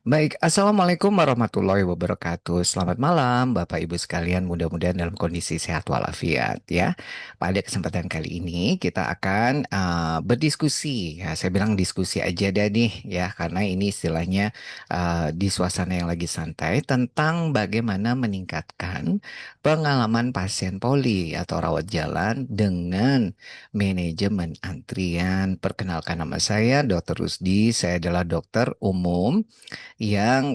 Baik, Assalamualaikum warahmatullahi wabarakatuh. Selamat malam, Bapak Ibu sekalian. Mudah-mudahan dalam kondisi sehat walafiat ya. Pada kesempatan kali ini kita akan berdiskusi. Ya, saya bilang diskusi aja dah nih ya, karena ini istilahnya di suasana yang lagi santai tentang bagaimana meningkatkan pengalaman pasien poli atau rawat jalan dengan manajemen antrian. Perkenalkan nama saya Dr. Rusdi. Saya adalah dokter umum yang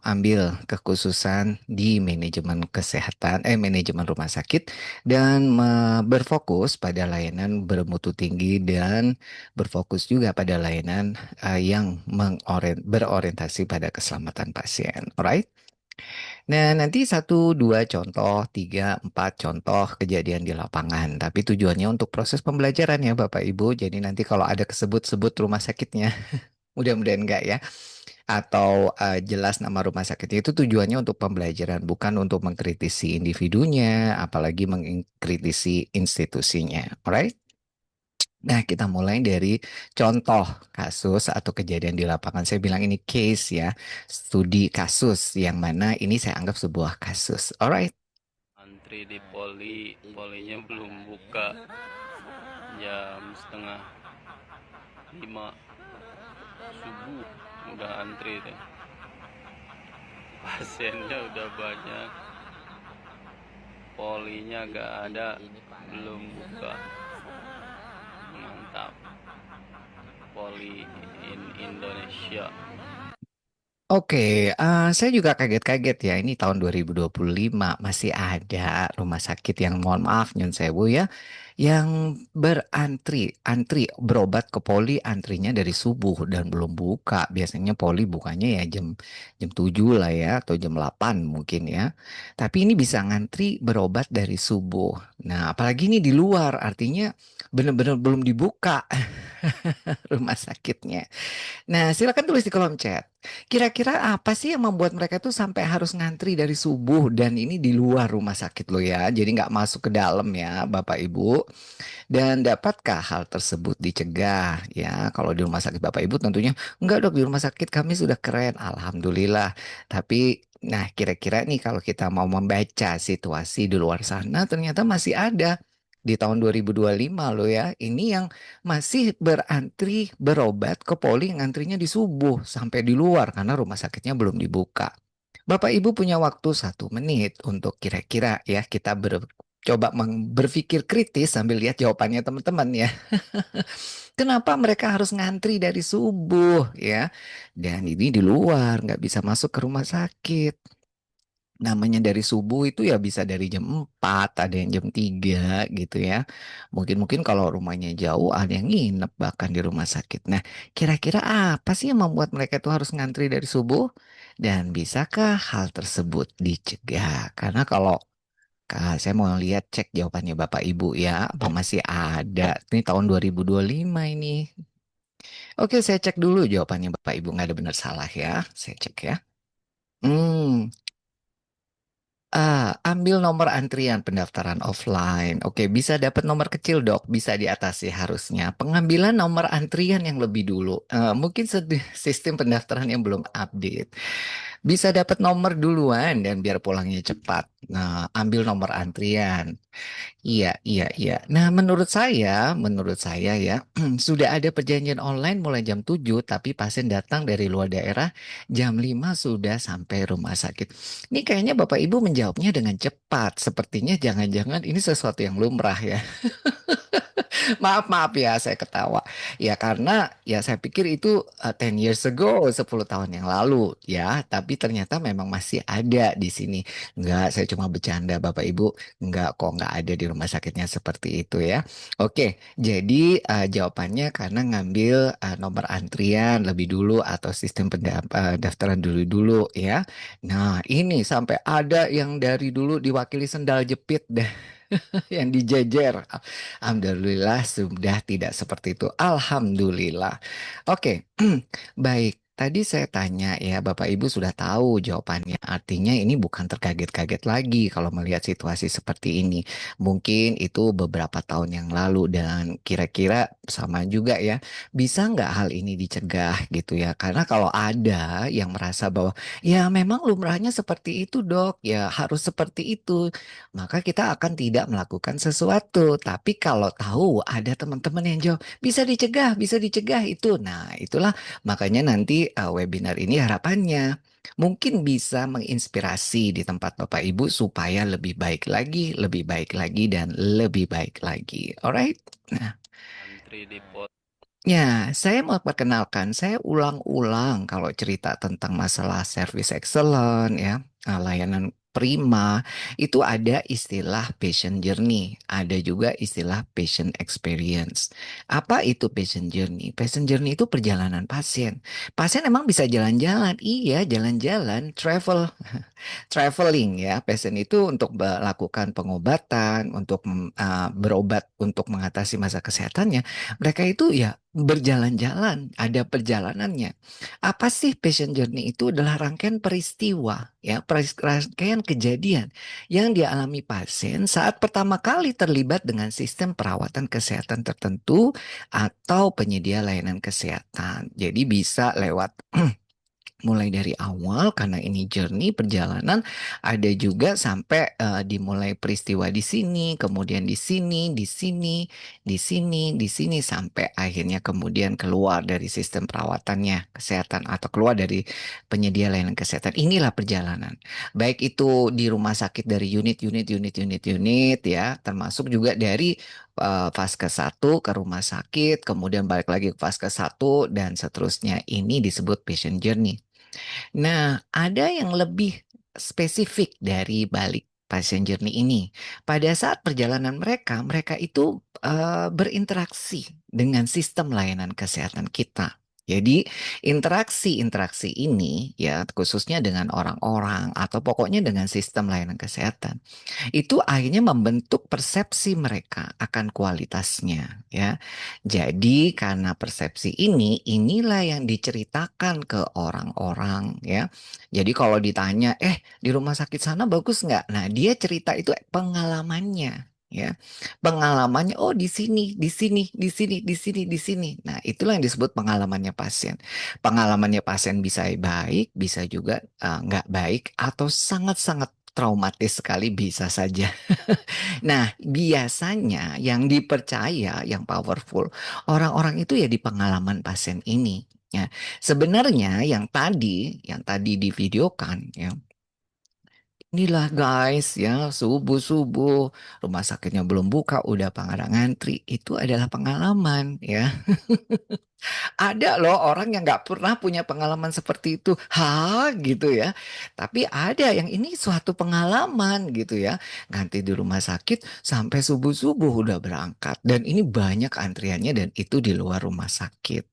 ambil kekhususan di manajemen kesehatan, manajemen rumah sakit dan berfokus pada layanan bermutu tinggi dan berfokus juga pada layanan yang berorientasi pada keselamatan pasien. Alright? Nah, nanti satu, dua contoh, tiga, empat contoh kejadian di lapangan. Tapi tujuannya untuk proses pembelajaran ya Bapak Ibu. Jadi nanti kalau ada kesebut-sebut rumah sakitnya, mudah-mudahan enggak ya atau jelas nama rumah sakit itu tujuannya untuk pembelajaran, bukan untuk mengkritisi individunya, apalagi mengkritisi institusinya. Alright? Nah, kita mulai dari contoh kasus atau kejadian di lapangan. Saya bilang ini case ya, studi kasus yang mana ini saya anggap sebuah kasus. Alright? Antri di polinya belum buka, jam setengah 5 subuh udah antri deh. Pasiennya udah banyak, polinya gak ada, belum buka. Mantap, poli in Indonesia. Oke, saya juga kaget-kaget ya. Ini tahun 2025 masih ada rumah sakit yang mohon maaf nyun sewu ya, yang antri berobat ke poli antrinya dari subuh dan belum buka. Biasanya poli bukanya ya jam jam 7 lah ya atau jam 8 mungkin ya. Tapi ini bisa ngantri berobat dari subuh. Nah, apalagi ini di luar artinya benar-benar belum dibuka rumah sakitnya. Nah, silakan tulis di kolom chat. Kira-kira apa sih yang membuat mereka tuh sampai harus ngantri dari subuh dan ini di luar rumah sakit lo ya. Jadi nggak masuk ke dalam ya, Bapak Ibu. Dan dapatkah hal tersebut dicegah? Ya, kalau di rumah sakit Bapak Ibu tentunya enggak dok, di rumah sakit kami sudah keren, alhamdulillah. Tapi nah, kira-kira nih kalau kita mau membaca situasi di luar sana ternyata masih ada di tahun 2025 loh ya. Ini yang masih berantri berobat ke poli yang antrinya di subuh sampai di luar karena rumah sakitnya belum dibuka. Bapak Ibu punya waktu 1 menit untuk kira-kira ya kita coba berpikir kritis sambil lihat jawabannya teman-teman ya. Kenapa mereka harus ngantri dari subuh ya? Dan ini di luar, nggak bisa masuk ke rumah sakit. Namanya dari subuh itu ya bisa dari jam 4, ada yang jam 3 gitu ya. Mungkin-mungkin kalau rumahnya jauh ada yang nginep bahkan di rumah sakit. Nah, kira-kira apa sih yang membuat mereka itu harus ngantri dari subuh? Dan bisakah hal tersebut dicegah? Karena kalau saya mau lihat cek jawabannya Bapak Ibu ya, apa masih ada? Ini tahun 2025 ini. Oke, saya cek dulu jawabannya Bapak Ibu, nggak ada benar salah ya. Saya cek ya. Hmm, ambil nomor antrian pendaftaran offline. Oke, bisa dapat nomor kecil dok, bisa diatasi harusnya. Pengambilan nomor antrian yang lebih dulu. Mungkin sistem pendaftaran yang belum update. Bisa dapat nomor duluan dan biar pulangnya cepat. Nah, ambil nomor antrian. Iya, iya, iya. Nah, menurut saya ya, sudah ada perjanjian online mulai jam 7, tapi pasien datang dari luar daerah jam 5 sudah sampai rumah sakit. Ini kayaknya Bapak Ibu menjawabnya dengan cepat. Sepertinya jangan-jangan ini sesuatu yang lumrah ya. Maaf, maaf ya, saya ketawa. Ya karena ya saya pikir itu 10 years ago, 10 tahun yang lalu ya. Tapi ternyata memang masih ada di sini. Enggak, saya cuma bercanda Bapak Ibu. Enggak kok, enggak ada di rumah sakitnya seperti itu ya. Oke, jadi jawabannya karena ngambil nomor antrian lebih dulu atau sistem pendaftaran dulu-dulu ya. Nah, ini sampai ada yang dari dulu diwakili sendal jepit deh yang dijejer. Alhamdulillah sudah tidak seperti itu. Alhamdulillah. Oke, baik. tadi saya tanya ya, Bapak Ibu sudah tahu jawabannya. Artinya ini bukan terkaget-kaget lagi kalau melihat situasi seperti ini. Mungkin itu beberapa tahun yang lalu dan kira-kira sama juga ya. Bisa nggak hal ini dicegah gitu ya? Karena kalau ada yang merasa bahwa ya memang lumrahnya seperti itu dok, ya harus seperti itu, maka kita akan tidak melakukan sesuatu. Tapi kalau tahu ada teman-teman yang jawab, bisa dicegah itu. Nah, itulah makanya nanti webinar ini harapannya mungkin bisa menginspirasi di tempat Bapak Ibu supaya lebih baik lagi, dan lebih baik lagi. Alright? Nah, Antri di pol. ya, saya mau perkenalkan, saya ulang-ulang kalau cerita tentang masalah service excellent ya, layanan prima, itu ada istilah patient journey, ada juga istilah patient experience. Apa itu patient journey? Patient journey itu perjalanan pasien. Pasien emang bisa jalan-jalan, iya jalan-jalan, traveling ya. Pasien itu untuk melakukan pengobatan, untuk berobat untuk mengatasi masa kesehatannya. Mereka itu ya berjalan-jalan, ada perjalanannya. Apa sih patient journey itu adalah rangkaian peristiwa, ya, rangkaian kejadian yang dialami pasien saat pertama kali terlibat dengan sistem perawatan kesehatan tertentu atau penyedia layanan kesehatan. Jadi bisa lewat mulai dari awal karena ini journey perjalanan, ada juga sampai dimulai peristiwa di sini, kemudian di sini, di sini, di sini, di sini sampai akhirnya kemudian keluar dari sistem perawatannya kesehatan atau keluar dari penyedia layanan kesehatan. Inilah perjalanan. Baik itu di rumah sakit dari unit ya, termasuk juga dari fase 1 ke rumah sakit, kemudian balik lagi ke fase 1 dan seterusnya. Ini disebut patient journey. Nah, ada yang lebih spesifik dari balik passenger journey ini. Pada saat perjalanan mereka, mereka itu berinteraksi dengan sistem layanan kesehatan kita. Jadi interaksi-interaksi ini ya khususnya dengan orang-orang atau pokoknya dengan sistem layanan kesehatan itu akhirnya membentuk persepsi mereka akan kualitasnya ya. Jadi karena persepsi ini, inilah yang diceritakan ke orang-orang ya. Jadi kalau ditanya, di rumah sakit sana bagus nggak? Nah dia cerita itu pengalamannya ya. Pengalamannya, oh di sini, di sini, di sini, di sini, di sini. Nah itulah yang disebut pengalamannya pasien. Pengalamannya pasien bisa baik, bisa juga nggak baik, atau sangat-sangat traumatis sekali bisa saja. Nah, biasanya yang dipercaya, yang powerful, orang-orang itu ya di pengalaman pasien ini. Ya, sebenarnya yang tadi divideokan, ya, inilah guys, ya subuh-subuh rumah sakitnya belum buka, udah pada ngantri. Itu adalah pengalaman, ya. Ada loh orang yang nggak pernah punya pengalaman seperti itu. Hah gitu ya. Tapi ada yang ini suatu pengalaman gitu ya. Ganti di rumah sakit sampai subuh-subuh udah berangkat. Dan ini banyak antriannya dan itu di luar rumah sakit.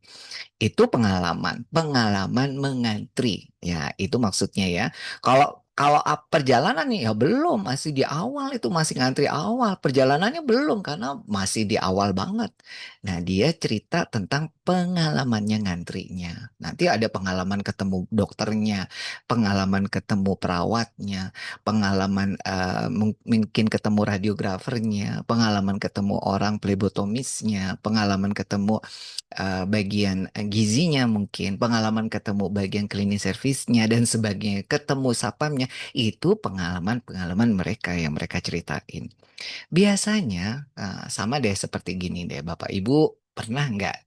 Itu pengalaman, pengalaman mengantri. Ya, itu maksudnya ya. Kalau kalau perjalanan nih ya belum, masih di awal itu masih ngantri awal. Perjalanannya belum karena masih di awal banget. Nah, dia cerita tentang pengalamannya ngantrinya. Nanti ada pengalaman ketemu dokternya, pengalaman ketemu perawatnya, pengalaman mungkin ketemu radiografernya, pengalaman ketemu orang plebotomisnya, pengalaman ketemu bagian gizinya mungkin, pengalaman ketemu bagian cleaning service-nya dan sebagainya, ketemu sapamnya, itu pengalaman-pengalaman mereka yang mereka ceritain. Biasanya sama deh seperti gini deh, Bapak Ibu pernah nggak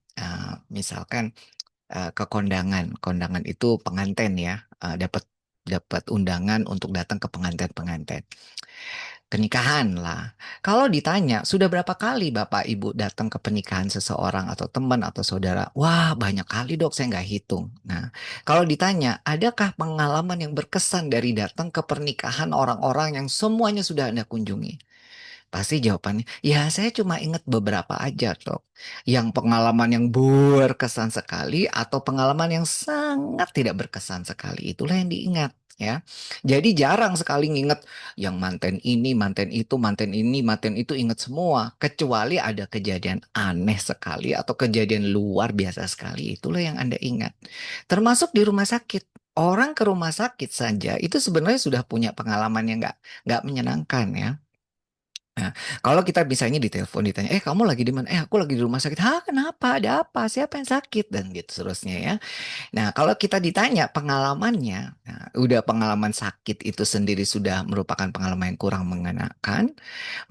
misalkan ke kondangan, kondangan itu pengantin ya, dapat dapat undangan untuk datang ke pengantin-pengantin. Pernikahan lah. Kalau ditanya, sudah berapa kali Bapak Ibu datang ke pernikahan seseorang atau teman atau saudara? Wah, banyak kali dok, saya nggak hitung. Nah, kalau ditanya, adakah pengalaman yang berkesan dari datang ke pernikahan orang-orang yang semuanya sudah Anda kunjungi? Pasti jawabannya, ya saya cuma ingat beberapa aja dok. Yang pengalaman yang berkesan sekali atau pengalaman yang sangat tidak berkesan sekali, itulah yang diingat. ya. Jadi jarang sekali nginget yang manten ini, manten itu, manten ini, manten itu inget semua. Kecuali ada kejadian aneh sekali atau kejadian luar biasa sekali. Itulah yang Anda ingat. Termasuk di rumah sakit. Orang ke rumah sakit saja itu sebenarnya sudah punya pengalaman yang nggak menyenangkan ya. Nah, kalau kita misalnya ditelepon ditanya, kamu lagi di mana? Aku lagi di rumah sakit. Hah, kenapa? Ada apa? Siapa yang sakit? Dan gitu seterusnya ya. Nah, kalau kita ditanya pengalamannya, nah, udah pengalaman sakit itu sendiri sudah merupakan pengalaman yang kurang mengenakan,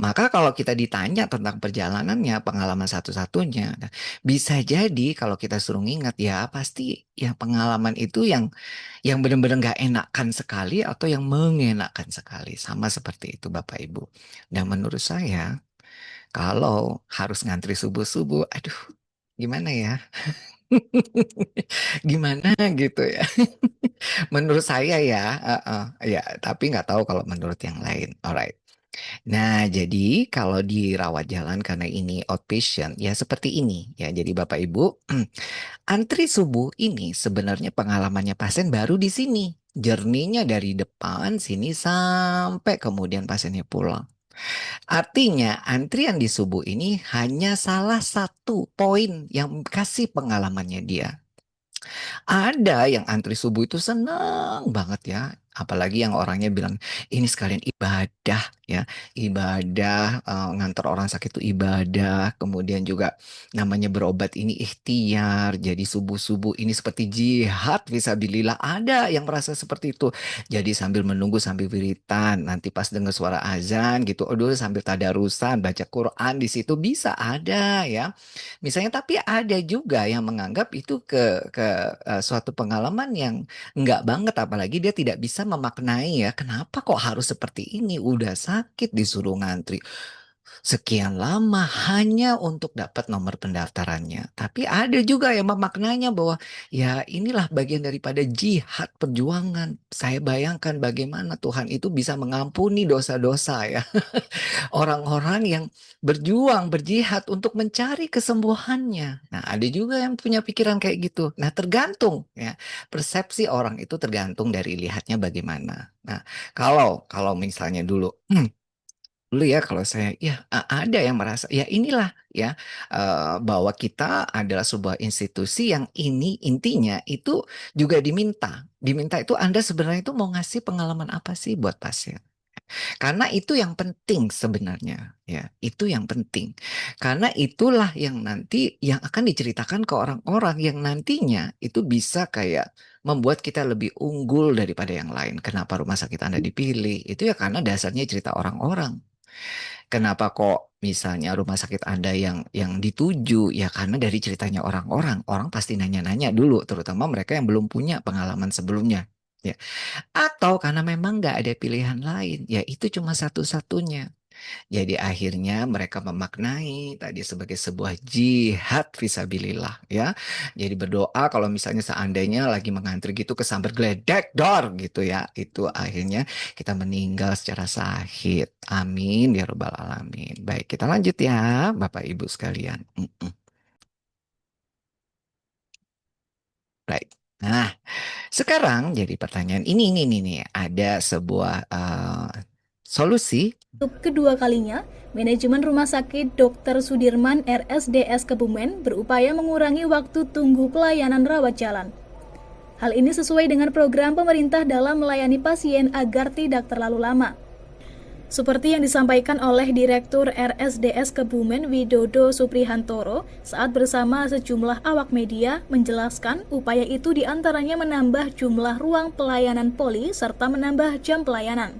maka kalau kita ditanya tentang perjalanannya, pengalaman satu-satunya, nah, bisa jadi kalau kita suruh ngingat ya pasti ya pengalaman itu yang benar-benar nggak enakan sekali atau yang mengenakan sekali, sama seperti itu Bapak Ibu. Dan menurut saya kalau harus ngantri subuh-subuh, aduh, gimana ya? Gimana gitu ya? Menurut saya ya, ya, tapi nggak tahu kalau menurut yang lain. Alright. Nah, jadi kalau dirawat jalan karena ini outpatient, ya seperti ini ya. Jadi Bapak Ibu, antri subuh ini sebenarnya pengalamannya pasien baru di sini. Journey-nya dari depan sini sampai kemudian pasiennya pulang. Artinya antrian di subuh ini hanya salah satu poin yang kasih pengalamannya dia. Ada yang antri subuh itu senang banget ya. Apalagi yang orangnya bilang ini sekalian ibadah ya. Ibadah, ngantar orang sakit itu ibadah. Kemudian juga namanya berobat ini ikhtiar. Jadi subuh-subuh ini seperti jihad fisabilillah. Ada yang merasa seperti itu. Jadi sambil menunggu sambil wiritan. Nanti pas dengar suara azan gitu. Aduh sambil tadarusan baca Quran di situ bisa ada ya. Misalnya, tapi ada juga yang menganggap itu ke suatu pengalaman yang enggak banget, apalagi dia tidak bisa memaknai ya, kenapa kok harus seperti ini? Udah sakit disuruh ngantri sekian lama hanya untuk dapat nomor pendaftarannya. Tapi ada juga yang memaknanya bahwa ya inilah bagian daripada jihad perjuangan. Saya bayangkan bagaimana Tuhan itu bisa mengampuni dosa-dosa ya. Orang-orang yang berjuang, berjihad untuk mencari kesembuhannya. Nah, ada juga yang punya pikiran kayak gitu. Nah, tergantung ya. Persepsi orang itu tergantung dari lihatnya bagaimana. Nah, kalau misalnya dulu dulu ya kalau saya ya ada yang merasa ya inilah ya bahwa kita adalah sebuah institusi yang ini intinya itu juga diminta itu Anda sebenarnya itu mau ngasih pengalaman apa sih buat pasien. Karena itu yang penting sebenarnya, ya, itu yang penting. Karena itulah yang nanti yang akan diceritakan ke orang-orang yang nantinya itu bisa kayak membuat kita lebih unggul daripada yang lain. Kenapa rumah sakit Anda dipilih? Itu ya karena dasarnya cerita orang-orang. Kenapa kok misalnya rumah sakit Anda yang dituju? Ya karena dari ceritanya orang-orang. Orang pasti nanya-nanya dulu, terutama mereka yang belum punya pengalaman sebelumnya. Ya. Atau karena memang nggak ada pilihan lain, ya itu cuma satu-satunya. Jadi akhirnya mereka memaknai tadi sebagai sebuah jihad fisabilillah ya. Jadi berdoa kalau misalnya seandainya lagi mengantri gitu kesambar geledek dor gitu ya. Itu akhirnya kita meninggal secara sahid. Amin ya robbal alamin. Baik, kita lanjut ya Bapak Ibu sekalian. Baik. Nah, sekarang jadi pertanyaan ini nih ada sebuah solusi. Untuk kedua kalinya, manajemen Rumah Sakit Dr. Sudirman RSDS Kebumen berupaya mengurangi waktu tunggu pelayanan rawat jalan. Hal ini sesuai dengan program pemerintah dalam melayani pasien agar tidak terlalu lama. Seperti yang disampaikan oleh Direktur RSDS Kebumen Widodo Suprihantoro saat bersama sejumlah awak media menjelaskan upaya itu diantaranya menambah jumlah ruang pelayanan poli serta menambah jam pelayanan.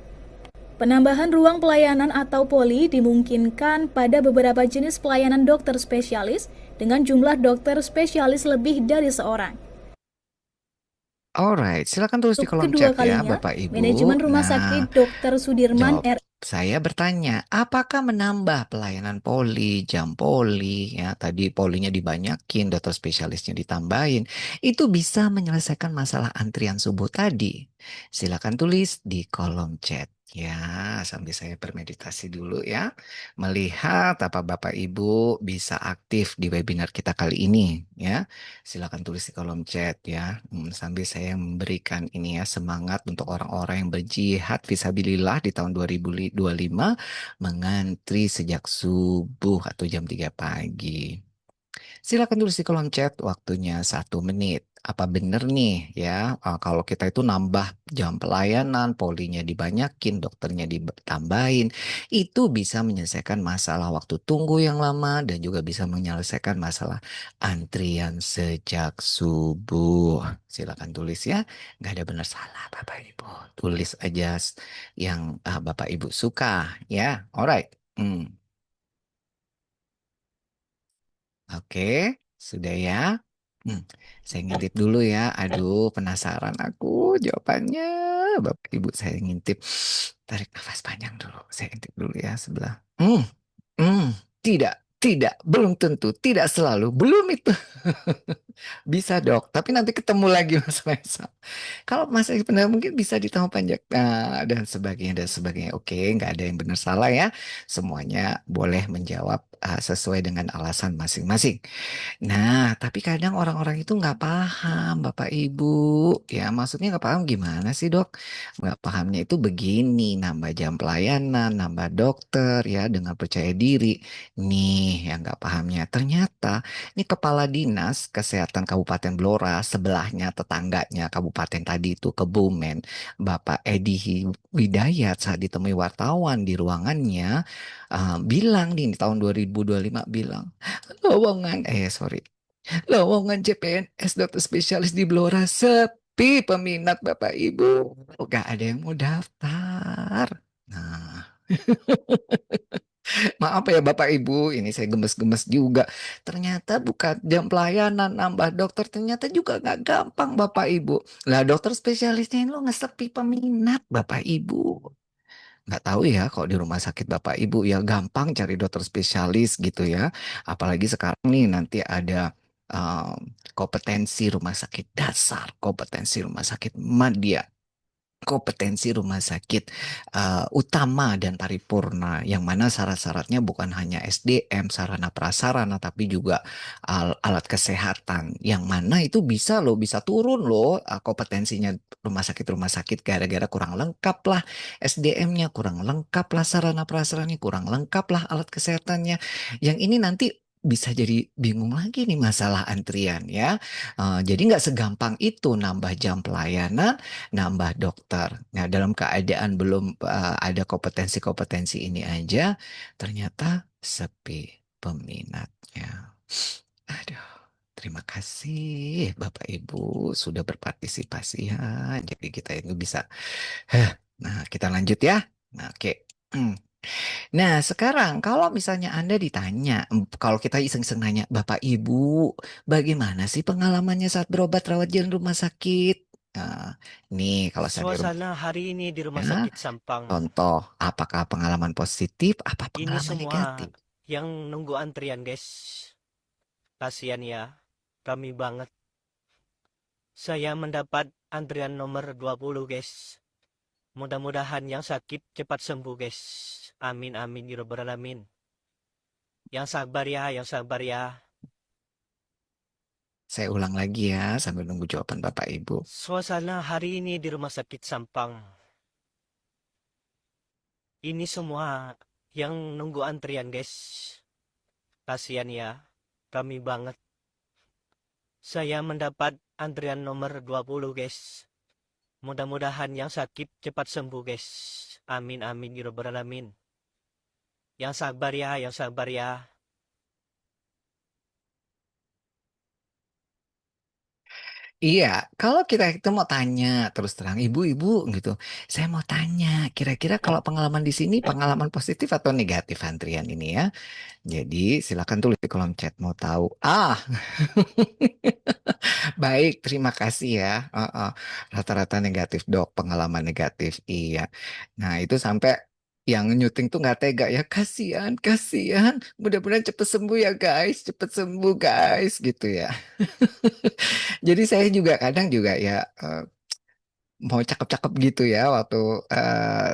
Penambahan ruang pelayanan atau poli dimungkinkan pada beberapa jenis pelayanan dokter spesialis dengan jumlah dokter spesialis lebih dari seorang. Alright, silakan tulis di Untuk kolom kedua chat ya, kalinya, Bapak Ibu. manajemen Rumah Nah, Sakit Dr. Sudirman jawab. Saya bertanya, apakah menambah pelayanan poli, jam poli, ya tadi polinya dibanyakin, dokter spesialisnya ditambahin, itu bisa menyelesaikan masalah antrian subuh tadi? Silakan tulis di kolom chat. Ya, sambil saya bermeditasi dulu ya, melihat apa Bapak Ibu bisa aktif di webinar kita kali ini ya. Silakan tulis di kolom chat ya. Sambil saya memberikan ini ya semangat untuk orang-orang yang berjihad fisabilillah di tahun 2025 mengantri sejak subuh atau jam 3 pagi. Silakan tulis di kolom chat waktunya 1 menit. Apa bener nih ya kalau kita itu nambah jam pelayanan, polinya dibanyakin, dokternya ditambahin, itu bisa menyelesaikan masalah waktu tunggu yang lama dan juga bisa menyelesaikan masalah antrian sejak subuh. Silakan tulis ya, nggak ada benar salah Bapak Ibu. Tulis aja yang Bapak Ibu suka ya. Alright. Hmm. Oke, sudah ya. Hmm, saya ngintip dulu ya. Aduh, penasaran aku jawabannya. Bapak Ibu, saya ngintip. Tarik nafas panjang dulu. Saya ngintip dulu ya sebelah. Hmm, tidak, tidak, belum tentu, tidak selalu, belum itu. Bisa dok, tapi nanti ketemu lagi Mas Faisal. Kalau Mas benar mungkin bisa ditambah panjang dan sebagainya dan sebagainya. Oke, nggak ada yang benar salah ya. Semuanya boleh menjawab sesuai dengan alasan masing-masing. Nah, tapi kadang orang-orang itu nggak paham, Bapak Ibu. Ya, maksudnya nggak paham gimana sih, Dok? Nggak pahamnya itu begini, nambah jam pelayanan, nambah dokter, ya, dengan percaya diri. Nih, yang nggak pahamnya. Ternyata, ini Kepala Dinas Kesehatan Kabupaten Blora, sebelahnya, tetangganya Kabupaten tadi itu, Kebumen, Bapak Edi Widayat saat ditemui wartawan di ruangannya, bilang nih, di tahun 2025 bilang, sorry. Lowongan CPNS dokter spesialis di Blora sepi peminat Bapak Ibu. Gak ada yang mau daftar. Nah, maaf ya Bapak Ibu, ini saya gemes-gemes juga. Ternyata bukan jam pelayanan nambah dokter, ternyata juga gak gampang Bapak Ibu. Lah dokter spesialisnya ini lo nggak sepi peminat Bapak Ibu. Nggak tahu ya kalau di rumah sakit Bapak Ibu ya gampang cari dokter spesialis gitu ya. Apalagi sekarang nih nanti ada kompetensi rumah sakit dasar, kompetensi rumah sakit madya, kompetensi rumah sakit utama dan paripurna yang mana syarat-syaratnya bukan hanya SDM, sarana prasarana tapi juga alat kesehatan yang mana itu bisa loh bisa turun loh kompetensinya rumah sakit gara-gara kurang lengkap lah SDM-nya, kurang lengkap lah sarana prasarannya, kurang lengkap lah alat kesehatannya. Yang ini nanti bisa jadi bingung lagi nih masalah antrian ya. Jadi nggak segampang itu nambah jam pelayanan, nambah dokter. Nah, dalam keadaan belum ada kompetensi-kompetensi ini aja, ternyata sepi peminatnya. Aduh, terima kasih Bapak Ibu sudah berpartisipasi ya. Jadi kita itu bisa. Nah, kita lanjut ya. Nah, oke. Hmm. Nah, sekarang kalau misalnya Anda ditanya, kalau kita iseng-iseng nanya, Bapak Ibu, bagaimana sih pengalamannya saat berobat rawat jalan rumah sakit? Nah, nih kalau saya di rumah Suasana hari ini di Rumah ya, Sakit Sampang. contoh, apakah pengalaman positif, apa Ini pengalaman semua negatif? yang nunggu antrian, guys. Kasihan ya. Kami banget. Saya mendapat antrian nomor 20, guys. Mudah-mudahan yang sakit cepat sembuh, guys. Amin amin ya rabbal alamin. Yang sabar ya, yang sabar ya. Saya ulang lagi ya, sambil nunggu jawaban Bapak Ibu. Suasana hari ini di Rumah Sakit Sampang. Ini semua yang nunggu antrian, guys. Kasihan ya. Kami banget. Saya mendapat antrian nomor 20, guys. Mudah-mudahan yang sakit cepat sembuh, guys. Amin amin ya rabbal alamin. Yang sabar ya, yang sabar ya. Iya, kalau kita itu mau tanya terus terang, ibu-ibu gitu, saya mau tanya, kira-kira kalau pengalaman di sini pengalaman positif atau negatif antrian ini ya? Jadi silakan tulis di kolom chat mau tahu. Baik, terima kasih ya. Rata-rata negatif dok, pengalaman negatif. Iya. Nah itu sampai yang nyuting tuh nggak tega ya. Kasihan, kasihan. Mudah-mudahan cepet sembuh ya guys, cepet sembuh guys gitu ya. Jadi saya juga kadang juga ya mau cakep-cakep gitu ya waktu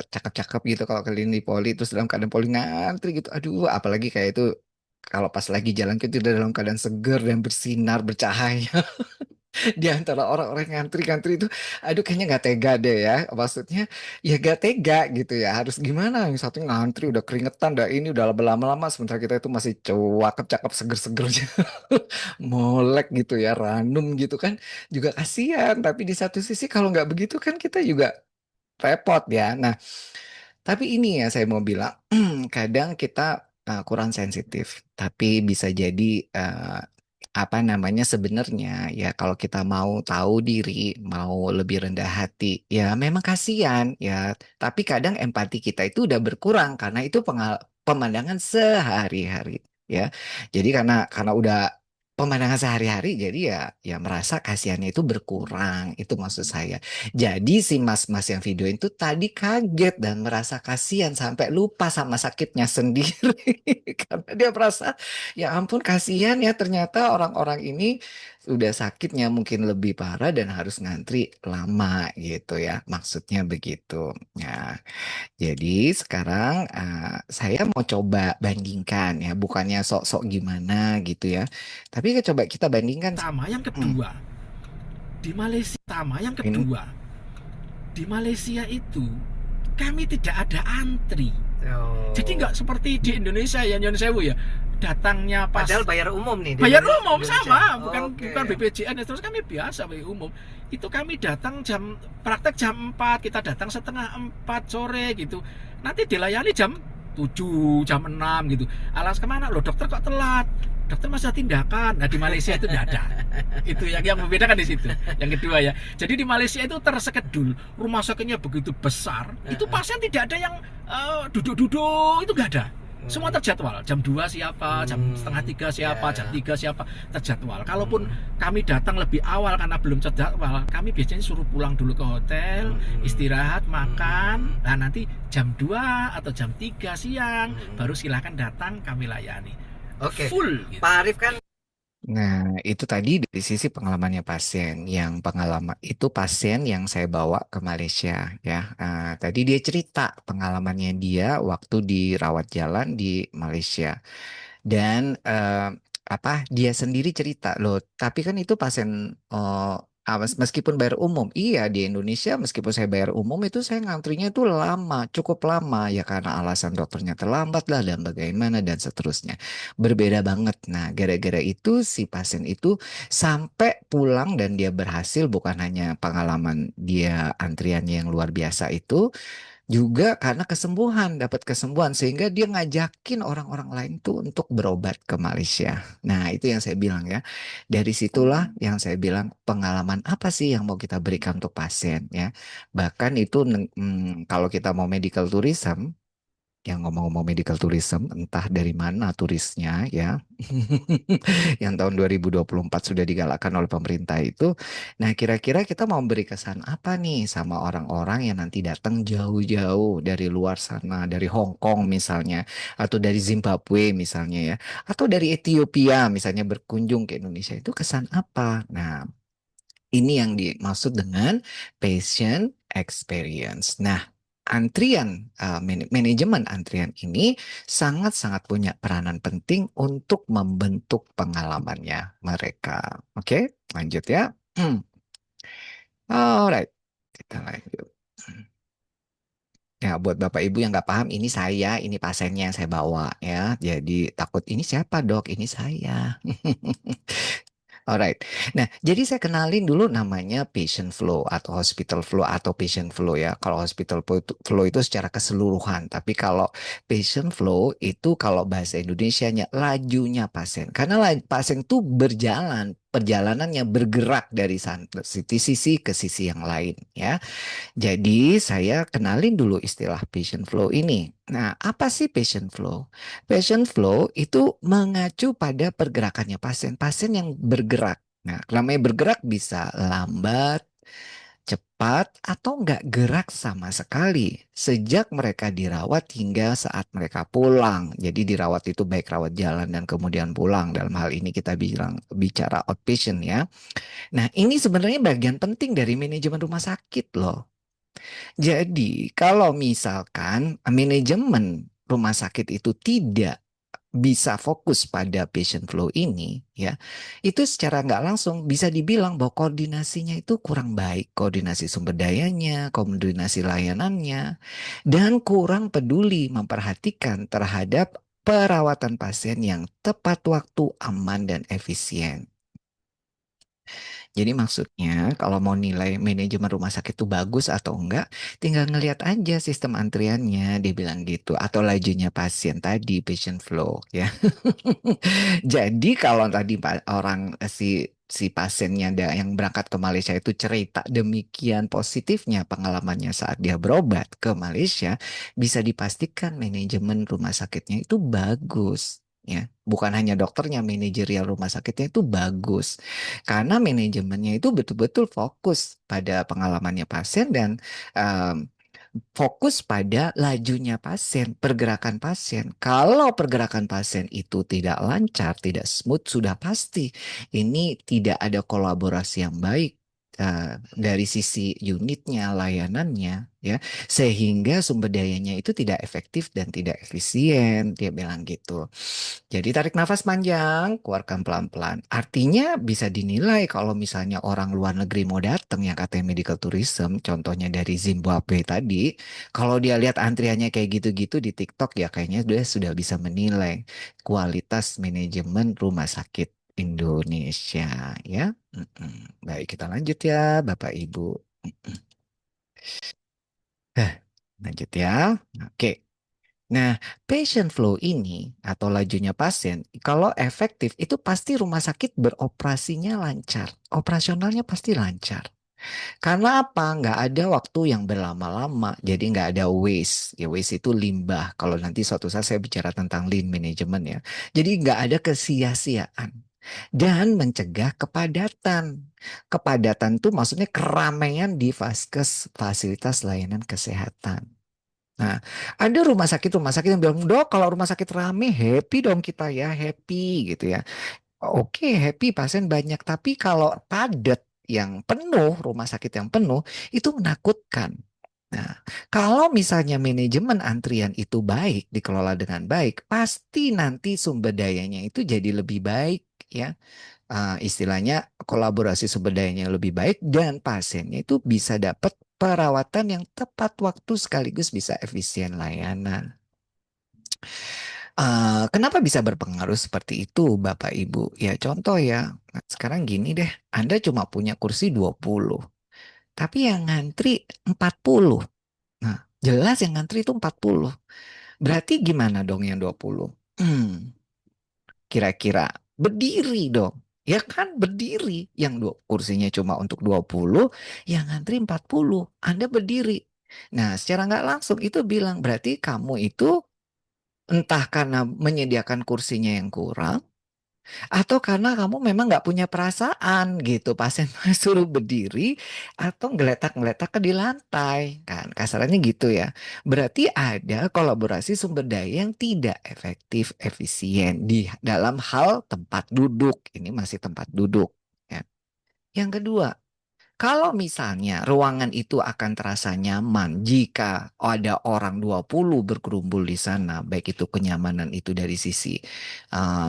cakep-cakep gitu kalau kalian di poli terus dalam keadaan poli ngantri gitu. Aduh, apalagi kayak itu kalau pas lagi jalan kita udah dalam keadaan seger dan bersinar bercahaya di antara orang-orang ngantri-ngantri itu, aduh kayaknya nggak tega deh ya. Maksudnya ya gak tega gitu ya. Harus gimana? Yang satu ngantri udah keringetan, udah ini udah lama-lama sementara kita itu masih cakep, cakep, seger-segernya, molek gitu ya, ranum gitu kan, juga kasihan. Tapi di satu sisi kalau nggak begitu kan kita juga repot ya. Nah, tapi ini ya saya mau bilang, kadang kita kurang sensitif, tapi bisa jadi apa namanya sebenarnya ya kalau kita mau tahu diri, mau lebih rendah hati, ya memang kasihan ya. Tapi kadang empati kita itu udah berkurang karena itu pemandangan sehari-hari ya. Jadi karena udah pemandangan sehari-hari, jadi ya merasa kasihannya itu berkurang. Itu maksud saya. Jadi si mas-mas yang video itu tadi kaget dan merasa kasihan sampai lupa sama sakitnya sendiri karena dia merasa ya ampun kasihan ya ternyata orang-orang ini udah sakitnya mungkin lebih parah dan harus ngantri lama gitu ya. Maksudnya begitu. Nah, jadi sekarang saya mau coba bandingkan ya, bukannya sok-sok gimana gitu ya. Tapi coba kita bandingkan. Pertama, yang Hmm, kedua, di Malaysia pertama, yang ini kedua, di Malaysia itu kami tidak ada antri. Jadi nggak seperti di Indonesia ya Nyon Sewu ya. Datangnya pas Padahal bayar umum nih di bayar umum Indonesia. sama, bukan Oke. bukan BPJS terus kami biasa bayar umum. Itu kami datang praktek jam 4, kita datang setengah 4 sore gitu. Nanti dilayani jam 7, jam 6 gitu. Alas kemana? Loh dokter kok telat? Dokter masih ada tindakan. Nah di Malaysia itu tidak ada. Itu yang membedakan di situ. Yang kedua ya. Jadi di Malaysia itu terskedul, rumah sakitnya begitu besar, itu pasien tidak ada yang duduk-duduk, itu nggak ada. Semua terjadwal, jam 2 siapa, jam setengah 3 siapa, jam 3 siapa, terjadwal. Kalaupun kami datang lebih awal karena belum terjadwal, kami biasanya suruh pulang dulu ke hotel, istirahat, makan. Nah nanti jam 2 atau jam 3 siang baru silakan datang, kami layani. Oke. Full gitu. Pak Arif kan Nah, itu tadi dari sisi pengalamannya pasien. Yang pengalaman itu pasien yang saya bawa ke Malaysia ya. Tadi dia cerita pengalamannya dia waktu dirawat jalan di Malaysia. Dan apa dia sendiri cerita loh, tapi kan itu pasien meskipun bayar umum, iya di Indonesia meskipun saya bayar umum itu saya ngantrinya itu lama, cukup lama ya karena alasan dokternya terlambat lah dan bagaimana dan seterusnya. Berbeda banget. Nah, gara-gara itu si pasien itu sampai pulang dan dia berhasil bukan hanya pengalaman dia antriannya yang luar biasa itu juga karena kesembuhan, dapat kesembuhan sehingga dia ngajakin orang-orang lain tuh untuk berobat ke Malaysia. Nah, itu yang saya bilang ya. Dari situlah yang saya bilang pengalaman apa sih yang mau kita berikan untuk pasien ya. Bahkan itu kalau kita mau medical tourism, yang ngomong-ngomong medical tourism, entah dari mana turisnya ya, yang tahun 2024 sudah digalakkan oleh pemerintah itu. Nah, kira-kira kita mau beri kesan apa nih sama orang-orang yang nanti datang jauh-jauh dari luar sana, dari Hong Kong misalnya, atau dari Zimbabwe misalnya ya, atau dari Ethiopia misalnya berkunjung ke Indonesia itu kesan apa? Nah, ini yang dimaksud dengan patient experience. Nah, manajemen antrian ini sangat-sangat punya peranan penting untuk membentuk pengalamannya mereka. Oke, lanjut ya. Alright, kita lanjut. Ya, buat Bapak Ibu yang nggak paham, ini saya, ini pasiennya yang saya bawa ya. Jadi takut ini siapa dok? Ini saya. Alright. Nah, jadi saya kenalin dulu namanya patient flow atau hospital flow atau patient flow ya. Kalau hospital flow itu secara keseluruhan, tapi kalau patient flow itu kalau bahasa Indonesianya lajunya pasien. Karena pasien itu berjalan, perjalanannya bergerak dari sisi ke sisi yang lain ya. Jadi saya kenalin dulu istilah patient flow ini. Nah, apa sih patient flow? Patient flow itu mengacu pada pergerakannya pasien, pasien yang bergerak. Nah, namanya bergerak bisa lambat, cepat, cepat atau nggak gerak sama sekali sejak mereka dirawat hingga saat mereka pulang. Jadi dirawat itu baik rawat jalan dan kemudian pulang. Dalam hal ini kita bicara outpatient ya. Nah, ini sebenarnya bagian penting dari manajemen rumah sakit loh. Jadi, kalau misalkan manajemen rumah sakit itu tidak bisa fokus pada patient flow ini, ya, itu secara nggak langsung bisa dibilang bahwa koordinasinya itu kurang baik, koordinasi sumber dayanya, koordinasi layanannya, dan kurang peduli memperhatikan terhadap perawatan pasien yang tepat waktu, aman, dan efisien. Jadi maksudnya kalau mau nilai manajemen rumah sakit itu bagus atau enggak, tinggal ngelihat aja sistem antriannya, dia bilang gitu, atau lajunya pasien tadi, patient flow ya. Jadi kalau tadi orang si pasiennya ada yang berangkat ke Malaysia itu cerita demikian positifnya pengalamannya saat dia berobat ke Malaysia, bisa dipastikan manajemen rumah sakitnya itu bagus. Ya, bukan hanya dokternya, manajerial rumah sakitnya itu bagus. Karena manajemennya itu betul-betul fokus pada pengalamannya pasien dan em, fokus pada lajunya pasien, pergerakan pasien. Kalau pergerakan pasien itu tidak lancar, tidak smooth, sudah pasti ini tidak ada kolaborasi yang baik dari sisi unitnya, layanannya, ya, sehingga sumber dayanya itu tidak efektif dan tidak efisien. Dia bilang gitu. Jadi tarik nafas panjang, keluarkan pelan-pelan. Artinya bisa dinilai kalau misalnya orang luar negeri mau datang yang katanya medical tourism, contohnya dari Zimbabwe tadi, kalau dia lihat antriannya kayak gitu-gitu di TikTok ya kayaknya dia sudah bisa menilai kualitas manajemen rumah sakit Indonesia ya. Baik, kita lanjut ya Bapak Ibu. Lanjut ya. Oke. Nah, patient flow ini atau lajunya pasien, kalau efektif itu pasti rumah sakit beroperasinya lancar, operasionalnya pasti lancar. Karena apa? Nggak ada waktu yang berlama-lama, jadi nggak ada waste. Ya waste itu limbah. Kalau nanti suatu saat saya bicara tentang lean management ya. Jadi nggak ada kesia-siaan. Dan mencegah kepadatan. Kepadatan itu maksudnya keramaian di vaskes, fasilitas layanan kesehatan. Nah, ada rumah sakit yang bilang, dok, kalau rumah sakit rame, happy dong kita ya, happy gitu ya. Oke, happy pasien banyak, tapi kalau padat yang penuh, rumah sakit yang penuh, itu menakutkan. Nah, kalau misalnya manajemen antrian itu baik, dikelola dengan baik, pasti nanti sumber dayanya itu jadi lebih baik ya. Istilahnya kolaborasi sumber dayanya lebih baik dan pasiennya itu bisa dapat perawatan yang tepat waktu sekaligus bisa efisien layanan. Kenapa bisa berpengaruh seperti itu Bapak Ibu? Ya contoh ya, sekarang gini deh, Anda cuma punya kursi 20, tapi yang ngantri 40. Nah, jelas yang ngantri itu 40. Berarti gimana dong yang 20? Kira-kira berdiri dong. Ya kan berdiri. Yang kursinya cuma untuk 20, yang ngantri 40. Anda berdiri. Nah, secara nggak langsung itu bilang berarti kamu itu entah karena menyediakan kursinya yang kurang atau karena kamu memang nggak punya perasaan gitu, pasien suruh berdiri atau ngeletak-ngeletak ke di lantai, kan kasarannya gitu ya. Berarti ada kolaborasi sumber daya yang tidak efektif, efisien di dalam hal tempat duduk. Ini masih tempat duduk. Ya. Yang kedua, kalau misalnya ruangan itu akan terasa nyaman jika ada orang 20 berkerumpul di sana, baik itu kenyamanan itu dari sisi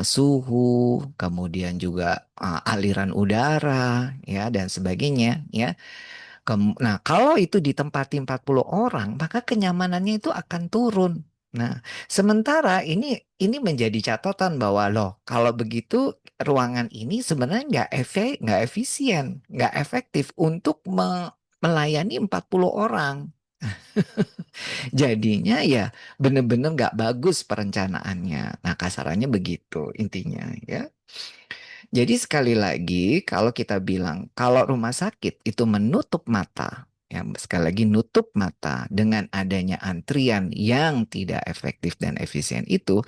suhu, kemudian juga aliran udara, ya dan sebagainya, ya. Nah, kalau itu ditempati 40 orang, maka kenyamanannya itu akan turun. Nah, sementara ini menjadi catatan bahwa loh, kalau begitu ruangan ini sebenarnya nggak efisien, nggak efektif untuk melayani 40 orang. Jadinya ya benar-benar nggak bagus perencanaannya. Nah, kasarannya begitu intinya ya. Jadi sekali lagi kalau kita bilang kalau rumah sakit itu menutup mata, ya sekali lagi nutup mata dengan adanya antrian yang tidak efektif dan efisien itu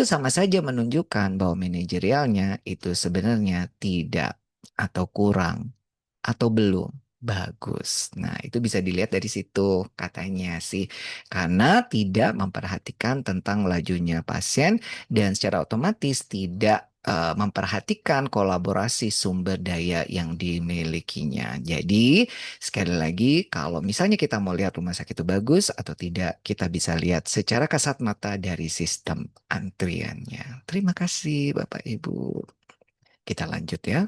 sama saja menunjukkan bahwa manajerialnya itu sebenarnya tidak atau kurang atau belum. Bagus. Nah, itu bisa dilihat dari situ katanya sih. Karena tidak memperhatikan tentang lajunya pasien dan secara otomatis tidak memperhatikan kolaborasi sumber daya yang dimilikinya. Jadi, sekali lagi, kalau misalnya kita mau lihat rumah sakit itu bagus atau tidak, kita bisa lihat secara kasat mata dari sistem antriannya. Terima kasih, Bapak Ibu. Kita lanjut ya.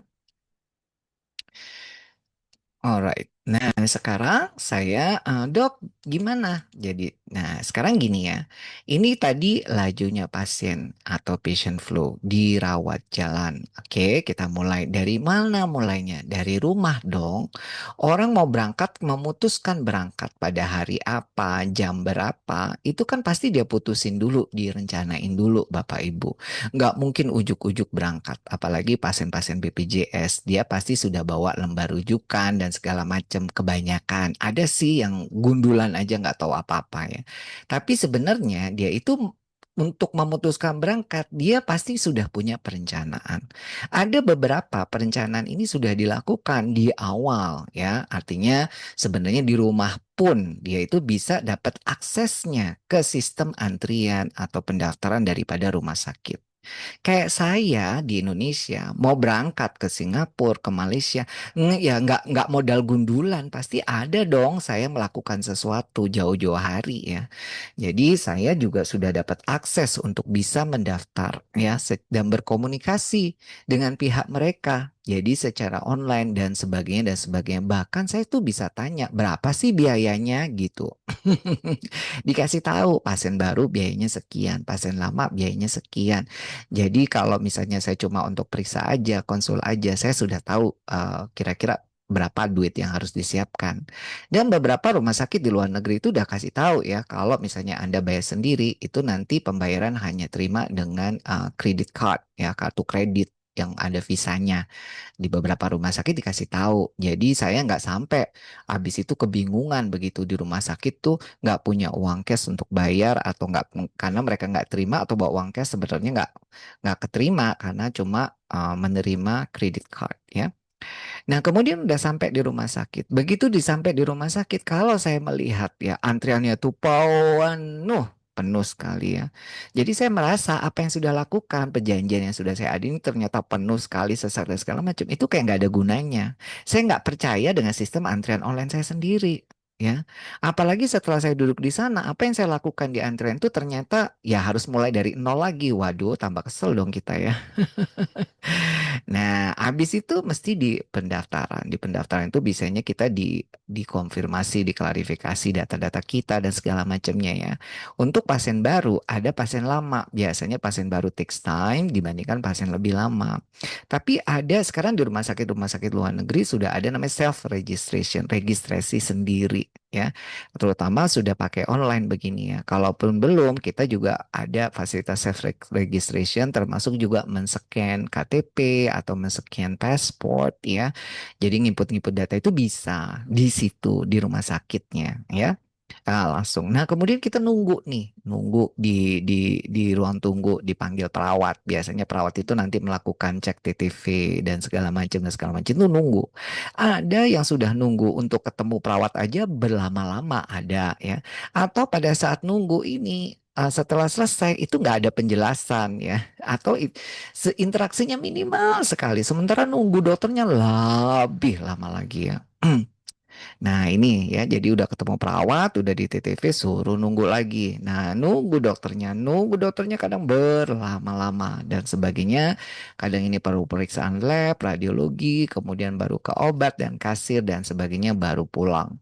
Alright. Nah, sekarang saya, dok, gimana? Jadi, nah, sekarang gini ya. Ini tadi lajunya pasien atau patient flow dirawat jalan. Oke, kita mulai dari mana mulainya? Dari rumah dong. Orang mau berangkat, memutuskan berangkat pada hari apa, jam berapa, itu kan pasti dia putusin dulu, direncanain dulu, Bapak Ibu. Nggak mungkin ujuk-ujuk berangkat, apalagi pasien-pasien BPJS, dia pasti sudah bawa lembar rujukan dan segala macam kebanyakan. Ada sih yang gundulan aja nggak tahu apa-apa ya. Tapi sebenarnya dia itu untuk memutuskan berangkat, dia pasti sudah punya perencanaan. Ada beberapa perencanaan ini sudah dilakukan di awal ya, artinya sebenarnya di rumah pun dia itu bisa dapat aksesnya ke sistem antrian atau pendaftaran daripada rumah sakit. Kayak saya di Indonesia mau berangkat ke Singapura, ke Malaysia, ya nggak modal gundulan, pasti ada dong saya melakukan sesuatu jauh-jauh hari ya. Jadi saya juga sudah dapat akses untuk bisa mendaftar ya dan berkomunikasi dengan pihak mereka. Jadi secara online dan sebagainya dan sebagainya. Bahkan saya tuh bisa tanya berapa sih biayanya gitu. Dikasih tahu pasien baru biayanya sekian, pasien lama biayanya sekian. Jadi kalau misalnya saya cuma untuk periksa aja, konsul aja, saya sudah tahu kira-kira berapa duit yang harus disiapkan. Dan beberapa rumah sakit di luar negeri itu udah kasih tahu ya, kalau misalnya Anda bayar sendiri, itu nanti pembayaran hanya terima dengan credit card, ya kartu kredit yang ada visanya. Di beberapa rumah sakit dikasih tahu. Jadi saya nggak sampai habis itu kebingungan begitu di rumah sakit tuh nggak punya uang cash untuk bayar atau nggak karena mereka nggak terima atau bawa uang cash sebenarnya nggak keterima karena cuma menerima credit card ya. Nah, kemudian udah sampai di rumah sakit. Begitu disampai di rumah sakit, kalau saya melihat ya antriannya tuh penuh sekali ya. Jadi saya merasa apa yang sudah lakukan, perjanjian yang sudah saya adini ternyata penuh sekali, sesat dan segala macam. Itu kayak nggak ada gunanya. Saya nggak percaya dengan sistem antrian online saya sendiri. Ya, apalagi setelah saya duduk di sana, apa yang saya lakukan di antrian itu ternyata ya harus mulai dari nol lagi. Waduh, tambah kesel dong kita ya. Nah, habis itu mesti di pendaftaran. Di pendaftaran itu biasanya kita dikonfirmasi, diklarifikasi data-data kita dan segala macamnya ya. Untuk pasien baru, ada pasien lama. Biasanya pasien baru takes time dibandingkan pasien lebih lama. Tapi ada sekarang di rumah sakit luar negeri sudah ada namanya self registration, registrasi sendiri ya. Terutama sudah pakai online begini ya. Kalaupun belum, kita juga ada fasilitas self registration termasuk juga men-scan KTP atau men-scan pasport ya. Jadi nginput-nginput data itu bisa di situ di rumah sakitnya ya. Langsung. Nah, kemudian kita nunggu nih, nunggu di ruang tunggu dipanggil perawat. Biasanya perawat itu nanti melakukan cek TTV dan segala macam itu nunggu. Ada yang sudah nunggu untuk ketemu perawat aja berlama-lama ada ya. Atau pada saat nunggu ini setelah selesai itu nggak ada penjelasan ya atau interaksinya minimal sekali sementara nunggu dokternya lebih lama lagi ya. Nah ini ya, jadi udah ketemu perawat, udah di TTV, suruh nunggu lagi. Nah nunggu dokternya kadang berlama-lama dan sebagainya. Kadang ini perlu pemeriksaan lab, radiologi, kemudian baru ke obat dan kasir dan sebagainya baru pulang.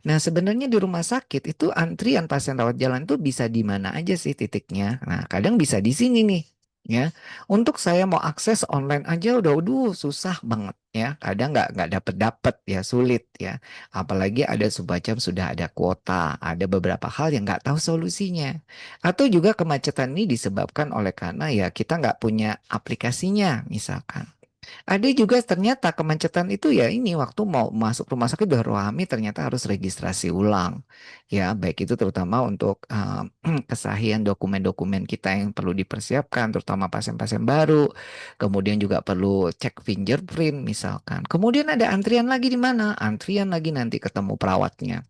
Nah, sebenarnya di rumah sakit itu antrian pasien rawat jalan itu bisa di mana aja sih titiknya. Nah, kadang bisa di sini nih, ya. Untuk saya mau akses online aja udah susah banget ya. Kadang nggak dapet ya, sulit ya. Apalagi ada semacam sudah ada kuota, ada beberapa hal yang nggak tahu solusinya. Atau juga kemacetan ini disebabkan oleh karena ya kita nggak punya aplikasinya, misalkan. Ada juga ternyata kemacetan itu ya ini waktu mau masuk rumah sakit udah rame ternyata harus registrasi ulang. Ya, baik itu terutama untuk kesahihan dokumen-dokumen kita yang perlu dipersiapkan terutama pasien-pasien baru. Kemudian juga perlu cek fingerprint misalkan. Kemudian ada antrian lagi di mana? Antrian lagi nanti ketemu perawatnya.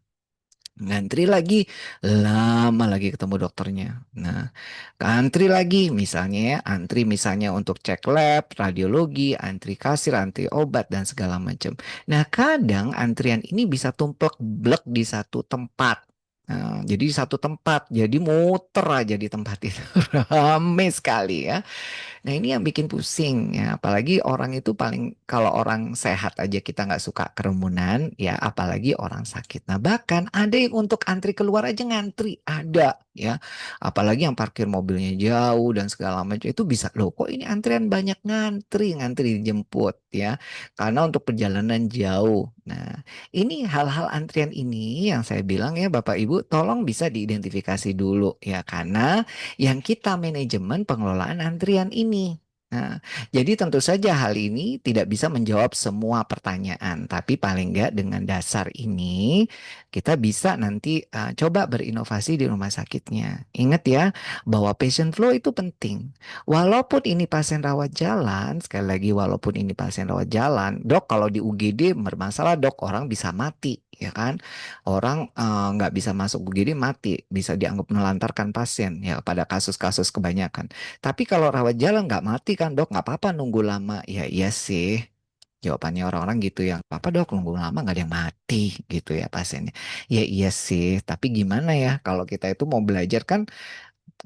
Ngantri lagi, lama lagi ketemu dokternya. Nah, antri lagi misalnya ya, antri misalnya untuk cek lab, radiologi, antri kasir, antri obat dan segala macam. Nah, kadang antrian ini bisa tumplek blek di satu tempat. Nah, jadi di satu tempat, jadi muter aja di tempat itu. Rame sekali ya. Nah ini yang bikin pusing ya, apalagi orang itu paling kalau orang sehat aja kita nggak suka kerumunan, ya apalagi orang sakit. Nah bahkan ada yang untuk antri keluar aja ngantri, ada ya, apalagi yang parkir mobilnya jauh dan segala macam itu bisa loh. Kok ini antrian banyak ngantri dijemput ya, karena untuk perjalanan jauh. Nah ini hal-hal antrian ini yang saya bilang ya Bapak Ibu, tolong bisa diidentifikasi dulu ya, karena yang kita manajemen pengelolaan antrian ini. Nah, jadi tentu saja hal ini tidak bisa menjawab semua pertanyaan, tapi paling enggak dengan dasar ini kita bisa nanti coba berinovasi di rumah sakitnya. Ingat ya bahwa patient flow itu penting. Walaupun ini pasien rawat jalan, sekali lagi walaupun ini pasien rawat jalan, dok kalau di UGD bermasalah dok orang bisa mati, ya kan? Orang nggak bisa masuk UGD mati, bisa dianggap menelantarkan pasien ya pada kasus-kasus kebanyakan. Tapi kalau rawat jalan nggak mati kan dok, nggak apa-apa nunggu lama. Ya iya sih, jawabannya orang-orang gitu ya. Apa dok nunggu lama nggak ada yang mati gitu ya pasiennya. Ya iya sih, tapi gimana ya kalau kita itu mau belajar kan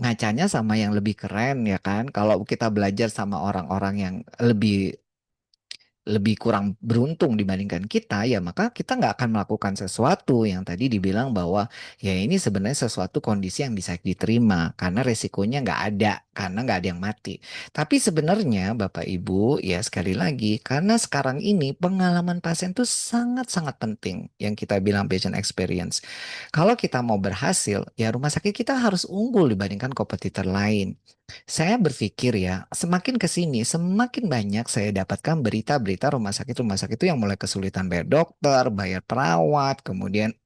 ngacanya sama yang lebih keren ya kan. Kalau kita belajar sama orang-orang yang lebih kurang beruntung dibandingkan kita, ya maka kita nggak akan melakukan sesuatu yang tadi dibilang bahwa ya ini sebenarnya sesuatu kondisi yang bisa diterima karena resikonya nggak ada, karena nggak ada yang mati. Tapi sebenarnya Bapak Ibu ya sekali lagi karena sekarang ini pengalaman pasien itu sangat-sangat penting yang kita bilang patient experience. Kalau kita mau berhasil, ya rumah sakit kita harus unggul dibandingkan kompetitor lain. Saya berpikir ya, semakin ke sini, semakin banyak saya dapatkan berita-berita rumah sakit itu yang mulai kesulitan bayar dokter, bayar perawat, kemudian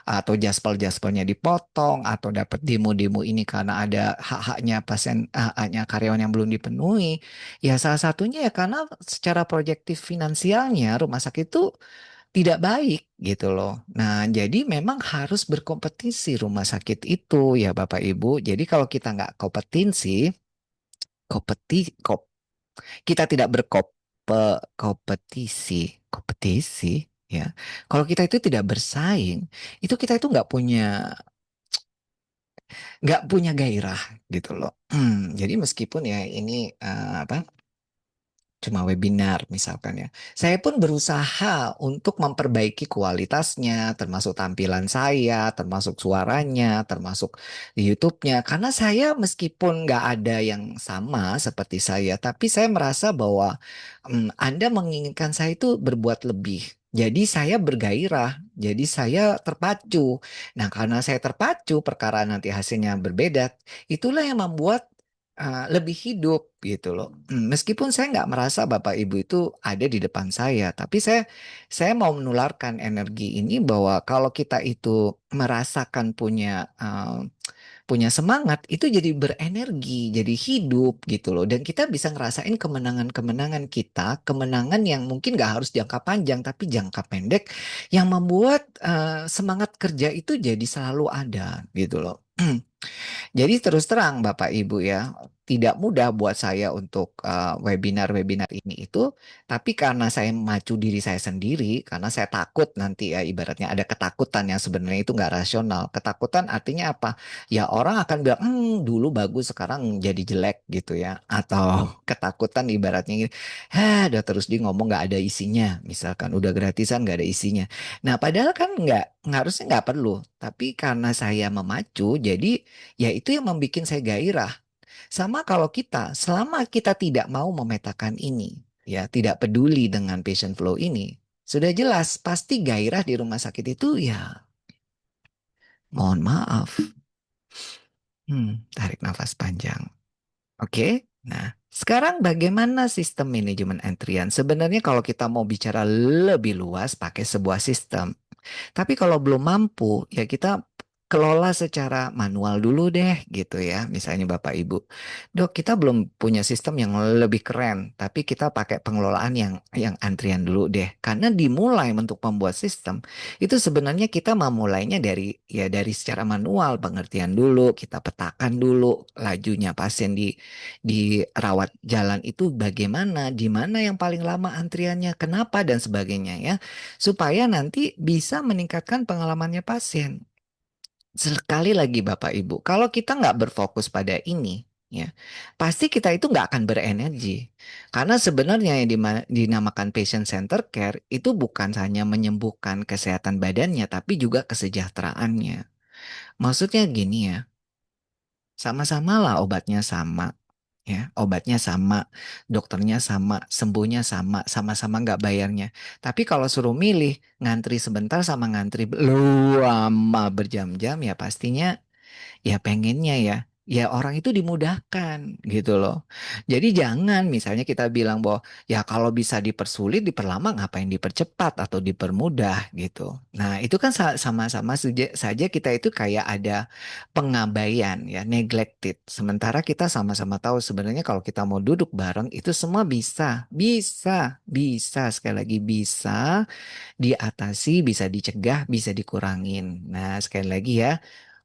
atau jaspel-jaspelnya dipotong, atau dapat demo-demo ini karena ada hak-haknya pasien, hak-haknya karyawan yang belum dipenuhi. Ya salah satunya ya karena secara proyektif finansialnya rumah sakit itu tidak baik gitu loh. Nah, jadi memang harus berkompetisi rumah sakit itu ya Bapak Ibu. Jadi kalau kita nggak kompetensi, kompeti, kop, kita tidak kompetisi ya. Kalau kita itu tidak bersaing, itu kita itu nggak punya gairah gitu loh. Jadi meskipun ya ini apa? Cuma webinar misalkan ya. Saya pun berusaha untuk memperbaiki kualitasnya, termasuk tampilan saya, termasuk suaranya, termasuk di YouTube-nya. Karena saya meskipun nggak ada yang sama seperti saya, tapi saya merasa bahwa Anda menginginkan saya itu berbuat lebih. Jadi saya bergairah, jadi saya terpacu. Nah, karena saya terpacu, perkara nanti hasilnya berbeda, itulah yang membuat lebih hidup gitu loh. Meskipun saya nggak merasa Bapak Ibu itu ada di depan saya, tapi saya mau menularkan energi ini bahwa kalau kita itu merasakan punya semangat, itu jadi berenergi, jadi hidup gitu loh. Dan kita bisa ngerasain kemenangan-kemenangan kita, kemenangan yang mungkin nggak harus jangka panjang, tapi jangka pendek, yang membuat semangat kerja itu jadi selalu ada gitu loh. Jadi terus terang Bapak Ibu ya, tidak mudah buat saya untuk webinar-webinar ini itu, tapi karena saya memacu diri saya sendiri, karena saya takut nanti ya ibaratnya ada ketakutan yang sebenarnya itu nggak rasional. Ketakutan artinya apa? Ya orang akan bilang, dulu bagus sekarang jadi jelek gitu ya. Atau ketakutan ibaratnya gini, udah terus dia ngomong nggak ada isinya, misalkan udah gratisan nggak ada isinya. Nah padahal kan nggak harusnya nggak perlu, tapi karena saya memacu, jadi ya itu yang membuat saya gairah. Sama kalau kita, selama kita tidak mau memetakan ini, ya tidak peduli dengan patient flow ini, sudah jelas pasti gairah di rumah sakit itu ya mohon maaf. Tarik nafas panjang. Oke, nah Sekarang bagaimana sistem manajemen antrian? Sebenarnya kalau kita mau bicara lebih luas pakai sebuah sistem. Tapi kalau belum mampu, ya kita kelola secara manual dulu deh gitu ya. Misalnya Bapak Ibu, Dok, kita belum punya sistem yang lebih keren, tapi kita pakai pengelolaan yang antrian dulu deh. Karena dimulai untuk membuat sistem itu sebenarnya kita memulainya dari secara manual, pengertian dulu, kita petakan dulu lajunya pasien di rawat jalan itu bagaimana, di mana yang paling lama antriannya, kenapa dan sebagainya ya supaya nanti bisa meningkatkan pengalamannya pasien. Sekali lagi Bapak Ibu, kalau kita nggak berfokus pada ini, ya, pasti kita itu nggak akan berenergi. Karena sebenarnya yang dinamakan patient center care itu bukan hanya menyembuhkan kesehatan badannya, tapi juga kesejahteraannya. Maksudnya gini ya, sama-sama lah obatnya sama. Ya, obatnya sama, dokternya sama, sembuhnya sama, sama-sama nggak bayarnya. Tapi kalau suruh milih ngantri sebentar sama ngantri lama berjam-jam ya pastinya ya pengennya ya orang itu dimudahkan gitu loh. Jadi jangan misalnya kita bilang bahwa ya kalau bisa dipersulit, diperlama ngapain dipercepat atau dipermudah gitu. Nah itu kan sama-sama saja kita itu kayak ada pengabaian ya, neglected. Sementara kita sama-sama tahu sebenarnya kalau kita mau duduk bareng itu semua bisa sekali lagi bisa diatasi, bisa dicegah, bisa dikurangin. Nah sekali lagi ya.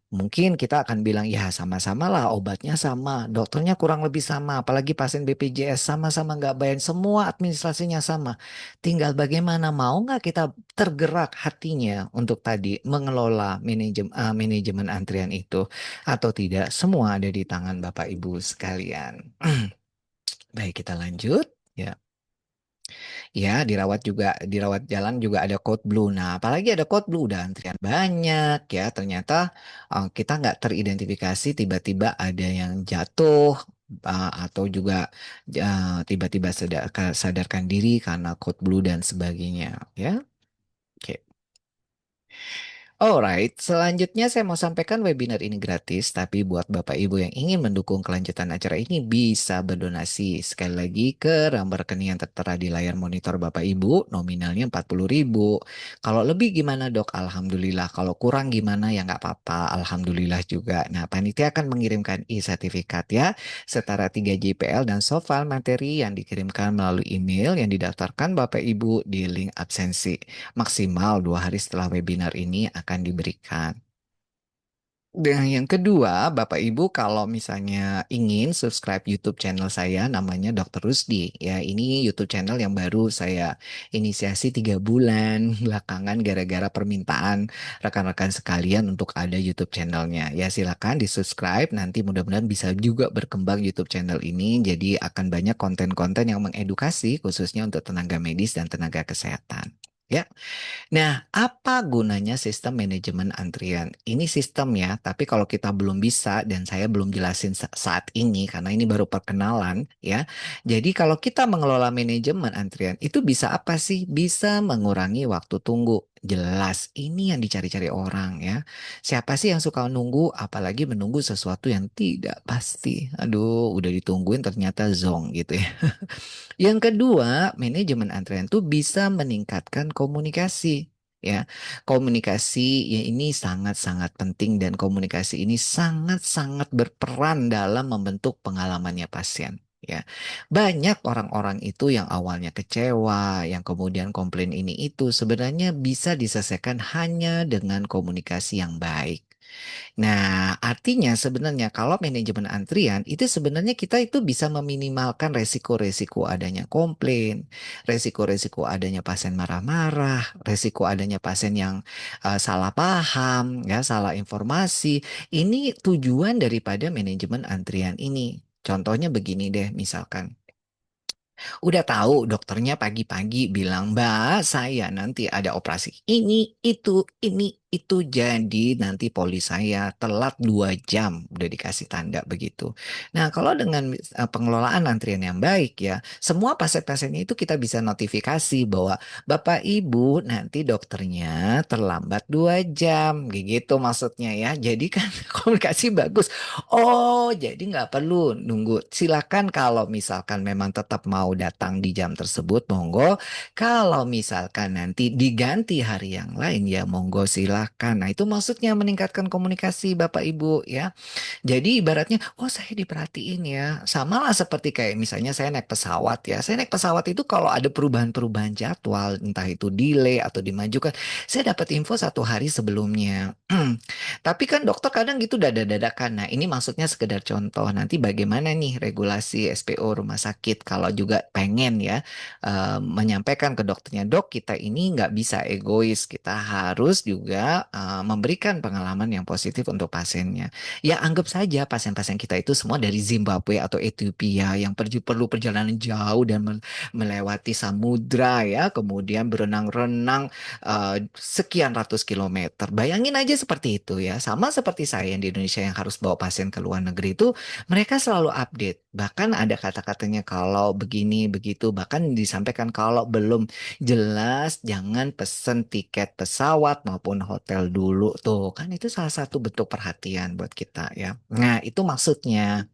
Mungkin kita akan bilang ya sama-sama lah obatnya sama, dokternya kurang lebih sama, apalagi pasien BPJS sama-sama nggak bayar, semua administrasinya sama. Tinggal bagaimana mau nggak kita tergerak hatinya untuk tadi mengelola manajemen antrian itu atau tidak, semua ada di tangan Bapak Ibu sekalian. Baik kita lanjut. Ya. Ya, dirawat jalan juga ada code blue. Nah, apalagi ada code blue udah antrian banyak ya. Ternyata kita nggak teridentifikasi tiba-tiba ada yang jatuh atau juga tiba-tiba sadarkan diri karena code blue dan sebagainya ya. Oke. Alright, selanjutnya saya mau sampaikan webinar ini gratis, tapi buat Bapak Ibu yang ingin mendukung kelanjutan acara ini bisa berdonasi sekali lagi ke nomor rekening yang tertera di layar monitor Bapak Ibu, nominalnya 40.000. Kalau lebih gimana dok? Alhamdulillah. Kalau kurang gimana ya nggak apa-apa, Alhamdulillah juga. Nah, panitia akan mengirimkan e-sertifikat ya, setara 3 JPL dan soft file materi yang dikirimkan melalui email yang didaftarkan Bapak Ibu di link absensi. Maksimal 2 hari setelah webinar ini akan diberikan. Dan yang kedua, Bapak Ibu kalau misalnya ingin subscribe YouTube channel saya namanya Dr. Rusdi. Ya, ini YouTube channel yang baru saya inisiasi 3 bulan belakangan gara-gara permintaan rekan-rekan sekalian untuk ada YouTube channelnya. Ya, silakan di subscribe. Nanti mudah-mudahan bisa juga berkembang YouTube channel ini. Jadi akan banyak konten-konten yang mengedukasi khususnya untuk tenaga medis dan tenaga kesehatan. Ya. Nah, apa gunanya sistem manajemen antrian? Ini sistem ya, tapi kalau kita belum bisa dan saya belum jelasin saat ini karena ini baru perkenalan ya. Jadi kalau kita mengelola manajemen antrian itu bisa apa sih? Bisa mengurangi waktu tunggu. Jelas, ini yang dicari-cari orang ya. Siapa sih yang suka nunggu, apalagi menunggu sesuatu yang tidak pasti. Aduh, udah ditungguin ternyata zong gitu ya. Yang kedua, manajemen antrean itu bisa meningkatkan komunikasi. Ya, komunikasi ya ini sangat-sangat penting dan komunikasi ini sangat-sangat berperan dalam membentuk pengalamannya pasien. Ya, banyak orang-orang itu yang awalnya kecewa, yang kemudian komplain ini itu sebenarnya bisa diselesaikan hanya dengan komunikasi yang baik. Nah, artinya sebenarnya kalau manajemen antrian itu sebenarnya kita itu bisa meminimalkan resiko-resiko adanya komplain, resiko-resiko adanya pasien marah-marah, resiko adanya pasien yang salah paham, ya, salah informasi. Ini tujuan daripada manajemen antrian ini. Contohnya begini deh, misalkan. Udah tahu dokternya pagi-pagi bilang, Mbak, saya nanti ada operasi ini, itu, ini. itu jadi nanti polis saya telat 2 jam udah dikasih tanda begitu. Nah, kalau dengan pengelolaan antrian yang baik ya, semua pasien-pasiennya itu kita bisa notifikasi bahwa Bapak Ibu nanti dokternya terlambat 2 jam, kayak gitu maksudnya ya. Jadi kan komunikasi bagus. Oh, jadi nggak perlu nunggu. Silakan kalau misalkan memang tetap mau datang di jam tersebut, monggo. Kalau misalkan nanti diganti hari yang lain ya monggo silakan. Nah itu maksudnya meningkatkan komunikasi Bapak Ibu ya. Jadi ibaratnya, oh saya diperhatiin ya. Sama lah seperti kayak misalnya saya naik pesawat ya. Saya naik pesawat itu kalau ada perubahan-perubahan jadwal, entah itu delay atau dimajukan, saya dapat info 1 hari sebelumnya. Tapi kan dokter kadang gitu dadakan. Nah ini maksudnya sekedar contoh. Nanti bagaimana nih regulasi SPO rumah sakit kalau juga pengen ya menyampaikan ke dokternya, dok kita ini nggak bisa egois, kita harus juga memberikan pengalaman yang positif untuk pasiennya. Ya anggap saja pasien-pasien kita itu semua dari Zimbabwe atau Ethiopia yang perlu perjalanan jauh dan melewati samudra ya, kemudian berenang-renang sekian ratus kilometer. Bayangin aja seperti itu ya. Sama seperti saya yang di Indonesia yang harus bawa pasien ke luar negeri itu, mereka selalu update. Bahkan ada kata-katanya kalau begini begitu, bahkan disampaikan kalau belum jelas jangan pesen tiket pesawat maupun hotel dulu tuh. Kan itu salah satu bentuk perhatian buat kita ya. Nah, itu maksudnya.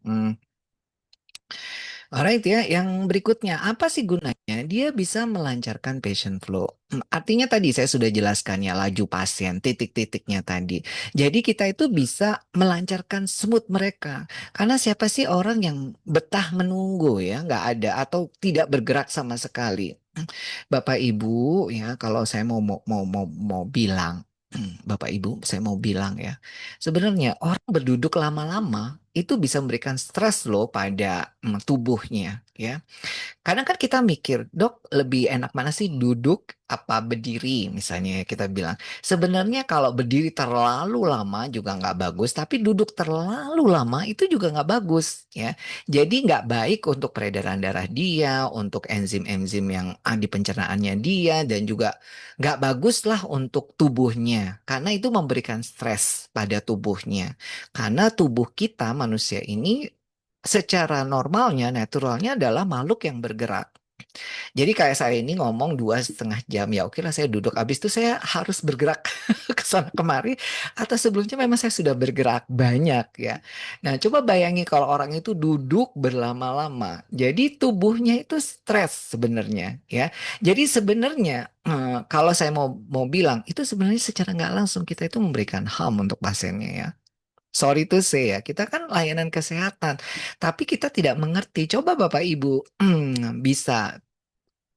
Alright ya, yang berikutnya apa sih gunanya? Dia bisa melancarkan patient flow. Artinya tadi saya sudah jelaskan ya laju pasien, titik-titiknya tadi. Jadi kita itu bisa melancarkan smooth mereka. Karena siapa sih orang yang betah menunggu ya, nggak ada atau tidak bergerak sama sekali. Bapak Ibu ya, kalau saya mau bilang, Bapak Ibu, saya mau bilang ya, sebenarnya orang berduduk lama-lama itu bisa memberikan stres loh pada tubuhnya ya. Kadang kan kita mikir, dok, lebih enak mana sih duduk apa berdiri? Misalnya kita bilang, sebenarnya kalau berdiri terlalu lama juga nggak bagus, tapi duduk terlalu lama itu juga nggak bagus, ya. Jadi nggak baik untuk peredaran darah dia, untuk enzim-enzim yang di pencernaannya dia, dan juga nggak bagus lah untuk tubuhnya, karena itu memberikan stres pada tubuhnya. Karena tubuh kita manusia ini secara normalnya, naturalnya adalah makhluk yang bergerak. Jadi kayak saya ini ngomong 2,5 jam ya oke lah saya duduk. Habis itu saya harus bergerak ke sana kemari. Atau sebelumnya memang saya sudah bergerak banyak ya. Nah coba bayangi kalau orang itu duduk berlama-lama. Jadi tubuhnya itu stres sebenarnya ya. Jadi sebenarnya kalau saya mau bilang itu sebenarnya secara nggak langsung kita itu memberikan harm untuk pasiennya ya. Sorry to say ya, kita kan layanan kesehatan, tapi kita tidak mengerti. Coba Bapak Ibu bisa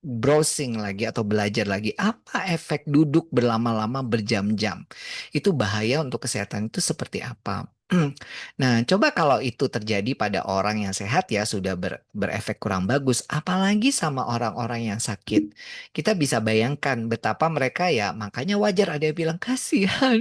browsing lagi atau belajar lagi apa efek duduk berlama-lama berjam-jam. Itu bahaya untuk kesehatan itu seperti apa. Nah, coba kalau itu terjadi pada orang yang sehat ya sudah berefek kurang bagus, apalagi sama orang-orang yang sakit. Kita bisa bayangkan betapa mereka ya, makanya wajar ada yang bilang kasihan,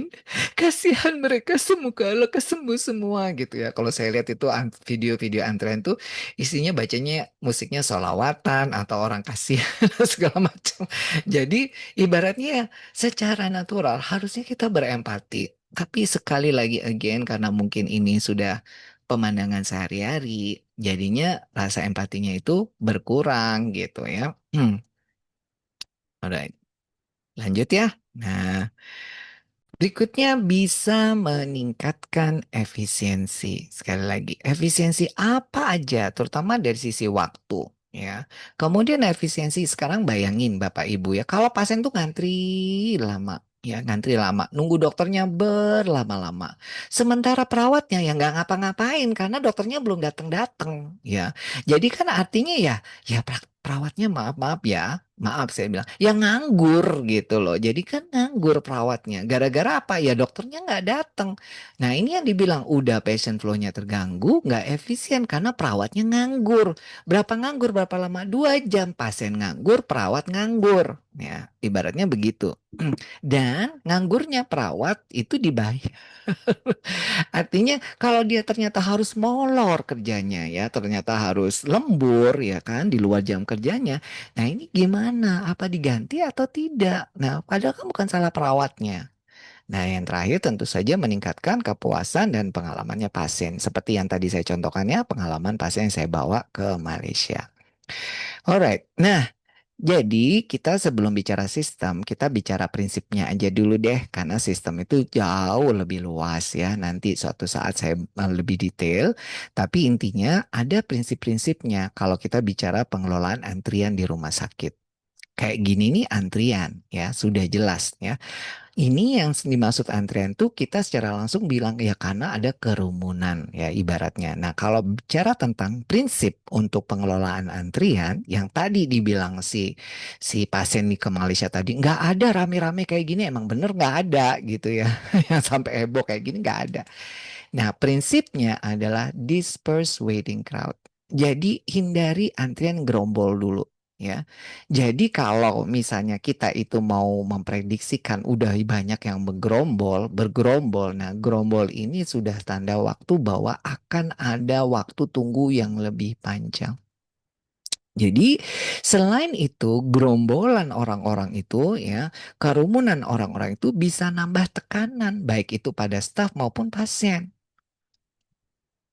kasihan mereka semoga lekas sembuh semua gitu ya. Kalau saya lihat itu video-video antrean tuh isinya bacanya musiknya sholawatan atau orang kasihan segala macam. Jadi ibaratnya ya, secara natural harusnya kita berempati. Tapi sekali lagi again karena mungkin ini sudah pemandangan sehari-hari, jadinya rasa empatinya itu berkurang gitu ya. Alright, lanjut ya. Nah, berikutnya bisa meningkatkan efisiensi. Sekali lagi, efisiensi apa aja, terutama dari sisi waktu, ya. Kemudian efisiensi sekarang bayangin Bapak Ibu ya, kalau pasien tuh ngantri lama, ya ngantri lama, nunggu dokternya berlama-lama. Sementara perawatnya yang nggak ngapa-ngapain karena dokternya belum datang-datang, ya. Jadi kan artinya ya perawatnya maaf-maaf ya. Maaf saya bilang, ya nganggur gitu loh. Jadi kan nganggur perawatnya. Gara-gara apa? Ya dokternya nggak datang. Nah ini yang dibilang udah patient flow-nya terganggu, nggak efisien karena perawatnya nganggur. Berapa nganggur? Berapa lama? 2 jam pasien nganggur, perawat nganggur. Ya ibaratnya begitu. Dan nganggurnya perawat itu dibayar. Artinya kalau dia ternyata harus molor kerjanya ya, ternyata harus lembur ya kan di luar jam kerjanya. Nah ini gimana? Apa diganti atau tidak? Nah padahal kan bukan salah perawatnya. Nah, yang terakhir tentu saja meningkatkan kepuasan dan pengalamannya pasien. Seperti yang tadi saya contohkannya, pengalaman pasien yang saya bawa ke Malaysia. Alright, nah jadi kita sebelum bicara sistem, kita bicara prinsipnya aja dulu deh, karena sistem itu jauh lebih luas ya. Nanti suatu saat saya lebih detail, tapi intinya ada prinsip-prinsipnya kalau kita bicara pengelolaan antrian di rumah sakit. Kayak gini nih antrian ya, sudah jelas ya. Ini yang dimaksud antrian tuh kita secara langsung bilang ya karena ada kerumunan ya ibaratnya. Nah kalau bicara tentang prinsip untuk pengelolaan antrian yang tadi dibilang si pasien nih ke Malaysia tadi nggak ada rame-rame kayak gini emang bener nggak ada gitu ya. Yang sampai heboh kayak gini nggak ada. Nah, prinsipnya adalah disperse waiting crowd. Jadi hindari antrian gerombol dulu ya. Jadi kalau misalnya kita itu mau memprediksikan udah banyak yang bergerombol. Nah, gerombol ini sudah tanda waktu bahwa akan ada waktu tunggu yang lebih panjang. Jadi selain itu gerombolan orang-orang itu ya, kerumunan orang-orang itu bisa nambah tekanan baik itu pada staf maupun pasien.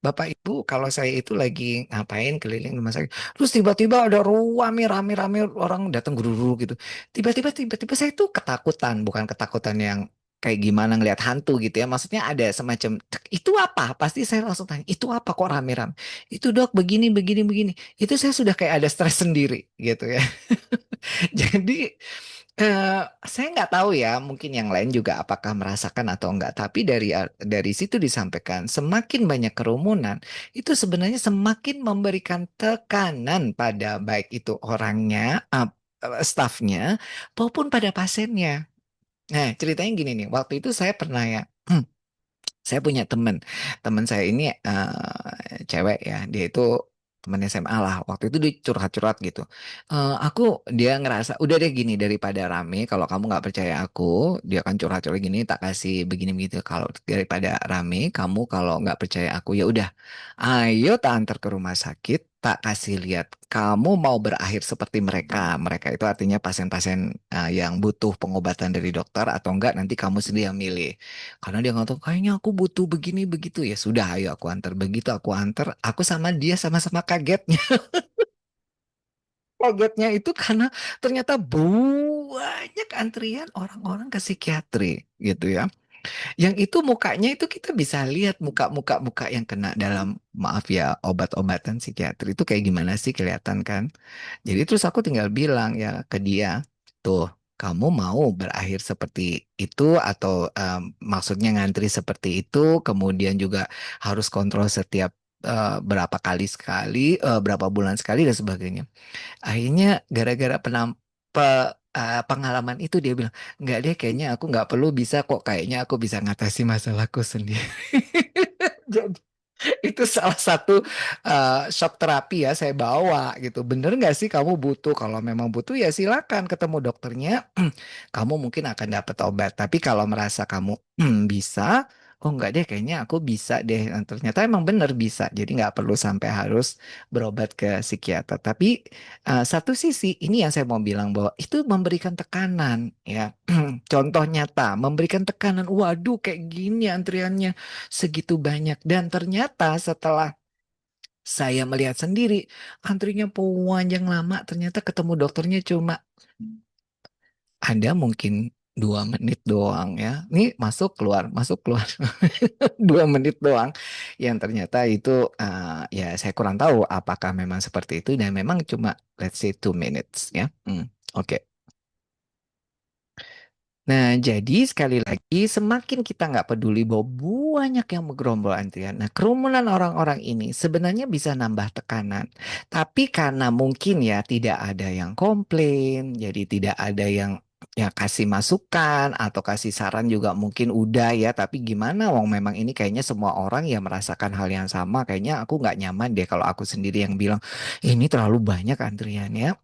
Bapak Ibu, kalau saya itu lagi ngapain keliling rumah sakit, terus tiba-tiba ada rame-rame orang datang guru gitu. Tiba-tiba saya itu ketakutan, bukan ketakutan yang kayak gimana ngelihat hantu gitu ya. Maksudnya ada semacam "Cek, itu apa?" Pasti saya langsung tanya, "Itu apa kok rame-rame?" "Itu Dok, begini begini begini." Itu saya sudah kayak ada stres sendiri gitu ya. Jadi saya nggak tahu ya, mungkin yang lain juga apakah merasakan atau enggak. Tapi dari situ disampaikan, semakin banyak kerumunan, itu sebenarnya semakin memberikan tekanan pada baik itu orangnya, stafnya, maupun pada pasiennya. Nah, ceritanya gini nih, waktu itu saya pernah ya, saya punya teman saya ini cewek ya, dia itu teman SMA lah. Waktu itu dia curhat-curhat gitu. Dia ngerasa udah deh gini daripada rame. Kalau kamu nggak percaya aku, dia kan curhat-curhat gini, tak kasih begini begitu. Kalau daripada rame, kamu kalau nggak percaya aku ya udah, ayo tak antar ke rumah sakit. Tak kasih lihat kamu mau berakhir seperti mereka. Mereka itu artinya pasien-pasien yang butuh pengobatan dari dokter atau enggak nanti kamu sendiri yang milih. Karena dia nggak tahu kayaknya aku butuh begini begitu ya sudah ayo aku antar begitu aku antar aku sama dia sama-sama kagetnya. Kagetnya itu karena ternyata banyak antrian orang-orang ke psikiatri gitu ya. Yang itu mukanya itu kita bisa lihat muka yang kena dalam maaf ya obat-obatan psikiatri itu kayak gimana sih kelihatan kan. Jadi terus aku tinggal bilang ya ke dia, tuh kamu mau berakhir seperti itu atau maksudnya ngantri seperti itu, kemudian juga harus kontrol setiap berapa kali sekali, berapa bulan sekali dan sebagainya. Akhirnya gara-gara pengalaman itu dia bilang, nggak deh kayaknya aku nggak perlu bisa kok, kayaknya aku bisa ngatasi masalahku sendiri. Jadi itu salah satu shock terapi ya saya bawa gitu. Bener nggak sih kamu butuh? Kalau memang butuh ya silakan ketemu dokternya. Kamu mungkin akan dapat obat. Tapi kalau merasa kamu bisa, oh nggak deh kayaknya aku bisa deh. Dan ternyata emang bener bisa. Jadi nggak perlu sampai harus berobat ke psikiater. Tapi satu sisi ini yang saya mau bilang bahwa itu memberikan tekanan ya. Contoh nyata memberikan tekanan. Waduh kayak gini antriannya segitu banyak dan ternyata setelah saya melihat sendiri antrinya panjang lama ternyata ketemu dokternya cuma ada mungkin 2 menit doang ya. Ini masuk keluar 2 menit doang. Yang ternyata itu ya saya kurang tahu apakah memang seperti itu dan memang cuma let's say 2 minutes ya. Oke. Nah, jadi sekali lagi semakin kita nggak peduli bahwa banyak yang bergerombol antrian. Nah, kerumunan orang-orang ini sebenarnya bisa nambah tekanan. Tapi karena mungkin ya tidak ada yang komplain, jadi tidak ada yang ya kasih masukan atau kasih saran juga mungkin udah ya. Tapi gimana? Wong memang ini kayaknya semua orang ya merasakan hal yang sama. Kayaknya aku nggak nyaman deh kalau aku sendiri yang bilang ini terlalu banyak antriannya.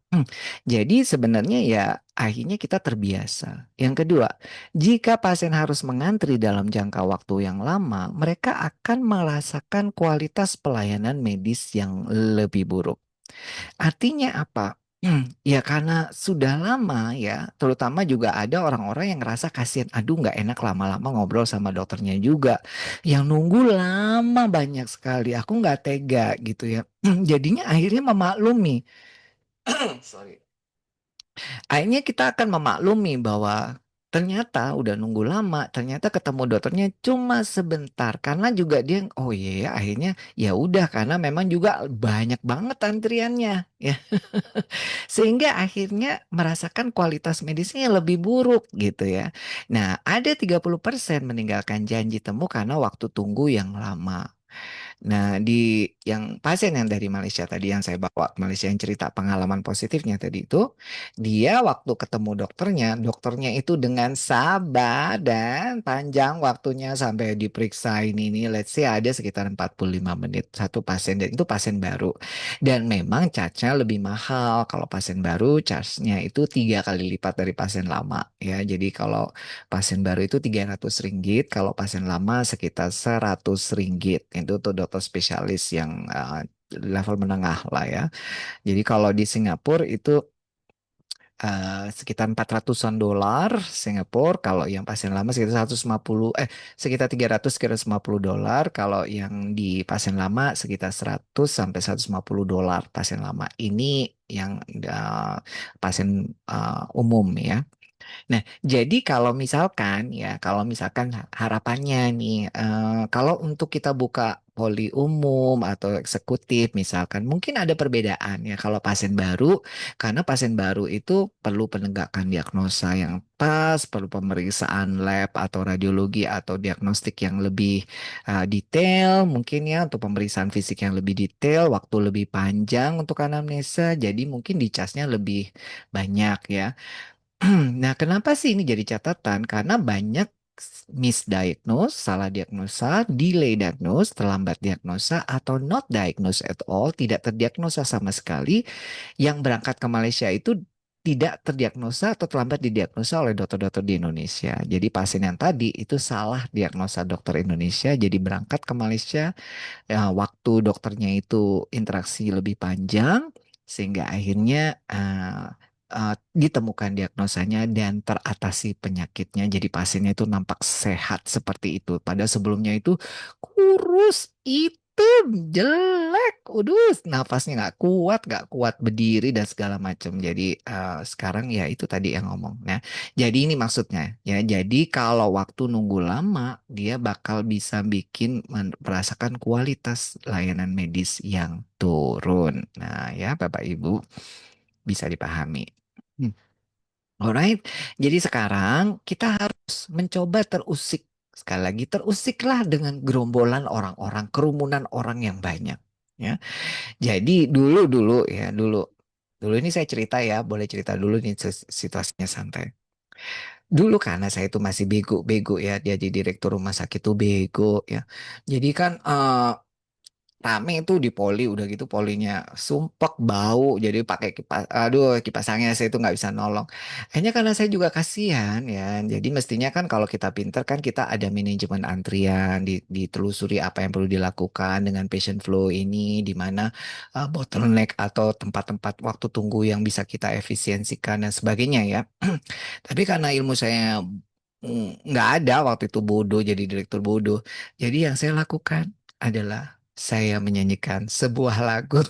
Jadi sebenarnya ya akhirnya kita terbiasa. Yang kedua, jika pasien harus mengantri dalam jangka waktu yang lama, mereka akan merasakan kualitas pelayanan medis yang lebih buruk. Artinya apa? Ya karena sudah lama ya, terutama juga ada orang-orang yang ngerasa kasihan, aduh nggak enak lama-lama ngobrol sama dokternya juga, yang nunggu lama banyak sekali, aku nggak tega gitu ya. Jadinya akhirnya memaklumi, sorry, akhirnya kita akan memaklumi bahwa ternyata udah nunggu lama, ternyata ketemu dokternya cuma sebentar, karena juga dia, oh iya ya, akhirnya ya udah karena memang juga banyak banget antriannya. Ya. Sehingga akhirnya merasakan kualitas medisnya yang lebih buruk gitu ya. Nah, ada 30% meninggalkan janji temu karena waktu tunggu yang lama. Nah, di yang pasien yang dari Malaysia tadi yang saya bawa ke Malaysia yang cerita pengalaman positifnya tadi itu, dia waktu ketemu dokternya, dokternya itu dengan sabar dan panjang waktunya sampai diperiksa ini let's say ada sekitar 45 menit satu pasien dan itu pasien baru. Dan memang charge-nya lebih mahal. Kalau pasien baru charge-nya itu 3 kali lipat dari pasien lama ya. Jadi kalau pasien baru itu 300 ringgit, kalau pasien lama sekitar 100 ringgit. Itu tuh dokter spesialis yang level menengah lah ya. Jadi kalau di Singapura itu sekitar 400-an dolar Singapura, kalau yang pasien lama sekitar 150 sekitar 300 $350, kalau yang di pasien lama sekitar 100 sampai 150 dolar pasien lama. Ini yang pasien umum ya. Nah, jadi kalau misalkan harapannya nih, kalau untuk kita buka poli umum atau eksekutif, misalkan mungkin ada perbedaan ya kalau pasien baru, karena pasien baru itu perlu penegakan diagnosa yang pas, perlu pemeriksaan lab atau radiologi atau diagnostik yang lebih detail, mungkin ya untuk pemeriksaan fisik yang lebih detail, waktu lebih panjang untuk anamnesa, jadi mungkin dicasnya lebih banyak ya. Nah, kenapa sih ini jadi catatan? Karena banyak misdiagnose, salah diagnosa, delay diagnose, terlambat diagnosa, atau not diagnosed at all, tidak terdiagnosa sama sekali, yang berangkat ke Malaysia itu tidak terdiagnosa atau terlambat didiagnosa oleh dokter-dokter di Indonesia. Jadi pasien yang tadi itu salah diagnosa dokter Indonesia, jadi berangkat ke Malaysia, ya, waktu dokternya itu interaksi lebih panjang sehingga akhirnya ditemukan diagnosanya dan teratasi penyakitnya. Jadi pasiennya itu nampak sehat seperti itu. Pada sebelumnya itu kurus, hitam, jelek, udus, nafasnya nggak kuat berdiri dan segala macam. Jadi sekarang ya itu tadi yang ngomong. Nah, jadi ini maksudnya ya. Jadi kalau waktu nunggu lama, dia bakal bisa bikin merasakan kualitas layanan medis yang turun. Nah, ya Bapak Ibu bisa dipahami. Hmm. Alright. Jadi sekarang kita harus mencoba terusik. Sekali lagi terusiklah dengan gerombolan orang-orang, kerumunan orang yang banyak. Ya. Jadi dulu ya, dulu. Dulu ini saya cerita ya, boleh cerita dulu nih situasinya santai. Dulu karena saya itu masih bego-bego ya, dia jadi direktur rumah sakit tuh bego ya. Jadi kan rame itu di poli, udah gitu polinya sumpek bau, jadi pakai kipas, aduh kipas angin saya itu nggak bisa nolong. Akhirnya karena saya juga kasihan ya, jadi mestinya kan kalau kita pinter kan kita ada manajemen antrian, ditelusuri apa yang perlu dilakukan dengan patient flow ini, di mana bottleneck atau tempat-tempat waktu tunggu yang bisa kita efisiensikan dan sebagainya ya. Tapi karena ilmu saya nggak ada waktu itu, bodoh jadi direktur bodoh. Jadi yang saya lakukan adalah saya menyanyikan sebuah lagu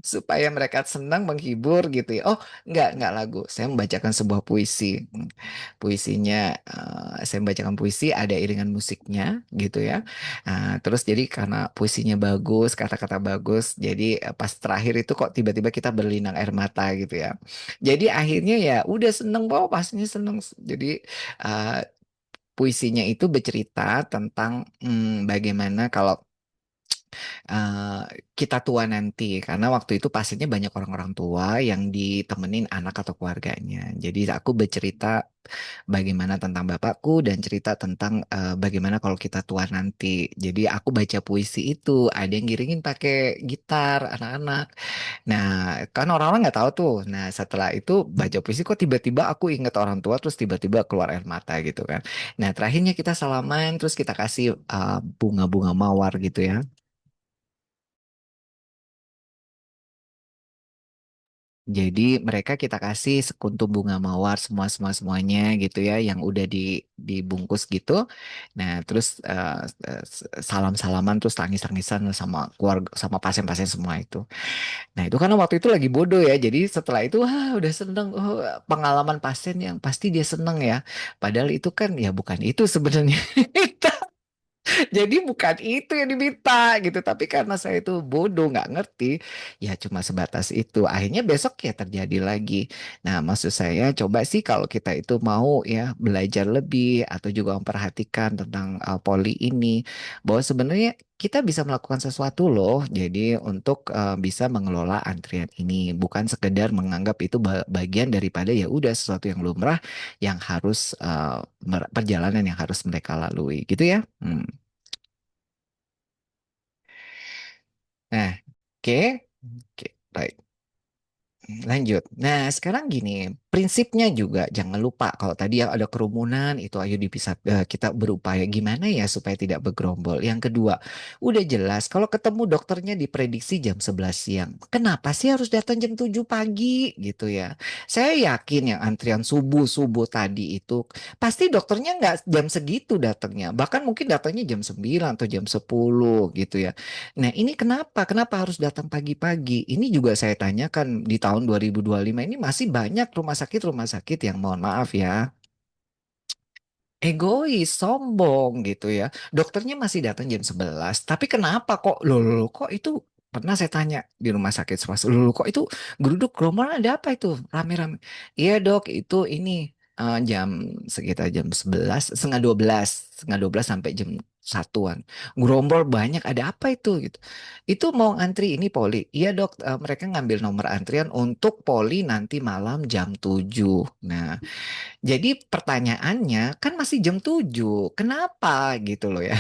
supaya mereka senang, menghibur gitu ya. Oh, nggak lagu. Saya membacakan sebuah puisi. Puisinya, saya membacakan puisi, ada iringan musiknya gitu ya. Terus jadi karena puisinya bagus, kata-kata bagus, jadi pas terakhir itu kok tiba-tiba kita berlinang air mata gitu ya. Jadi akhirnya ya udah seneng, bawa pastinya seneng. Jadi eh, puisinya itu bercerita tentang bagaimana kalau eh, kita tua nanti, karena waktu itu pasiennya banyak orang-orang tua yang ditemenin anak atau keluarganya. Jadi aku bercerita bagaimana tentang bapakku dan cerita tentang bagaimana kalau kita tua nanti. Jadi aku baca puisi itu, ada yang ngiringin pakai gitar anak-anak. Nah, kan orang-orang nggak tahu tuh. Nah, setelah itu baca puisi kok tiba-tiba aku inget orang tua, terus tiba-tiba keluar air mata gitu kan. Nah, terakhirnya kita salaman, terus kita kasih bunga-bunga mawar gitu ya. Jadi mereka kita kasih sekuntum bunga mawar semuanya gitu ya yang udah dibungkus gitu. Nah, terus salam-salaman terus tangis-tangisan sama keluarga sama pasien-pasien semua itu. Nah, itu karena waktu itu lagi bodoh ya. Jadi setelah itu wah udah seneng. Oh, pengalaman pasien yang pasti dia seneng ya. Padahal itu kan ya bukan itu sebenarnya. Jadi bukan itu yang diminta gitu, tapi karena saya itu bodoh nggak ngerti, ya cuma sebatas itu. Akhirnya besok ya terjadi lagi. Nah, maksud saya coba sih kalau kita itu mau ya belajar lebih atau juga memperhatikan tentang poli ini, bahwa sebenarnya kita bisa melakukan sesuatu loh. Jadi untuk bisa mengelola antrian ini, bukan sekedar menganggap itu bagian daripada ya udah sesuatu yang lumrah yang harus perjalanan yang harus mereka lalui, gitu ya. Nah, oke. Oke, baik. Lanjut. Nah, sekarang gini, prinsipnya juga jangan lupa kalau tadi yang ada kerumunan itu ayo dipisah kita berupaya gimana ya supaya tidak bergerombol. Yang kedua, udah jelas kalau ketemu dokternya diprediksi jam 11 siang. Kenapa sih harus datang jam 7 pagi gitu ya? Saya yakin yang antrian subuh-subuh tadi itu pasti dokternya nggak jam segitu datangnya. Bahkan mungkin datangnya jam 9 atau jam 10 gitu ya. Nah, ini kenapa? Kenapa harus datang pagi-pagi? Ini juga saya tanyakan di tahun 2025 ini masih banyak rumah sakit yang mohon maaf ya, egois, sombong gitu ya. Dokternya masih datang jam 11, tapi kenapa kok kok itu pernah saya tanya di rumah sakit swasta, kok itu geruduk gerombolan ada apa itu rame-rame? Iya dok, itu ini jam sekitar jam 11, setengah 12 sampai jam satuan. Gerombol banyak ada apa itu gitu. Itu mau antri ini poli. Iya dok, mereka ngambil nomor antrian untuk poli nanti malam jam 7. Nah, jadi pertanyaannya kan masih jam 7, kenapa gitu loh ya.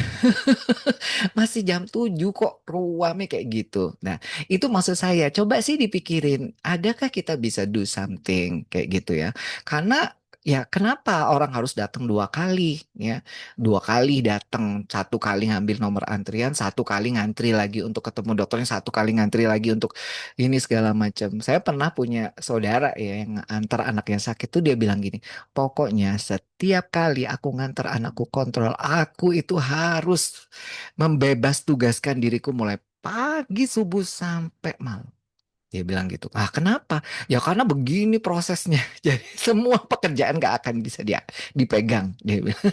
Masih jam 7 kok ruamnya kayak gitu. Nah, itu maksud saya, coba sih dipikirin, adakah kita bisa do something kayak gitu ya. Karena ya kenapa orang harus datang 2 kali ya. 2 kali datang, 1 kali ngambil nomor antrian, 1 kali ngantri lagi untuk ketemu dokternya, 1 kali ngantri lagi untuk ini segala macam. Saya pernah punya saudara ya yang antar anak yang sakit tuh dia bilang gini, pokoknya setiap kali aku nganter anakku kontrol, aku itu harus membebas tugaskan diriku mulai pagi subuh sampai malam. Dia bilang gitu. Ah, kenapa? Ya karena begini prosesnya. Jadi semua pekerjaan gak akan bisa dia dipegang. Dia bilang.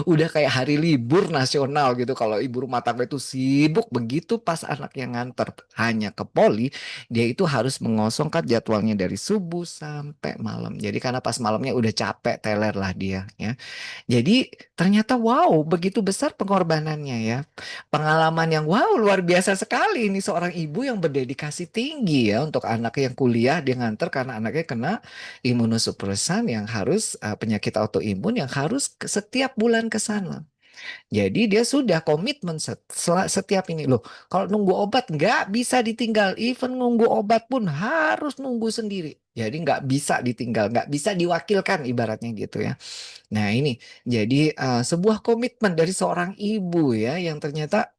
Udah kayak hari libur nasional gitu. Kalau ibu rumah tangga itu sibuk begitu pas anaknya nganter hanya ke poli, dia itu harus mengosongkan jadwalnya dari subuh sampai malam. Jadi karena pas malamnya udah capek teler lah dia ya. Jadi ternyata wow, begitu besar pengorbanannya ya. Pengalaman yang wow luar biasa sekali ini seorang ibu yang berdedikasi tinggi ya untuk anak yang kuliah dia nganter karena anaknya kena imunosupresan yang harus penyakit autoimun yang harus setiap bulan ke sana. Jadi dia sudah komitmen setiap ini loh. Kalau nunggu obat nggak bisa ditinggal. Even nunggu obat pun harus nunggu sendiri. Jadi nggak bisa ditinggal, nggak bisa diwakilkan ibaratnya gitu ya. Nah, ini jadi sebuah komitmen dari seorang ibu ya yang ternyata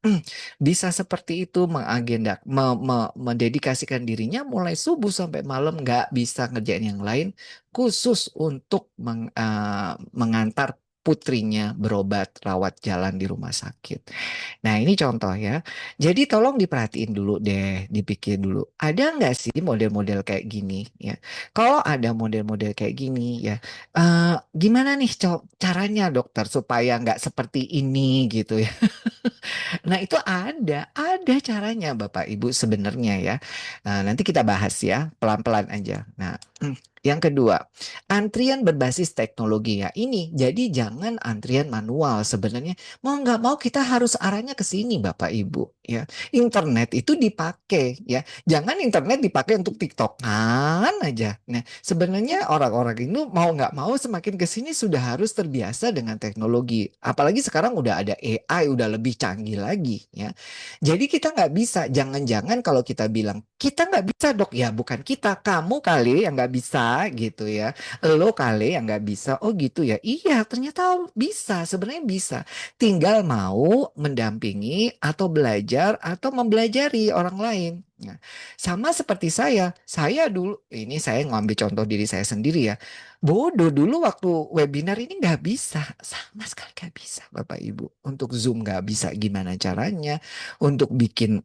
bisa seperti itu mengagenda, mendedikasikan dirinya mulai subuh sampai malam nggak bisa ngerjain yang lain khusus untuk mengantar putrinya berobat rawat jalan di rumah sakit. Nah, ini contoh ya. Jadi tolong diperhatiin dulu deh, dipikir dulu. Ada nggak sih model-model kayak gini ya? Kalau ada model-model kayak gini ya, gimana nih caranya dokter supaya nggak seperti ini gitu ya. Nah itu ada caranya Bapak Ibu sebenarnya ya. Nah, nanti kita bahas ya pelan-pelan aja. Nah, yang kedua, antrian berbasis teknologi ya. Ini jadi jangan antrian manual sebenarnya. Mau nggak mau kita harus arahnya ke sini Bapak Ibu ya. Internet itu dipakai ya. Jangan internet dipakai untuk TikTokan aja. Nah, sebenarnya orang-orang itu mau nggak mau semakin ke sini sudah harus terbiasa dengan teknologi. Apalagi sekarang udah ada AI, udah lebih canggih lagi ya. Jadi kita nggak bisa, jangan-jangan kalau kita bilang kita nggak bisa dok, ya bukan kita, kamu kali yang nggak bisa bisa gitu ya. Lo kali yang nggak bisa. Oh gitu ya. Iya, ternyata bisa. Sebenarnya bisa. Tinggal mau mendampingi atau belajar atau mempelajari orang lain. Nah, sama seperti saya dulu, ini saya ngambil contoh diri saya sendiri ya. Bodoh dulu waktu webinar ini nggak bisa, sama sekali nggak bisa, Bapak Ibu. Untuk Zoom nggak bisa, gimana caranya? Untuk bikin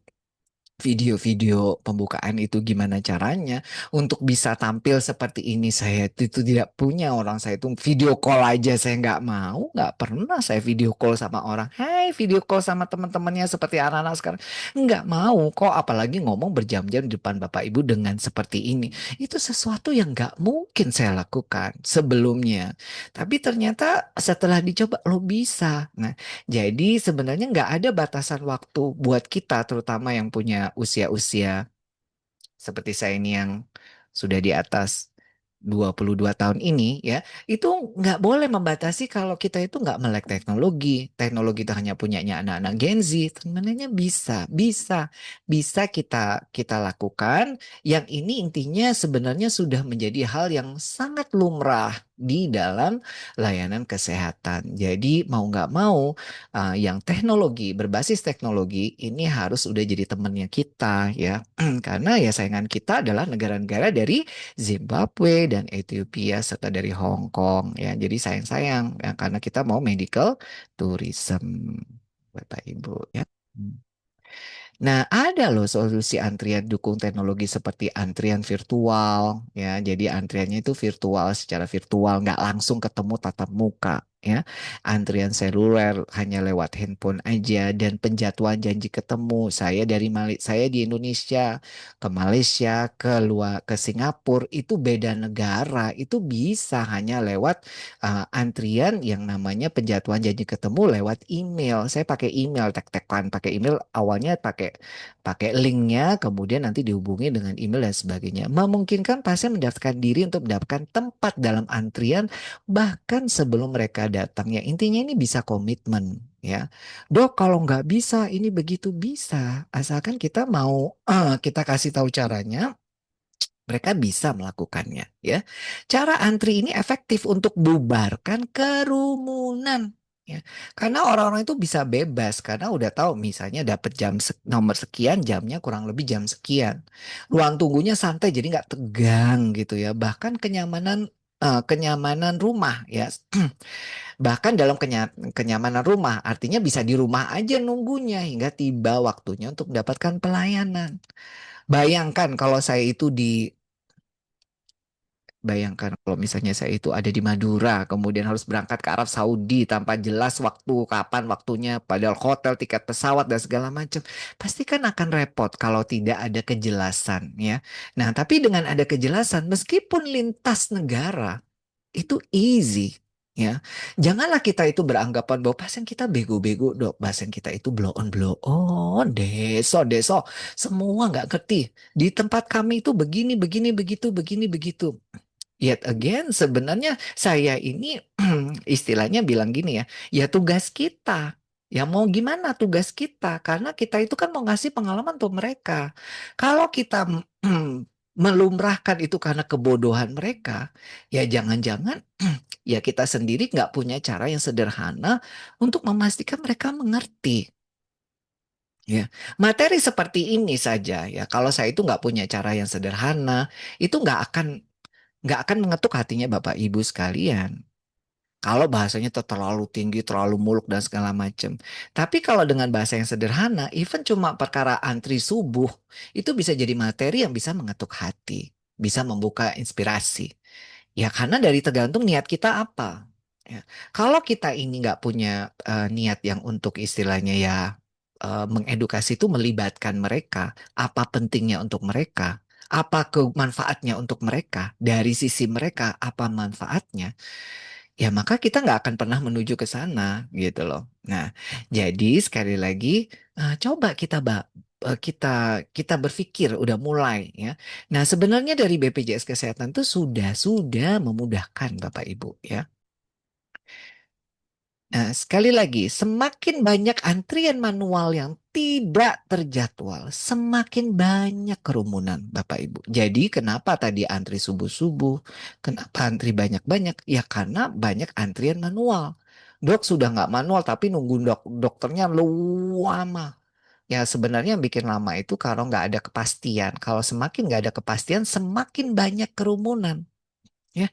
video-video pembukaan itu gimana caranya untuk bisa tampil seperti ini, saya itu tidak punya. Orang saya itu video call aja saya nggak pernah saya video call sama orang, hai video call sama teman-temannya seperti anak-anak sekarang, nggak mau kok, apalagi ngomong berjam-jam di depan Bapak Ibu dengan seperti ini. Itu sesuatu yang nggak mungkin saya lakukan sebelumnya, tapi ternyata setelah dicoba lo bisa. Nah, jadi sebenarnya nggak ada batasan waktu buat kita, terutama yang punya usia-usia seperti saya ini yang sudah di atas 22 tahun ini ya, itu nggak boleh membatasi kalau kita itu nggak melek teknologi. Teknologi itu hanya punyanya anak-anak Gen Z. Sebenarnya bisa kita lakukan. Yang ini intinya sebenarnya sudah menjadi hal yang sangat lumrah di dalam layanan kesehatan. Jadi mau nggak mau, yang teknologi berbasis teknologi ini harus udah jadi temannya kita ya. Karena ya saingan kita adalah negara-negara dari Zimbabwe dan Ethiopia serta dari Hong Kong ya. Jadi sayang-sayang ya karena kita mau medical tourism, Bapak Ibu ya. Nah, ada loh solusi antrian dukung teknologi seperti antrian virtual ya. Jadi antriannya itu virtual, secara virtual, nggak langsung ketemu tatap muka ya. Antrian seluler hanya lewat handphone aja dan penjatuhan janji ketemu. Saya di Indonesia ke Malaysia, ke Singapura itu beda negara, itu bisa hanya lewat antrian yang namanya penjatuhan janji ketemu lewat email. Saya pakai email, tek-tekan pakai email, awalnya pakai pakai linknya, kemudian nanti dihubungi dengan email dan sebagainya. Memungkinkan pasien mendaftarkan diri untuk mendapatkan tempat dalam antrian bahkan sebelum mereka datang. Ya intinya ini bisa komitmen ya. Dok, kalau nggak bisa, ini begitu bisa. Asalkan kita mau, kita kasih tahu caranya, mereka bisa melakukannya ya. Cara antri ini efektif untuk bubarkan kerumunan ya. Karena orang-orang itu bisa bebas karena udah tahu misalnya dapat nomor sekian, jamnya kurang lebih jam sekian. Ruang tunggunya santai jadi nggak tegang gitu ya. Bahkan kenyamanan rumah ya. Bahkan dalam kenyamanan rumah artinya bisa di rumah aja nunggunya hingga tiba waktunya untuk mendapatkan pelayanan. Bayangkan kalau saya itu Bayangkan kalau misalnya saya itu ada di Madura, kemudian harus berangkat ke Arab Saudi tanpa jelas kapan waktunya, padahal hotel, tiket pesawat dan segala macam. Pasti kan akan repot kalau tidak ada kejelasan ya. Nah, tapi dengan ada kejelasan, meskipun lintas negara, itu easy ya. Janganlah kita itu beranggapan bahwa pasien kita bego-bego, dok. Pasien kita itu blow on, deso, semua nggak ngerti. Di tempat kami itu begini, begini, begitu, begini, begitu. Yet again, sebenarnya saya ini istilahnya bilang gini ya, ya tugas kita. Ya mau gimana tugas kita? Karena kita itu kan mau ngasih pengalaman untuk mereka. Kalau kita melumrahkan itu karena kebodohan mereka, ya jangan-jangan ya kita sendiri nggak punya cara yang sederhana untuk memastikan mereka mengerti. Ya, materi seperti ini saja ya. Kalau saya itu nggak punya cara yang sederhana, itu nggak akan mengetuk hatinya Bapak Ibu sekalian. Kalau bahasanya terlalu tinggi, terlalu muluk dan segala macam. Tapi kalau dengan bahasa yang sederhana, even cuma perkara antri subuh, itu bisa jadi materi yang bisa mengetuk hati, bisa membuka inspirasi. Ya karena dari tergantung niat kita apa. Ya. Kalau kita ini nggak punya niat yang untuk istilahnya ya mengedukasi itu melibatkan mereka, apa pentingnya untuk mereka, apa kemanfaatnya untuk mereka, dari sisi mereka apa manfaatnya, ya maka kita nggak akan pernah menuju ke sana gitu loh. Nah, jadi sekali lagi coba kita berpikir udah mulai ya. Nah, sebenarnya dari BPJS Kesehatan itu sudah memudahkan Bapak Ibu ya. Nah, sekali lagi, semakin banyak antrian manual yang tidak terjadwal, semakin banyak kerumunan, Bapak Ibu. Jadi, kenapa tadi antri subuh-subuh? Kenapa antri banyak-banyak? Ya, karena banyak antrian manual. Dok sudah nggak manual, tapi nunggu dokternya lama. Ya, sebenarnya yang bikin lama itu kalau nggak ada kepastian. Kalau semakin nggak ada kepastian, semakin banyak kerumunan. Ya,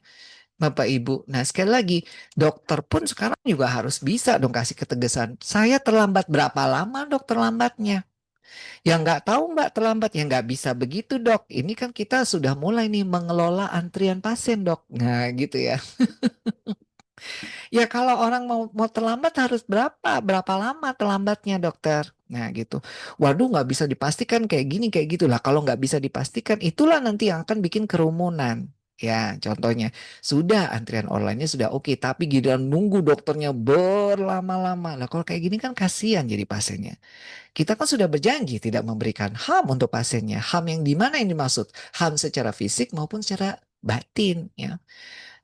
Bapak Ibu. Nah, sekali lagi, dokter pun sekarang juga harus bisa dong kasih ketegasan. Saya terlambat berapa lama dok terlambatnya? Ya nggak tahu Mbak terlambat. Ya nggak bisa begitu dok. Ini kan kita sudah mulai nih mengelola antrian pasien dok. Nah gitu ya. Ya kalau orang mau terlambat harus berapa? Berapa lama terlambatnya dokter? Nah gitu. Waduh nggak bisa dipastikan kayak gini kayak gitulah. Kalau nggak bisa dipastikan itulah nanti yang akan bikin kerumunan. Ya contohnya sudah antrian online-nya sudah oke, tapi giliran nunggu dokternya berlama-lama. Lah kalau kayak gini kan kasihan jadi pasiennya. Kita kan sudah berjanji tidak memberikan HAM untuk pasiennya. HAM yang di mana yang dimaksud? HAM secara fisik maupun secara batin ya.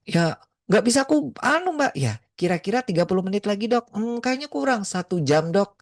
Ya, nggak bisa aku mbak ya kira-kira 30 menit lagi dok. Kayaknya kurang 1 jam dok.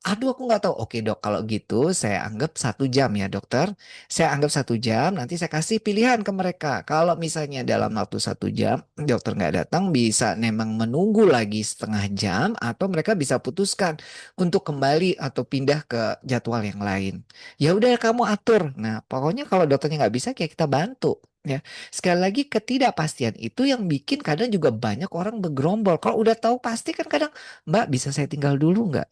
Aduh aku nggak tahu. Oke dok kalau gitu saya anggap 1 jam ya dokter. Saya anggap 1 jam nanti saya kasih pilihan ke mereka. Kalau misalnya dalam waktu 1 jam dokter nggak datang bisa memang menunggu lagi setengah jam atau mereka bisa putuskan untuk kembali atau pindah ke jadwal yang lain. Ya udah kamu atur. Nah pokoknya kalau dokternya nggak bisa kayak kita bantu. Ya, sekali lagi ketidakpastian itu yang bikin kadang juga banyak orang bergerombol. Kalau udah tahu pasti kan kadang, Mbak bisa saya tinggal dulu nggak?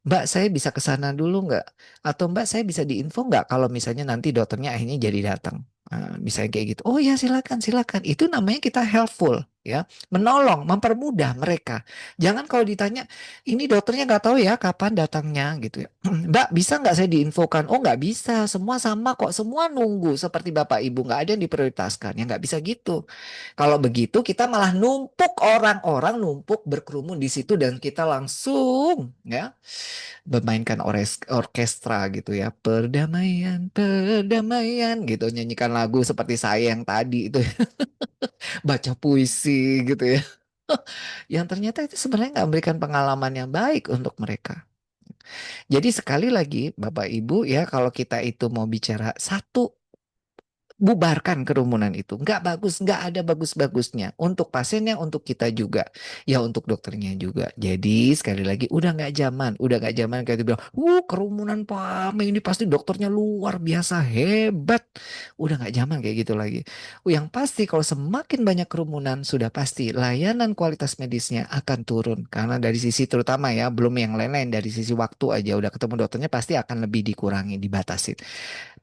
Mbak saya bisa ke sana dulu nggak? Atau Mbak saya bisa diinfo nggak kalau misalnya nanti dokternya akhirnya jadi datang? Misalnya kayak gitu. Oh ya silakan silakan. Itu namanya kita helpful ya, menolong, mempermudah mereka. Jangan kalau ditanya, ini dokternya nggak tahu ya kapan datangnya gitu ya. Mbak bisa nggak saya diinfokan? Oh nggak bisa, semua sama kok, semua nunggu seperti Bapak Ibu nggak ada yang diprioritaskan. Ya nggak bisa gitu. Kalau begitu kita malah numpuk orang-orang numpuk berkerumun di situ dan kita langsung ya memainkan orkestra gitu ya, perdamaian perdamaian gitu, nyanyikan lagu seperti saya yang tadi itu baca puisi gitu ya. Yang ternyata itu sebenarnya nggak memberikan pengalaman yang baik untuk mereka. Jadi sekali lagi Bapak Ibu ya, kalau kita itu mau bicara satu, bubarkan kerumunan itu. Nggak bagus, nggak ada bagus-bagusnya. Untuk pasiennya, untuk kita juga. Ya untuk dokternya juga. Jadi sekali lagi, udah nggak zaman. Udah nggak zaman kayak dibilang, kerumunan Pak Ame ini pasti dokternya luar biasa hebat. Udah nggak zaman kayak gitu lagi. Yang pasti kalau semakin banyak kerumunan, sudah pasti layanan kualitas medisnya akan turun. Karena dari sisi terutama ya, belum yang lain-lain. Dari sisi waktu aja, udah ketemu dokternya pasti akan lebih dikurangi, dibatasi.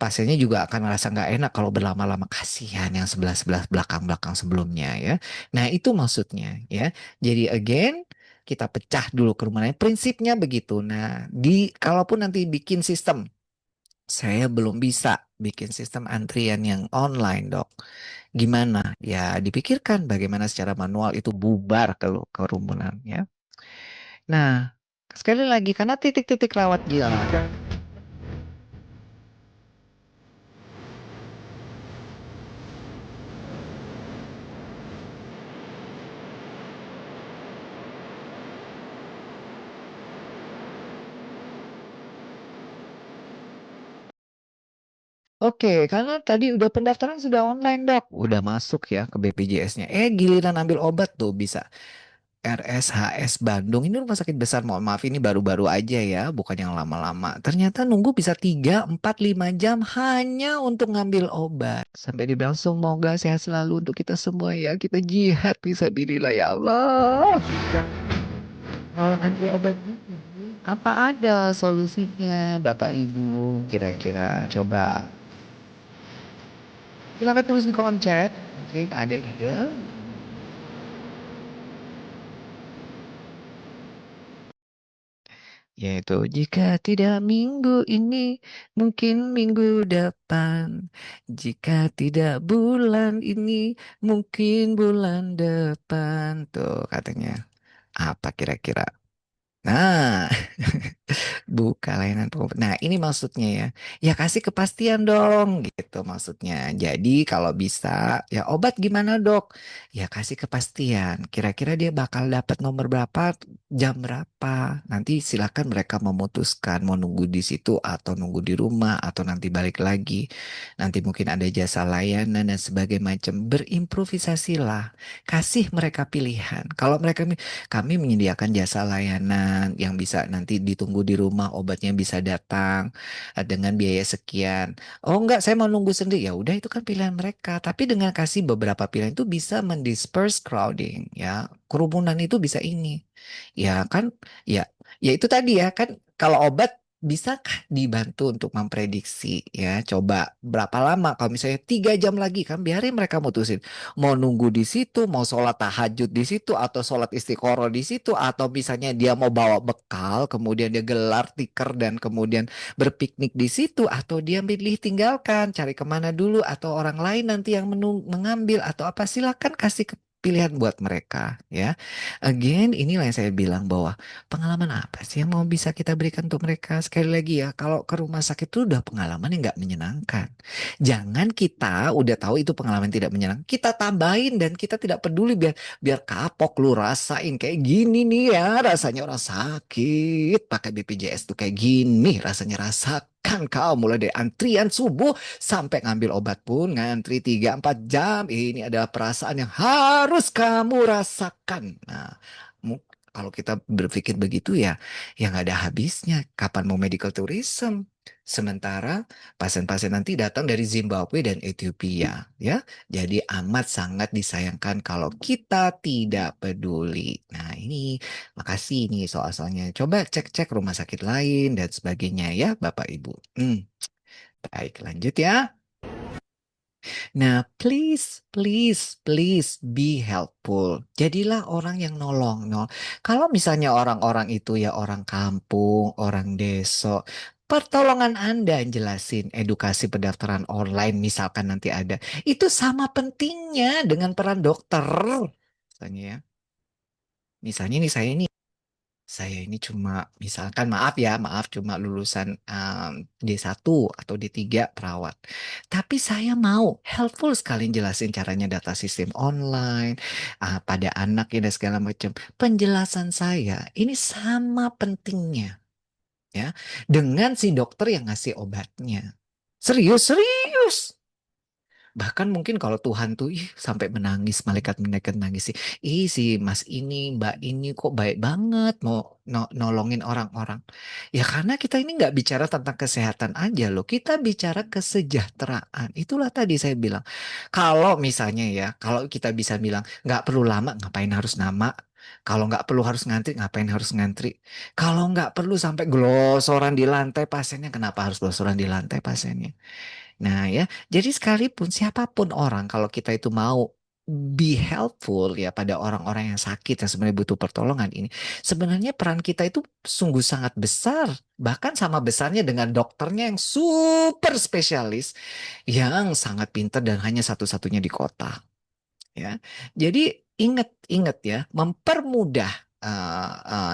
Pasiennya juga akan merasa nggak enak kalau berlama-lama, kasihan yang sebelah-sebelah belakang-belakang sebelumnya ya. Nah itu maksudnya ya. Jadi again kita pecah dulu kerumunannya. Prinsipnya begitu. Nah kalaupun nanti bikin sistem, saya belum bisa bikin sistem antrian yang online dok. Gimana? Ya dipikirkan bagaimana secara manual itu bubar kalau kerumunan ya. Nah sekali lagi karena titik-titik lewat jalan. Oke, karena tadi udah pendaftaran sudah online dok, udah masuk ya ke BPJS-nya. Giliran ambil obat tuh bisa RSHS Bandung. Ini rumah sakit besar, mohon maaf ini baru-baru aja ya, bukan yang lama-lama. Ternyata nunggu bisa 3, 4, 5 jam hanya untuk ngambil obat. Sampai dibilang semoga sehat selalu untuk kita semua ya. Kita jihad bisa fisabilillah ya Allah. Kalau nanti obat ini, apa ada solusinya Bapak Ibu? Kira-kira coba silakan tulis di kolom chat. Oke, ada ide. Yaitu jika tidak minggu ini, mungkin minggu depan. Jika tidak bulan ini, mungkin bulan depan. Tuh katanya. Apa kira-kira? Nah, buka layanan pengobatan. Nah, ini maksudnya ya. Ya kasih kepastian dong gitu maksudnya. Jadi kalau bisa, ya obat gimana dok? Ya kasih kepastian. Kira-kira dia bakal dapat nomor berapa, jam berapa. Nanti silakan mereka memutuskan mau nunggu di situ atau nunggu di rumah atau nanti balik lagi. Nanti mungkin ada jasa layanan dan sebagainya macam. Berimprovisasilah. Kasih mereka pilihan. Kalau mereka kami menyediakan jasa layanan yang bisa nanti ditunggu di rumah, obatnya bisa datang dengan biaya sekian. Oh enggak, saya mau nunggu sendiri. Ya udah itu kan pilihan mereka. Tapi dengan kasih beberapa pilihan itu bisa mendisperse crowding ya. Kerumunan itu bisa ini. Ya kan, ya, ya itu tadi ya kan kalau obat bisakah dibantu untuk memprediksi ya coba berapa lama kalau misalnya 3 jam lagi kan biarin mereka mutusin mau nunggu di situ, mau sholat tahajud di situ, atau sholat istiqoroh di situ, atau misalnya dia mau bawa bekal, kemudian dia gelar tikar dan kemudian berpiknik di situ, atau dia pilih tinggalkan, cari kemana dulu, atau orang lain nanti yang mengambil, atau apa silakan kasih pilihan buat mereka ya. Again, inilah yang saya bilang bahwa pengalaman apa sih yang mau bisa kita berikan untuk mereka sekali lagi ya. Kalau ke rumah sakit itu udah pengalaman yang nggak menyenangkan. Jangan kita udah tahu itu pengalaman tidak menyenangkan, kita tambahin dan kita tidak peduli biar biar kapok lu rasain kayak gini nih ya rasanya orang sakit pakai BPJS tuh kayak gini rasanya rasakan kau mulai dari antrian subuh sampai ngambil obat pun ngantri 3-4 jam ini adalah perasaan yang harus kamu rasakan. Nah, kalau kita berpikir begitu ya, ya nggak ada habisnya. Kapan mau medical tourism? Sementara pasien-pasien nanti datang dari Zimbabwe dan Ethiopia, ya. Jadi amat sangat disayangkan kalau kita tidak peduli. Nah, ini makasih nih soal-soalnya. Coba cek-cek rumah sakit lain dan sebagainya ya, Bapak Ibu. Baik, lanjut ya. Nah, please, please, please be helpful. Jadilah orang yang nolong. No. Kalau misalnya orang-orang itu ya orang kampung, orang desa, pertolongan Anda yang jelasin edukasi pendaftaran online misalkan nanti ada. Itu sama pentingnya dengan peran dokter. Misalnya ya. Misalnya nih saya ini cuma misalkan maaf ya, maaf cuma lulusan D1 atau D3 perawat. Tapi saya mau helpful sekali jelasin caranya data sistem online pada anak dan segala macam. Penjelasan saya ini sama pentingnya ya dengan si dokter yang ngasih obatnya. Serius, serius. Bahkan mungkin kalau Tuhan tuh sampai menangis, malaikat-malaikat nangis sih. Ih si Mas ini, Mbak ini kok baik banget mau nolongin orang-orang. Ya karena kita ini nggak bicara tentang kesehatan aja loh. Kita bicara kesejahteraan. Itulah tadi saya bilang. Kalau misalnya ya, kalau kita bisa bilang nggak perlu lama, ngapain harus nama? Kalau nggak perlu harus ngantri, ngapain harus ngantri? Kalau nggak perlu sampai glosoran di lantai pasiennya, kenapa harus glosoran di lantai pasiennya? Nah ya, jadi sekalipun siapapun orang kalau kita itu mau be helpful ya pada orang-orang yang sakit yang sebenarnya butuh pertolongan ini, sebenarnya peran kita itu sungguh sangat besar, bahkan sama besarnya dengan dokternya yang super spesialis yang sangat pintar dan hanya satu-satunya di kota ya. Jadi ingat ya, mempermudah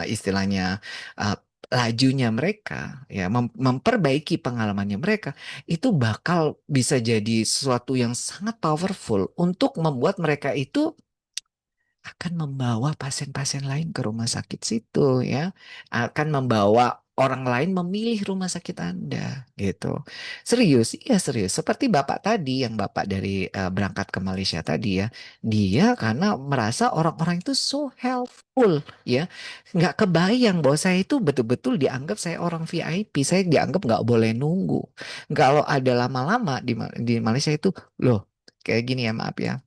istilahnya uh, lajunya mereka ya, memperbaiki pengalamannya mereka itu bakal bisa jadi sesuatu yang sangat powerful untuk membuat mereka itu akan membawa pasien-pasien lain ke rumah sakit situ ya, akan membawa orang lain memilih rumah sakit Anda gitu. Serius, iya serius. Seperti Bapak tadi yang Bapak dari berangkat ke Malaysia tadi ya, dia karena merasa orang-orang itu so helpful ya, nggak kebayang bahwa saya itu betul-betul dianggap saya orang VIP, saya dianggap nggak boleh nunggu. Kalau ada lama-lama di Malaysia itu, loh kayak gini ya maaf ya.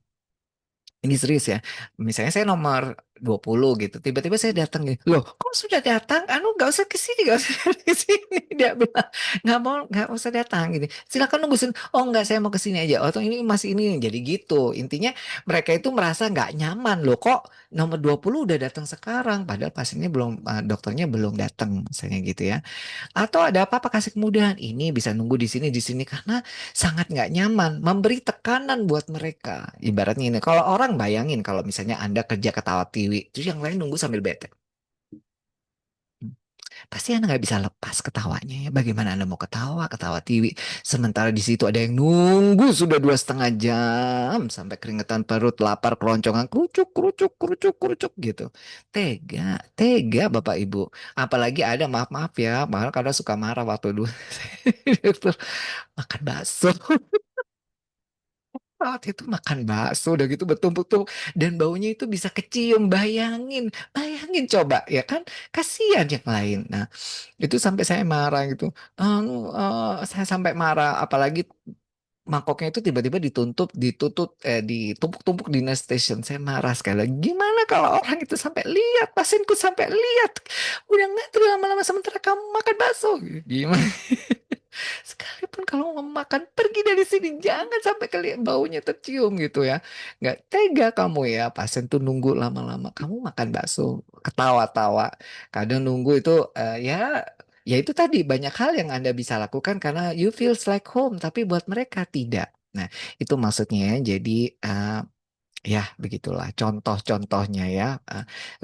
Ini serius ya. Misalnya saya nomor 20 gitu. Tiba-tiba saya datang gini. Loh, kok sudah datang? Anu nggak usah ke sini, nggak usah ke sini. Dia bilang, nggak usah datang gitu. Silakan nunggu sini. Oh nggak, saya mau ke sini aja. Oh ini masih ini. Jadi gitu. Intinya mereka itu merasa nggak nyaman. Loh kok nomor 20 udah datang sekarang. Padahal pasiennya belum, dokternya belum datang. Misalnya gitu ya. Atau ada apa-apa kasih kemudahan. Ini bisa nunggu di sini karena sangat nggak nyaman, memberi tekanan buat mereka. Ibaratnya ini, kalau orang bayangin kalau misalnya Anda kerja ketawa tiwi, terus yang lain nunggu sambil bete. pasti Anda nggak bisa lepas ketawanya ya. Bagaimana Anda mau ketawa, ketawa tiwi, sementara di situ ada yang nunggu sudah 2,5 jam sampai keringetan perut, lapar, keroncongan, kerucuk, kerucuk, kerucuk, kerucuk gitu. Tega, tega Bapak Ibu. Apalagi ada maaf maaf ya, malah kadang suka marah waktu dulu dokter makan bakso. Waktu itu makan bakso udah gitu bertumpuk-tumpuk dan baunya itu bisa kecium, bayangin, bayangin coba ya kan, kasihan yang lain. Nah itu sampai saya marah gitu. Saya sampai marah, apalagi mangkoknya itu tiba-tiba ditumpuk-tumpuk di nurse station. Saya marah sekali lagi. Gimana kalau orang itu sampai lihat, pasienku sampai lihat, udah ngantri lama-lama sementara kamu makan bakso. Gimana? Sekalipun kalau mau makan, pergi dari sini. Jangan sampai baunya tercium gitu ya. Nggak tega kamu ya. Pasien tuh nunggu lama-lama. Kamu makan bakso, ketawa-tawa. Kadang nunggu itu ya itu tadi banyak hal yang Anda bisa lakukan karena you feels like home. Tapi buat mereka tidak. Nah, itu maksudnya ya. Jadi ya begitulah contoh-contohnya ya.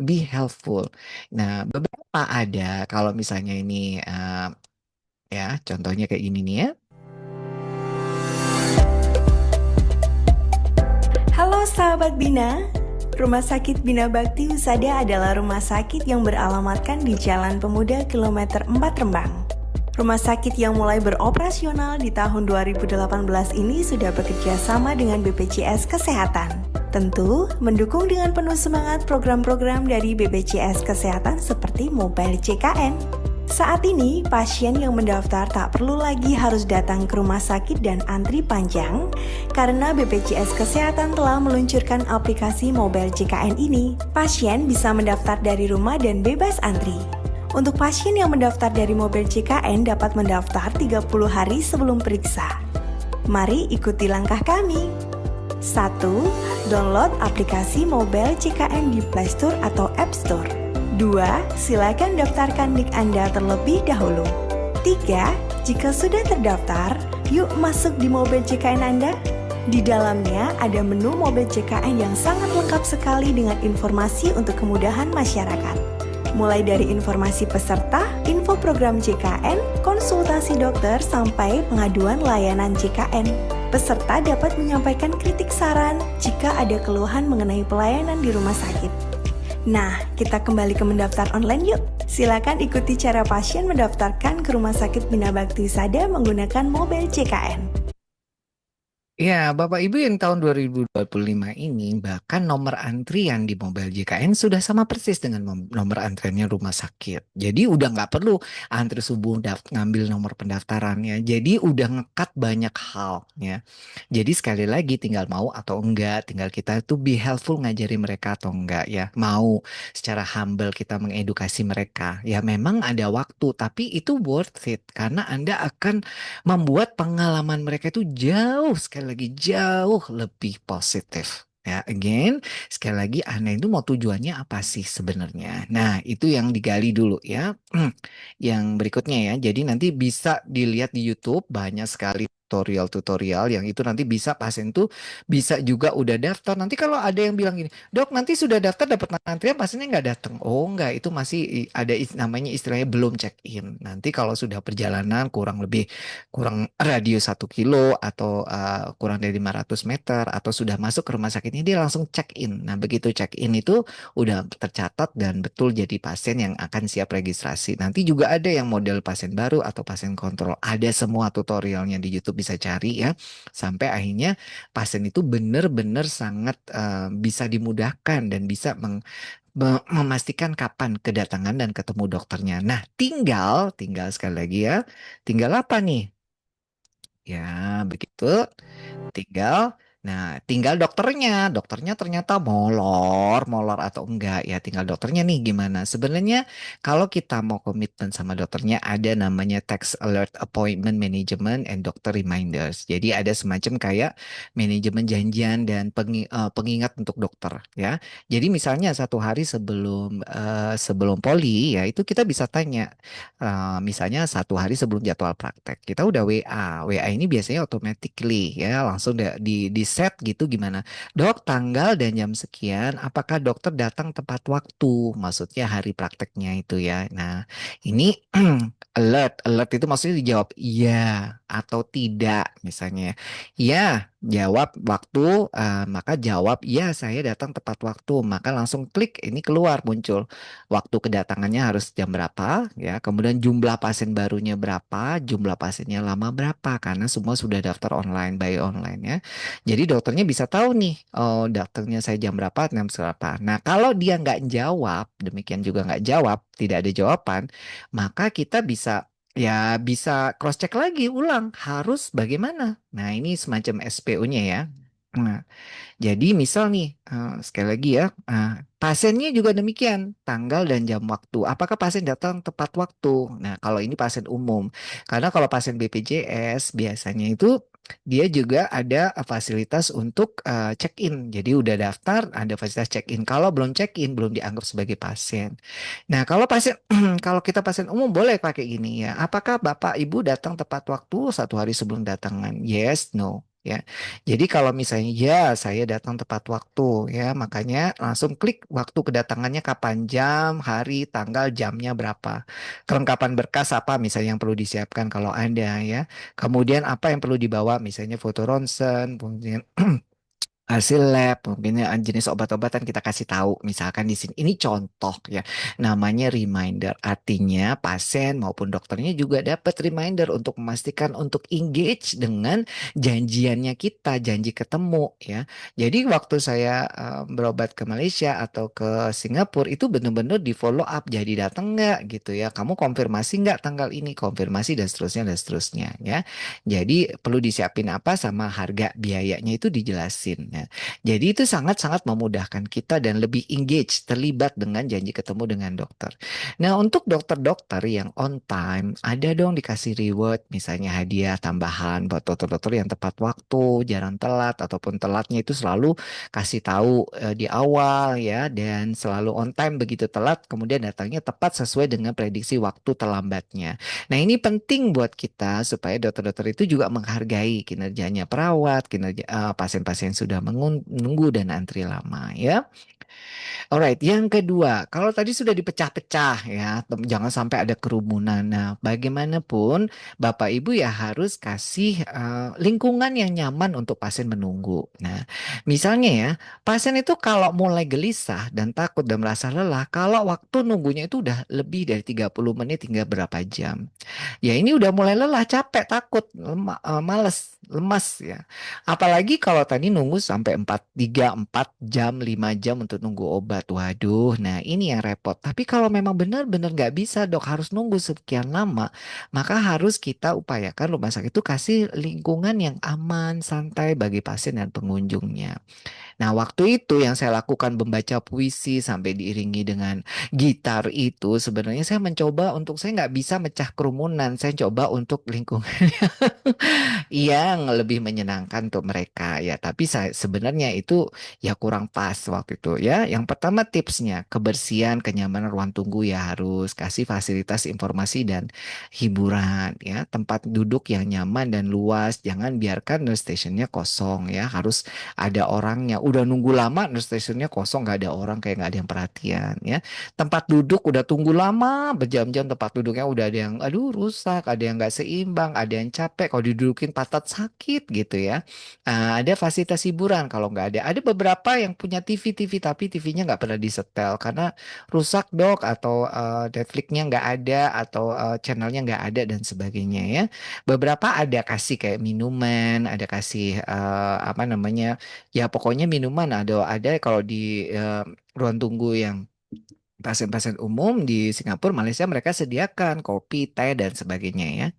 Be helpful. Nah, beberapa ada kalau misalnya ini ya, contohnya kayak gini nih ya. Halo sahabat Bina, Rumah Sakit Bina Bakti Husada adalah rumah sakit yang beralamatkan di Jalan Pemuda kilometer 4 Rembang. Rumah sakit yang mulai beroperasional di tahun 2018 ini sudah bekerja sama dengan BPJS Kesehatan. Tentu mendukung dengan penuh semangat program-program dari BPJS Kesehatan seperti Mobile JKN. Saat ini, pasien yang mendaftar tak perlu lagi harus datang ke rumah sakit dan antri panjang karena BPJS Kesehatan telah meluncurkan aplikasi Mobile JKN ini. Pasien bisa mendaftar dari rumah dan bebas antri. Untuk pasien yang mendaftar dari Mobile JKN dapat mendaftar 30 hari sebelum periksa. Mari ikuti langkah kami. 1. Download aplikasi Mobile JKN di Play Store atau App Store. 2. Silakan daftarkan NIK Anda terlebih dahulu. 3. Jika sudah terdaftar, yuk masuk di Mobile JKN Anda. Di dalamnya ada menu Mobile JKN yang sangat lengkap sekali dengan informasi untuk kemudahan masyarakat. Mulai dari informasi peserta, info program JKN, konsultasi dokter, sampai pengaduan layanan JKN. Peserta dapat menyampaikan kritik saran jika ada keluhan mengenai pelayanan di rumah sakit. Nah, kita kembali ke mendaftar online yuk. Silakan ikuti cara pasien mendaftarkan ke Rumah Sakit Bina Bakti Husada menggunakan Mobile JKN. Ya, Bapak Ibu yang tahun 2025 ini bahkan nomor antrian di Mobile JKN sudah sama persis dengan nomor antriannya rumah sakit. Jadi udah nggak perlu antri subuh ngambil nomor pendaftarannya. Jadi udah ngekat banyak hal ya. Jadi sekali lagi tinggal mau atau enggak, tinggal kita tuh be helpful ngajari mereka atau enggak ya. Mau secara humble kita mengedukasi mereka. Ya memang ada waktu, tapi itu worth it karena Anda akan membuat pengalaman mereka itu jauh sekali lagi jauh lebih positif. Ya, again, sekali lagi Anda itu mau tujuannya apa sih sebenarnya? Nah, itu yang digali dulu ya. Yang berikutnya ya. Jadi nanti bisa dilihat di YouTube banyak sekali tutorial-tutorial yang itu nanti bisa pasien tuh bisa juga udah daftar. Nanti kalau ada yang bilang gini, dok nanti sudah daftar dapat antrian pasiennya nggak datang. Oh nggak, itu masih ada namanya istilahnya belum check in. Nanti kalau sudah perjalanan kurang radius 1 kilo atau kurang dari 500 meter atau sudah masuk ke rumah sakit ini dia langsung check in. Nah begitu check in itu udah tercatat dan betul jadi pasien yang akan siap registrasi. Nanti juga ada yang model pasien baru atau pasien kontrol. Ada semua tutorialnya di YouTube bisa cari ya. Sampai akhirnya pasien itu benar-benar sangat bisa dimudahkan dan bisa memastikan kapan kedatangan dan ketemu dokternya. Nah, tinggal sekali lagi ya. Tinggal apa nih? Ya, begitu. Tinggal dokternya. Dokternya ternyata molor atau enggak ya. Tinggal dokternya nih gimana. Sebenarnya kalau kita mau komitmen sama dokternya ada namanya text alert appointment management and doctor reminders. Jadi ada semacam kayak manajemen janjian dan pengingat untuk dokter ya. Jadi misalnya 1 hari sebelum poli ya itu kita bisa tanya. Misalnya 1 hari sebelum jadwal praktek kita udah WA. WA ini biasanya automatically ya langsung di set gitu gimana? Dok, tanggal dan jam sekian, apakah dokter datang tepat waktu? Maksudnya hari prakteknya itu ya. Nah, ini alert itu maksudnya dijawab iya atau tidak misalnya. Iya, jawab waktu, maka jawab iya saya datang tepat waktu, maka langsung klik ini keluar muncul waktu kedatangannya harus jam berapa ya, kemudian jumlah pasien barunya berapa, jumlah pasiennya lama berapa karena semua sudah daftar online by online ya. Jadi dokternya bisa tahu nih, oh dokternya saya jam berapa, jam berapa. Nah kalau dia nggak jawab, demikian juga nggak jawab, tidak ada jawaban, maka kita bisa cross check lagi ulang harus bagaimana. Nah ini semacam SPO-nya ya. Nah, jadi misal nih, sekali lagi ya, pasiennya juga demikian, tanggal dan jam waktu. Apakah pasien datang tepat waktu? Nah, kalau ini pasien umum. Karena kalau pasien BPJS biasanya itu dia juga ada fasilitas untuk check-in. Jadi udah daftar, ada fasilitas check-in. Kalau belum check-in, belum dianggap sebagai pasien. Nah, kalau pasien, kalau kita pasien umum boleh pakai gini ya. Apakah Bapak Ibu datang tepat waktu 1 hari sebelum datangan? Yes, no. Ya, jadi kalau misalnya ya saya datang tepat waktu ya makanya langsung klik waktu kedatangannya kapan jam, hari, tanggal, jamnya berapa. Kelengkapan berkas apa misalnya yang perlu disiapkan kalau ada ya. Kemudian apa yang perlu dibawa misalnya foto ronsen, kemudian hasil lab, mungkin ya, jenis obat-obatan kita kasih tahu. Misalkan di sini, ini contoh ya, namanya reminder. Artinya pasien maupun dokternya juga dapat reminder untuk memastikan untuk engage dengan janjiannya kita, janji ketemu ya. Jadi waktu saya berobat ke Malaysia atau ke Singapura itu benar-benar di follow up, jadi datang nggak gitu ya. Kamu konfirmasi nggak tanggal ini, konfirmasi dan seterusnya ya. Jadi perlu disiapin apa sama harga biayanya itu dijelasin. Ya. Jadi itu sangat-sangat memudahkan kita dan lebih engage, terlibat dengan janji ketemu dengan dokter. Nah untuk dokter-dokter yang on time, ada dong dikasih reward, misalnya hadiah tambahan buat dokter-dokter yang tepat waktu, jarang telat, ataupun telatnya itu selalu kasih tahu di awal ya, dan selalu on time begitu telat, kemudian datangnya tepat sesuai dengan prediksi waktu terlambatnya. Nah, ini penting buat kita supaya dokter-dokter itu juga menghargai kinerjanya perawat, kinerja pasien-pasien sudah menunggu dan antri lama ya. Alright, yang kedua, kalau tadi sudah dipecah-pecah ya, jangan sampai ada kerumunan. Nah, bagaimanapun Bapak Ibu ya harus kasih lingkungan yang nyaman untuk pasien menunggu. Nah, misalnya ya, pasien itu kalau mulai gelisah dan takut dan merasa lelah, kalau waktu nunggunya itu udah lebih dari 30 menit hingga berapa jam. Ya ini udah mulai lelah, capek, takut, males, lemas ya. Apalagi kalau tadi nunggu sampai 3, 4 jam, 5 jam untuk nunggu obat. Waduh, nah ini yang repot. Tapi kalau memang benar-benar nggak bisa dok, harus nunggu sekian lama, maka harus kita upayakan rumah sakit itu kasih lingkungan yang aman, santai bagi pasien dan pengunjungnya. Nah, waktu itu yang saya lakukan membaca puisi sampai diiringi dengan gitar itu sebenarnya saya mencoba untuk saya nggak bisa mecah kerumunan. Saya coba untuk lingkungan yang lebih menyenangkan untuk mereka ya. Tapi saya sebenarnya itu ya kurang pas waktu itu ya. Yang pertama tipsnya kebersihan, kenyamanan ruang tunggu ya harus kasih fasilitas informasi dan hiburan ya. Tempat duduk yang nyaman dan luas. Jangan biarkan nurse stationnya kosong ya. Harus ada orangnya. Udah nunggu lama nurse stationnya kosong nggak ada orang kayak nggak ada yang perhatian ya. Tempat duduk udah tunggu lama berjam-jam tempat duduknya udah ada yang aduh rusak, ada yang nggak seimbang, ada yang capek kalau didudukin pantat sakit gitu ya. Ada fasilitas hiburan kalau nggak ada. Ada beberapa yang punya TV tapi TV-nya nggak pernah disetel karena rusak dok atau Netflix-nya nggak ada atau channelnya nggak ada dan sebagainya ya. Beberapa ada kasih kayak minuman, ada kasih apa namanya ya pokoknya minuman ada kalau di ruang tunggu yang pasien-pasien umum di Singapura, Malaysia mereka sediakan kopi, teh dan sebagainya ya.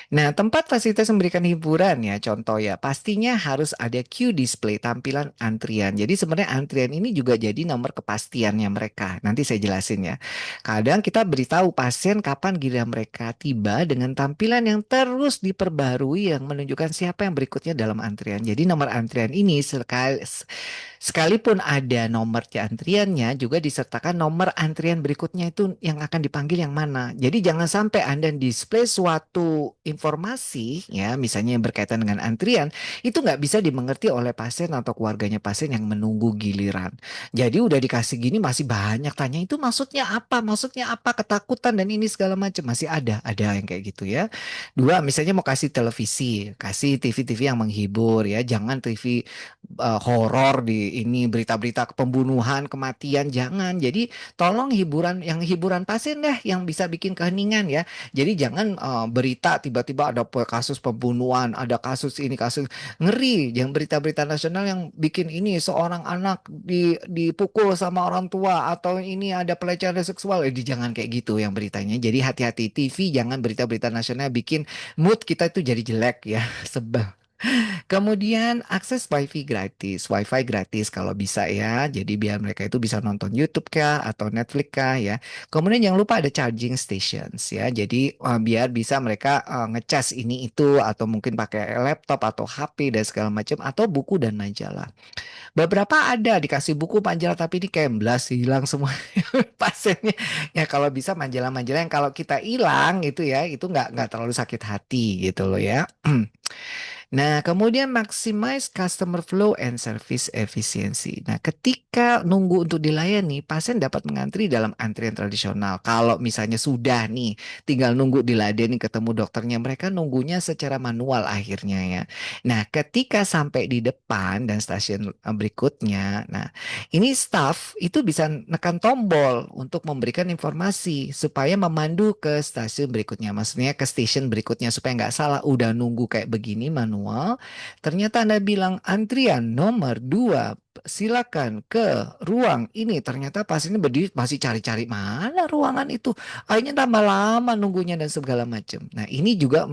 Nah, tempat fasilitas memberikan hiburan ya, contoh ya, pastinya harus ada queue display tampilan antrian. Jadi sebenarnya antrian ini juga jadi nomor kepastiannya mereka. Nanti saya jelasin ya. Kadang kita beritahu pasien kapan giliran mereka tiba dengan tampilan yang terus diperbarui yang menunjukkan siapa yang berikutnya dalam antrian. Jadi nomor antrian ini Sekalipun ada nomor antriannya, juga disertakan nomor antrian berikutnya itu yang akan dipanggil yang mana. Jadi jangan sampai Anda display suatu informasi, ya, misalnya yang berkaitan dengan antrian, itu nggak bisa dimengerti oleh pasien atau keluarganya pasien yang menunggu giliran. Jadi udah dikasih gini masih banyak tanya itu maksudnya apa, ketakutan dan ini segala macam masih ada yang kayak gitu ya. Dua, misalnya mau kasih televisi, kasih TV-TV yang menghibur ya, jangan TV horor di ini berita-berita pembunuhan, kematian, jangan. Jadi tolong hiburan pasien deh yang bisa bikin keheningan ya. Jadi jangan berita tiba-tiba ada kasus pembunuhan, ada kasus ini kasus ngeri, yang berita-berita nasional yang bikin ini seorang anak dipukul sama orang tua atau ini ada pelecehan seksual. Jangan kayak gitu yang beritanya. Jadi hati-hati TV, jangan berita-berita nasional bikin mood kita itu jadi jelek ya. Sebab kemudian akses wifi gratis kalau bisa ya. Jadi biar mereka itu bisa nonton YouTube kah atau Netflix kah ya. Kemudian jangan lupa ada charging stations ya. Jadi biar bisa mereka ngecas ini itu atau mungkin pakai laptop atau HP dan segala macam atau buku dan majalah. Beberapa ada dikasih buku majalah tapi di kemblas hilang semua pasiennya. Ya kalau bisa majalah-majalah yang kalau kita hilang itu ya itu nggak terlalu sakit hati gitu loh ya. Nah, kemudian maximize customer flow and service efficiency. Nah, ketika nunggu untuk dilayani, pasien dapat mengantri dalam antrian tradisional. Kalau misalnya sudah nih, tinggal nunggu diladeni ketemu dokternya, mereka nunggunya secara manual akhirnya ya. Nah, ketika sampai di depan dan stasiun berikutnya, nah ini staff itu bisa nekan tombol untuk memberikan informasi supaya memandu ke stasiun berikutnya. Maksudnya ke stasiun berikutnya supaya nggak salah. Udah nunggu kayak begini manual. Ternyata Anda bilang antrian nomor 2, silakan ke ruang ini. Ternyata pasiennya berdiri masih cari-cari mana ruangan itu. Akhirnya tambah lama nunggunya dan segala macam. Nah, ini juga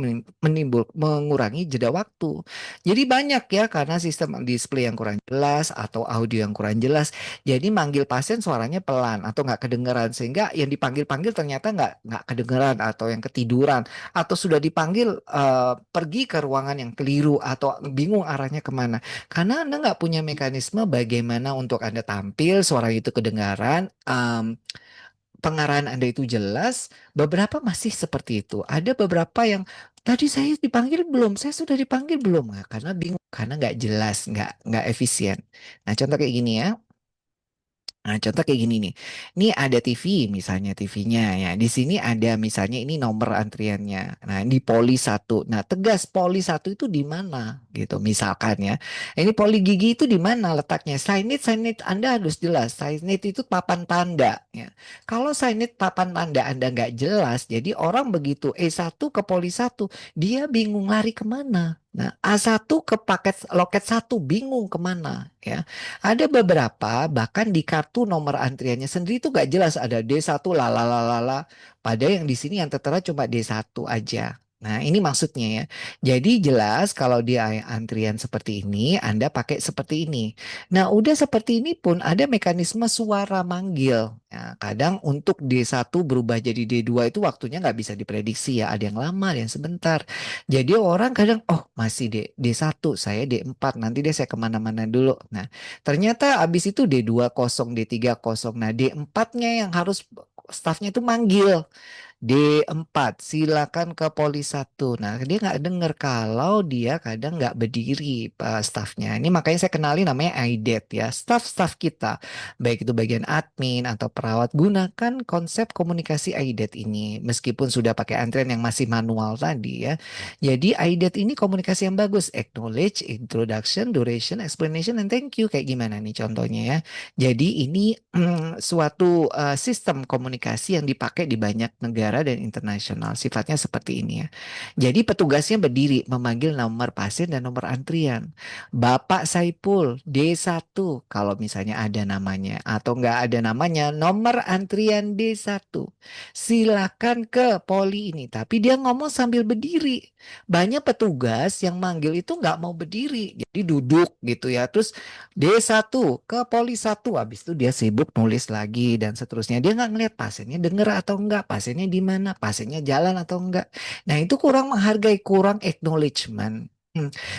mengurangi jeda waktu. Jadi banyak ya karena sistem display yang kurang jelas atau audio yang kurang jelas. Jadi manggil pasien suaranya pelan atau nggak kedengeran sehingga yang dipanggil-panggil ternyata nggak kedengeran atau yang ketiduran atau sudah dipanggil pergi ke ruangan yang keliru atau bingung arahnya kemana. Karena Anda nggak punya mekanisme bagaimana untuk Anda tampil, suara itu kedengaran, pengarahan Anda itu jelas, beberapa masih seperti itu. Ada beberapa yang tadi saya dipanggil belum, saya sudah dipanggil belum, nah, karena bingung, karena nggak jelas, nggak efisien. Nah, contoh kayak gini ya. Nah, contoh kayak gini nih. Ini ada TV misalnya TV-nya ya. Di sini ada misalnya ini nomor antriannya. Nah, di poli 1. Nah, tegas poli 1 itu di mana gitu misalkan ya. Ini poli gigi itu di mana letaknya? Signage Anda harus jelas. Signage itu papan tanda ya. Kalau signage papan tanda Anda nggak jelas, jadi orang begitu E1 ke poli 1, dia bingung lari kemana. Nah, A1 ke paket loket 1 bingung kemana ya. Ada beberapa bahkan di kartu nomor antriannya sendiri itu gak jelas ada D1 lalalalala. Padahal yang di sini yang tertera cuma D1 aja. Nah, ini maksudnya ya. Jadi jelas kalau dia antrian seperti ini, Anda pakai seperti ini. Nah, udah seperti ini pun ada mekanisme suara manggil. Ya, kadang untuk D1 berubah jadi D2 itu waktunya nggak bisa diprediksi ya. Ada yang lama, ada yang sebentar. Jadi orang kadang, oh masih D1, saya D4, nanti deh saya kemana-mana dulu. Nah, ternyata abis itu D2 kosong, D3 kosong. Nah, D4-nya yang harus stafnya itu manggil. D4, silakan ke poli 1. Nah, dia nggak dengar kalau dia kadang nggak berdiri stafnya. Ini makanya saya kenali namanya IDET ya. Staf-staf kita, baik itu bagian admin atau perawat, gunakan konsep komunikasi IDET ini. Meskipun sudah pakai antrian yang masih manual tadi ya. Jadi IDET ini komunikasi yang bagus. Acknowledge, introduction, duration, explanation, and thank you. Kayak gimana nih contohnya ya. Jadi ini suatu sistem komunikasi yang dipakai di banyak negara dan internasional. Sifatnya seperti ini ya. Jadi petugasnya berdiri memanggil nomor pasien dan nomor antrian. Bapak Saipul D1 kalau misalnya ada namanya atau nggak ada namanya nomor antrian D1. Silakan ke poli ini. Tapi dia ngomong sambil berdiri. Banyak petugas yang manggil itu nggak mau berdiri. Jadi duduk gitu ya. Terus D1 ke poli 1. Habis itu dia sibuk nulis lagi dan seterusnya. Dia nggak ngeliat pasiennya denger atau enggak. Pasiennya di mana? Pasiennya jalan atau enggak. Nah, itu kurang menghargai, kurang acknowledgement.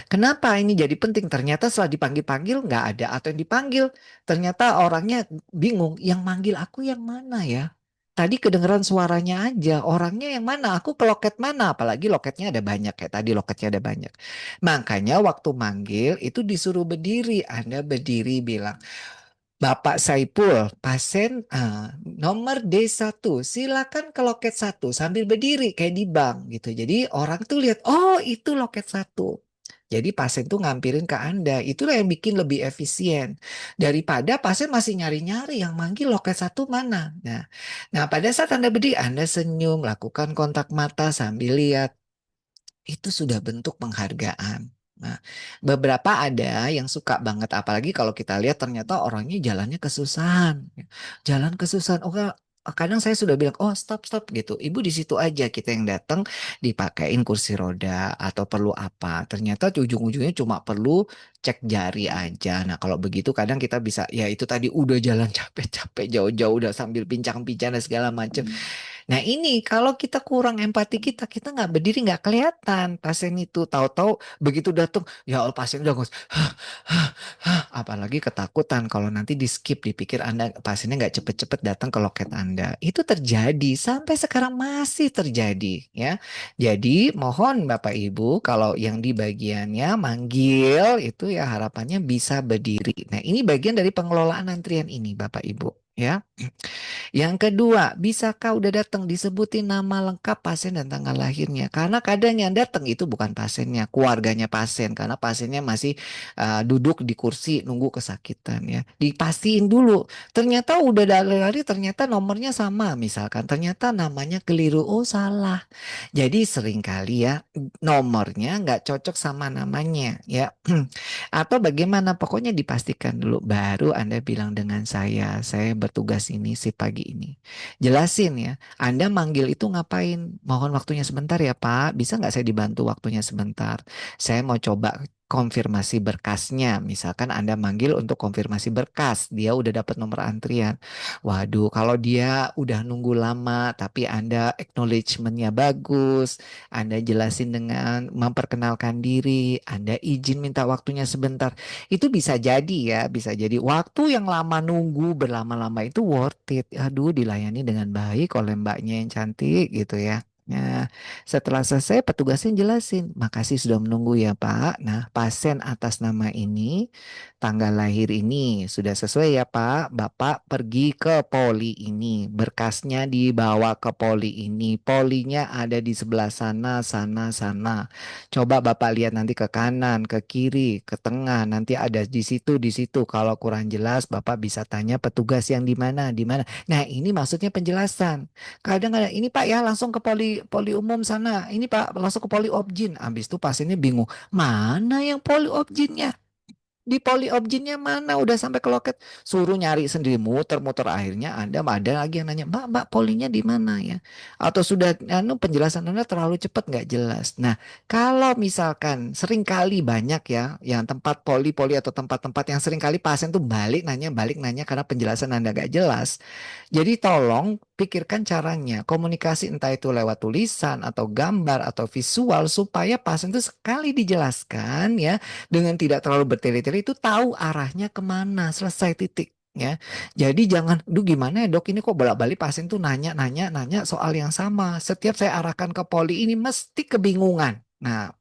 Kenapa ini jadi penting? Ternyata setelah dipanggil-panggil nggak ada atau yang dipanggil. Ternyata orangnya bingung. Yang manggil aku yang mana ya? Tadi kedengeran suaranya aja. Orangnya yang mana? Aku ke loket mana? Apalagi loketnya ada banyak. Kayak tadi loketnya ada banyak. Makanya waktu manggil itu disuruh berdiri. Anda berdiri bilang, Bapak Saipul, pasien nomor D1, silakan ke loket 1 sambil berdiri kayak di bank gitu. Jadi orang tuh lihat, oh itu loket 1. Jadi pasien tuh ngampirin ke Anda. Itulah yang bikin lebih efisien. Daripada pasien masih nyari-nyari yang manggil loket 1 mana. Nah, pada saat Anda berdiri, Anda senyum, lakukan kontak mata sambil lihat. Itu sudah bentuk penghargaan. Nah, beberapa ada yang suka banget, apalagi kalau kita lihat ternyata orangnya jalannya kesusahan. Jalan kesusahan. Oh, kadang saya sudah bilang, oh stop stop gitu. Ibu di situ aja, kita yang datang dipakein kursi roda atau perlu apa. Ternyata ujung-ujungnya cuma perlu cek jari aja. Nah, kalau begitu kadang kita bisa, ya itu tadi udah jalan capek-capek jauh-jauh udah sambil pincang-pincang dan segala macam. Nah ini kalau kita kurang empati kita nggak berdiri nggak kelihatan pasien itu tahu-tahu begitu datang ya Allah pasien udah ngos, apalagi ketakutan kalau nanti di skip dipikir Anda pasiennya nggak cepet-cepet datang ke loket Anda itu terjadi sampai sekarang masih terjadi ya. Jadi mohon Bapak Ibu kalau yang di bagiannya manggil itu ya harapannya bisa berdiri. Nah ini bagian dari pengelolaan antrian ini Bapak Ibu ya. Yang kedua, bisakah udah datang disebutin nama lengkap pasien dan tanggal lahirnya? Karena kadang yang datang itu bukan pasiennya, keluarganya pasien. Karena pasiennya masih duduk di kursi nunggu kesakitan ya. Dipastiin dulu. Ternyata udah lari-lari, ternyata nomornya sama. Misalkan ternyata namanya keliru. Oh salah. Jadi seringkali ya nomornya nggak cocok sama namanya ya. Atau bagaimana? Pokoknya dipastikan dulu. Baru Anda bilang dengan saya bertugas ini si pagi ini. Jelasin ya, Anda manggil itu ngapain? Mohon waktunya sebentar ya Pak, bisa nggak saya dibantu waktunya sebentar? Saya mau coba konfirmasi berkasnya. Misalkan Anda manggil untuk konfirmasi berkas, dia udah dapat nomor antrian. Waduh, kalau dia udah nunggu lama tapi Anda acknowledgement-nya bagus, Anda jelasin dengan memperkenalkan diri, Anda izin minta waktunya sebentar. Itu bisa jadi ya, bisa jadi waktu yang lama nunggu berlama-lama itu worth it. Aduh, dilayani dengan baik oleh mbaknya yang cantik gitu ya. Nah, setelah selesai petugasnya jelasin, makasih sudah menunggu ya Pak. Nah, pasien atas nama ini, tanggal lahir ini sudah sesuai ya Pak. Bapak pergi ke poli ini, berkasnya dibawa ke poli ini, polinya ada di sebelah sana, sana, sana. Coba Bapak lihat nanti ke kanan, ke kiri, ke tengah, nanti ada di situ, di situ. Kalau kurang jelas, Bapak bisa tanya petugas yang di mana, di mana. Nah, ini maksudnya penjelasan. Kadang ada ini Pak ya langsung ke poli poli umum sana. Ini Pak langsung ke poli objin. Habis itu pasiennya bingung. Mana yang poli objinnya? Di poli objinnya mana? Udah sampai ke loket. Suruh nyari sendiri muter-muter akhirnya Anda ada lagi yang nanya, Mbak polinya di mana ya? Atau sudah penjelasan Anda terlalu cepat nggak jelas. Nah, kalau misalkan sering kali banyak ya yang tempat poli-poli atau tempat-tempat yang sering kali pasien tuh balik nanya karena penjelasan Anda nggak jelas. Jadi tolong pikirkan caranya, komunikasi entah itu lewat tulisan atau gambar atau visual supaya pasien itu sekali dijelaskan ya dengan tidak terlalu bertele-tele itu tahu arahnya kemana, selesai titik. Ya, jadi jangan, duh gimana ya dok ini kok bolak-balik pasien tuh nanya soal yang sama. Setiap saya arahkan ke poli ini mesti kebingungan. Nah,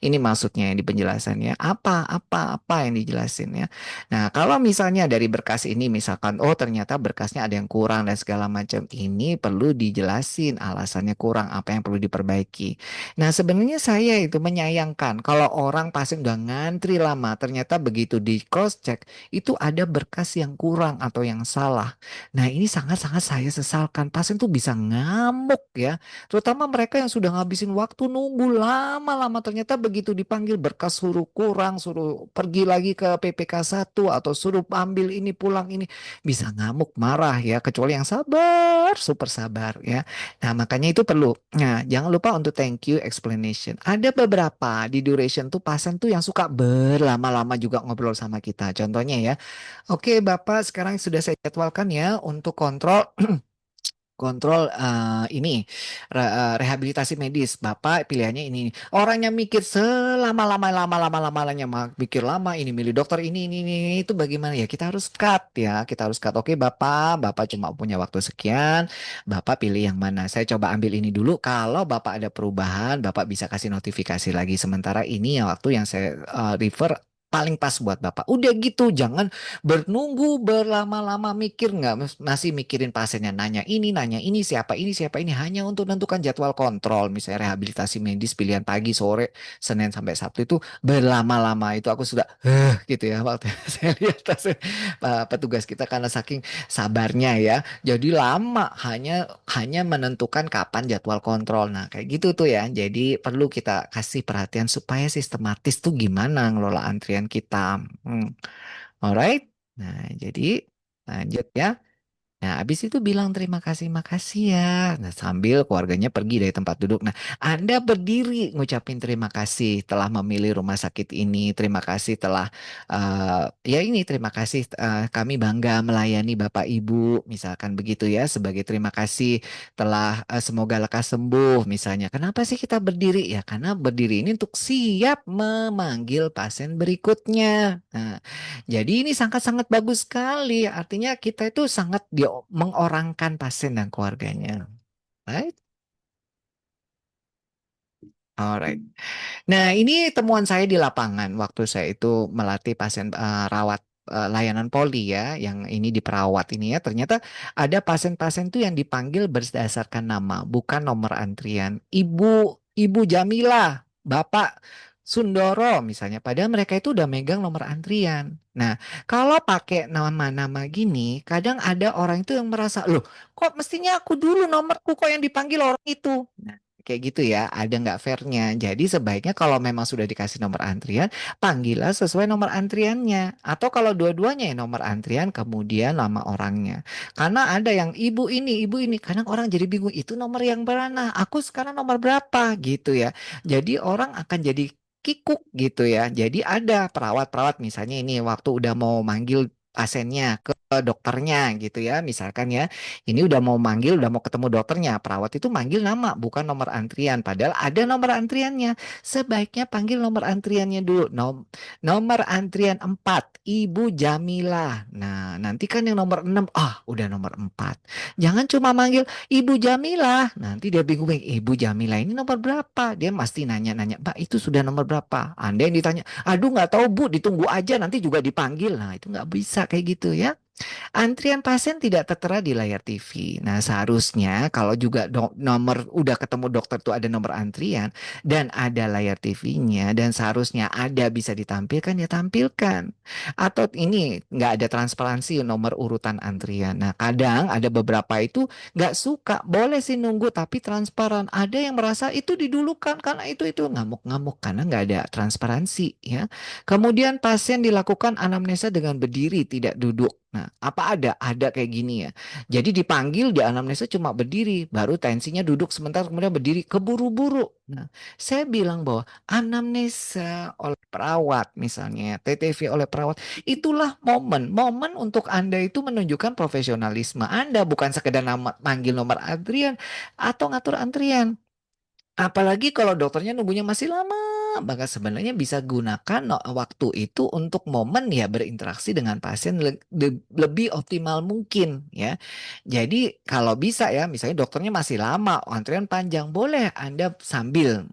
ini maksudnya yang di penjelasannya apa yang dijelasin ya. Nah, kalau misalnya dari berkas ini misalkan oh ternyata berkasnya ada yang kurang dan segala macam ini perlu dijelasin alasannya kurang apa yang perlu diperbaiki. Nah, sebenarnya saya itu menyayangkan kalau orang pasien udah ngantri lama ternyata begitu di cross check itu ada berkas yang kurang atau yang salah. Nah, ini sangat-sangat saya sesalkan. Pasien tuh bisa ngamuk ya. Terutama mereka yang sudah ngabisin waktu nunggu lama-lama ternyata begitu dipanggil berkas suruh kurang, suruh pergi lagi ke PPK 1 atau suruh ambil ini pulang ini bisa ngamuk marah ya kecuali yang sabar, super sabar ya. Nah, makanya itu perlu. Nah, jangan lupa untuk thank you explanation. Ada beberapa di duration tuh pasien tuh yang suka berlama-lama juga ngobrol sama kita. Contohnya ya. Oke, Bapak sekarang sudah saya jadwalkan ya untuk kontrol kontrol ini rehabilitasi medis. Bapak pilihannya ini. Orangnya mikir selama-lama-lama-lama-lamanya mikir lama ini milih dokter ini itu bagaimana ya? Kita harus cut ya. Kita harus cut. Oke, Bapak cuma punya waktu sekian. Bapak pilih yang mana? Saya coba ambil ini dulu. Kalau Bapak ada perubahan, Bapak bisa kasih notifikasi lagi. Sementara ini ya waktu yang saya refer paling pas buat Bapak. Udah gitu, jangan bernunggu berlama-lama mikir nggak masih mikirin pasiennya nanya ini siapa ini hanya untuk menentukan jadwal kontrol misalnya rehabilitasi medis pilihan pagi sore Senin sampai Sabtu itu berlama-lama itu aku sudah gitu ya waktu saya lihat petugas kita karena saking sabarnya ya jadi lama hanya hanya menentukan kapan jadwal kontrol nah kayak gitu tuh ya jadi perlu kita kasih perhatian supaya sistematis tuh gimana ngelola antrian kita. Alright. Nah, jadi lanjut ya. Nah, habis itu bilang terima kasih, makasih ya. Nah, sambil keluarganya pergi dari tempat duduk. Nah, Anda berdiri ngucapin terima kasih telah memilih rumah sakit ini. Terima kasih telah, ya ini terima kasih kami bangga melayani Bapak Ibu. Misalkan begitu ya, sebagai terima kasih telah semoga lekas sembuh misalnya. Kenapa sih kita berdiri? Ya, karena berdiri ini untuk siap memanggil pasien berikutnya. Nah, jadi ini sangat-sangat bagus sekali. Artinya kita itu sangat mengorangkan pasien dan keluarganya. Right? Alright. Nah, ini temuan saya di lapangan waktu saya itu melatih pasien rawat layanan poli ya, yang ini diperawat ini ya. Ternyata ada pasien-pasien tuh yang dipanggil berdasarkan nama, bukan nomor antrian. Ibu Jamila, Bapak Sundoro misalnya. Padahal mereka itu udah megang nomor antrian. Nah, kalau pakai nama-nama gini, kadang ada orang itu yang merasa, loh, kok mestinya aku dulu nomorku kok yang dipanggil orang itu. Nah, kayak gitu ya, ada nggak fairnya. Jadi sebaiknya kalau memang sudah dikasih nomor antrian, panggillah sesuai nomor antriannya. Atau kalau dua-duanya ya nomor antrian, kemudian nama orangnya. Karena ada yang ibu ini. Kadang orang jadi bingung, itu nomor yang mana? Aku sekarang nomor berapa? Gitu ya. Jadi orang akan jadi kikuk gitu ya. Jadi ada perawat-perawat misalnya ini waktu udah mau manggil pasiennya ke dokternya gitu ya misalkan ya ini udah mau manggil udah mau ketemu dokternya perawat itu manggil nama bukan nomor antrian padahal ada nomor antriannya sebaiknya panggil nomor antriannya dulu nomor antrian 4 Ibu Jamila nah nanti kan yang nomor 6 udah nomor 4 jangan cuma manggil Ibu Jamila nanti dia bingung Ibu Jamila ini nomor berapa dia pasti nanya-nanya Mbak itu sudah nomor berapa Anda yang ditanya aduh nggak tahu Bu ditunggu aja nanti juga dipanggil nah itu nggak bisa kayak gitu ya antrian pasien tidak tertera di layar TV. Nah, seharusnya kalau juga nomor udah ketemu dokter tuh ada nomor antrian dan ada layar TV-nya dan seharusnya ada bisa ditampilkan ya tampilkan. Atau ini nggak ada transparansi nomor urutan antrian. Nah, kadang ada beberapa itu nggak suka, boleh sih nunggu tapi transparan. Ada yang merasa itu didulukan karena itu ngamuk-ngamuk karena nggak ada transparansi ya. Kemudian pasien dilakukan anamnesa dengan berdiri tidak duduk. Nah, apa ada? Ada kayak gini ya. Jadi dipanggil di anamnesa cuma berdiri, baru tensinya duduk sebentar kemudian berdiri keburu-buru. Nah, saya bilang bahwa anamnesa oleh perawat misalnya, TTV oleh perawat, itulah momen untuk Anda itu menunjukkan profesionalisme Anda bukan sekedar manggil nomor antrian atau ngatur antrian. Apalagi kalau dokternya nunggunya masih lama, maka sebenarnya bisa gunakan waktu itu untuk momen ya berinteraksi dengan pasien lebih optimal mungkin ya. Jadi kalau bisa ya, misalnya dokternya masih lama, antrian panjang, boleh Anda sambil